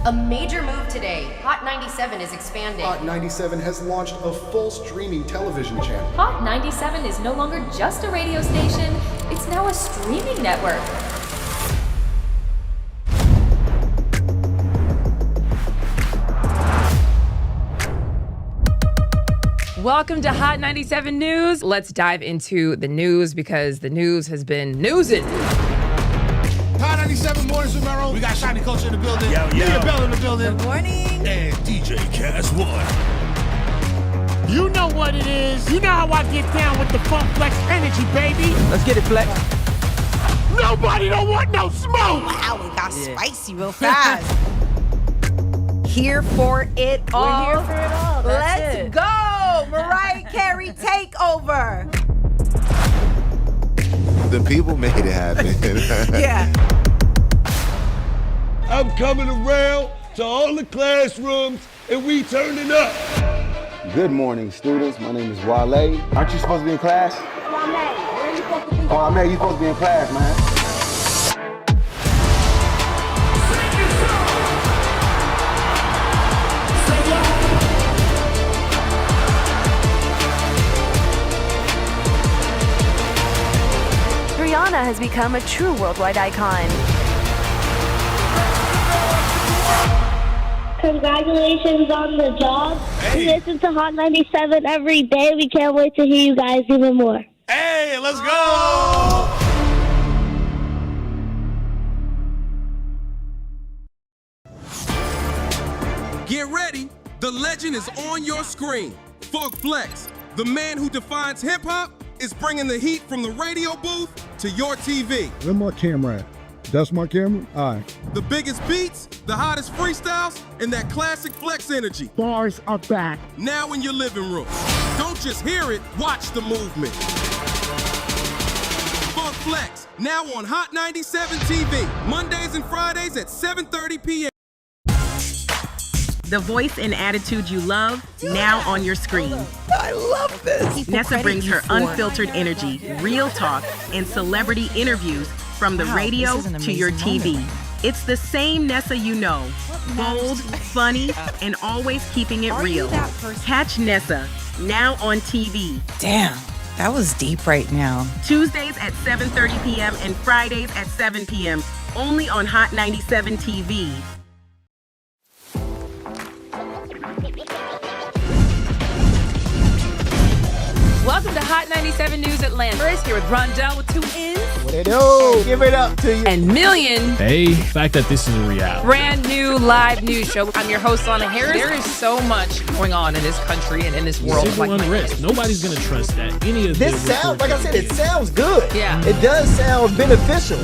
A major move today. Hot 97 is expanding. Hot 97 has launched a full streaming television channel. Hot 97 is no longer just a radio station, it's now a streaming network. Welcome to Hot 97 News. Let's dive into the news because the news has been newsing. Hot 97 mornings with Mero. We got Shiny Culture in the building. Nigga Bell in the building. Good morning. And DJ Cass One. You know what it is. You know how I get down with the Funk Flex energy, baby. Let's get it, Flex. Nobody don't want no smoke. Wow, it got spicy real fast. Here for it all. We're here for it all. Let's go. Mariah Carey takeover. The people made it happen. Yeah. I'm coming around to all the classrooms and we turning up. Good morning, students. My name is Wale. Aren't you supposed to be in class? Wale, where are you supposed to be? Oh, Wale, you supposed to be in class, man. Rihanna has become a true worldwide icon. Congratulations on the job. Hey. We listen to Hot 97 every day. We can't wait to hear you guys even more. Hey, let's go! Get ready. The legend is on your screen. Funk Flex, the man who defines hip-hop, is bringing the heat from the radio booth to your TV. Where my camera at? That's my camera? All right. The biggest beats, the hottest freestyles, and that classic Flex energy. Bars are back. Now in your living room. Don't just hear it, watch the movement. Funk Flex, now on Hot 97 TV, Mondays and Fridays at 7:30 p.m. The voice and attitude you love, now on your screen. I love this. Nessa brings her unfiltered energy, real talk, and celebrity interviews from the radio to your TV. It's the same Nessa you know. Bold, funny, and always keeping it real. Catch Nessa, now on TV. Damn, that was deep right now. Tuesdays at 7:30 p.m. and Fridays at 7 p.m. Only on Hot 97 TV. Welcome to Hot 97 News Atlanta. We're here with Rondell with 2 N's. What it do? Give it up to you. And Million. Hey, the fact that this is a reality. Brand new live news show. I'm your host, Lana Harris. There is so much going on in this country and in this world. Civil unrest. Nobody's going to trust that. Any of this sounds, like I said, it sounds good. Yeah. It does sound beneficial.